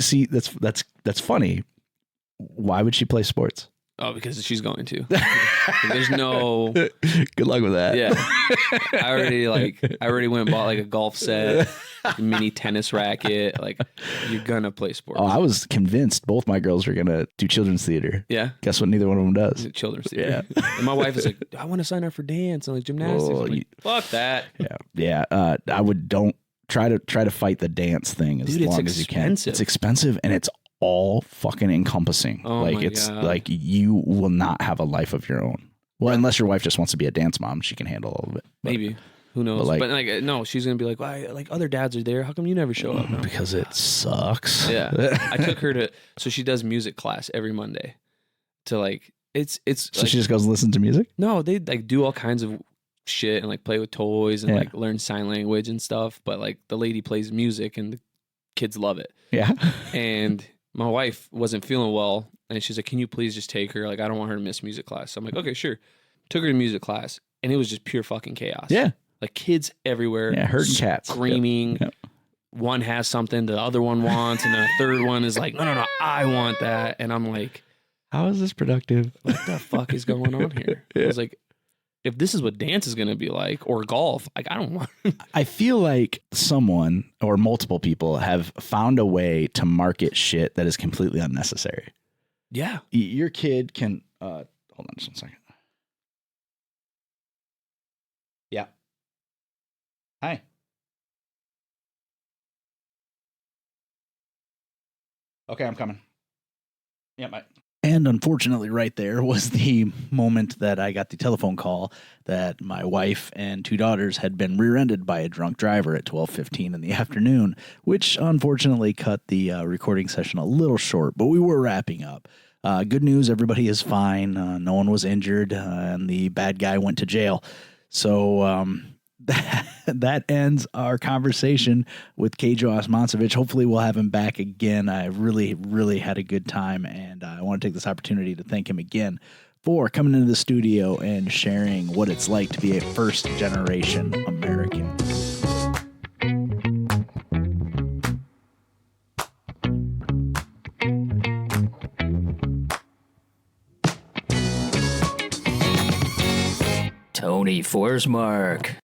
See, that's funny. Why would she play sports? Oh, because she's going to. There's no. Good luck with that. Yeah, I already went and bought like a golf set, mini tennis racket. Like, you're gonna play sports. Oh, I was convinced both my girls were gonna do children's theater. Yeah. Guess what? Neither one of them does. Children's theater. Yeah. And my wife is like, I want to sign up for dance and like gymnastics. Oh, I'm like, fuck that. Yeah. I would don't try to fight the dance thing as long as you can. It's expensive, and it's all fucking encompassing. Oh, like, my it's God. like you will not have a life of your own. Well, unless your wife just wants to be a dance mom, she can handle all of it. Maybe. Who knows? But no, she's gonna be like, why? Like, other dads are there. How come you never show up? No. Because it sucks. Yeah. I took her so she does music class every Monday. To like, it's. So like, she just goes and listens to music? No, they like do all kinds of shit and like play with toys and like learn sign language and stuff. But like, the lady plays music and the kids love it. Yeah. And my wife wasn't feeling well, and she's like, can you please just take her? Like, I don't want her to miss music class. So I'm like, okay, sure. Took her to music class, and it was just pure fucking chaos. Yeah. Like, kids everywhere. Yeah, herding cats. Screaming. Yep. One has something the other one wants, and then a third one is like, no, I want that. And I'm like, how is this productive? What the fuck is going on here? I was like, if this is what dance is going to be like, or golf, like, I don't want. I feel like someone or multiple people have found a way to market shit that is completely unnecessary. Yeah. Your kid can, hold on just 1 second. Yeah. Hi. Okay, I'm coming. Yeah, bye. And unfortunately, right there was the moment that I got the telephone call that my wife and 2 daughters had been rear-ended by a drunk driver at 12:15 in the afternoon, which unfortunately cut the recording session a little short, but we were wrapping up. Good news, everybody is fine. No one was injured, and the bad guy went to jail. So that ends our conversation with Kedo Osmancevic. Hopefully we'll have him back again. I really, really had a good time, and I want to take this opportunity to thank him again for coming into the studio and sharing what it's like to be a first-generation American. Tony Forsmark.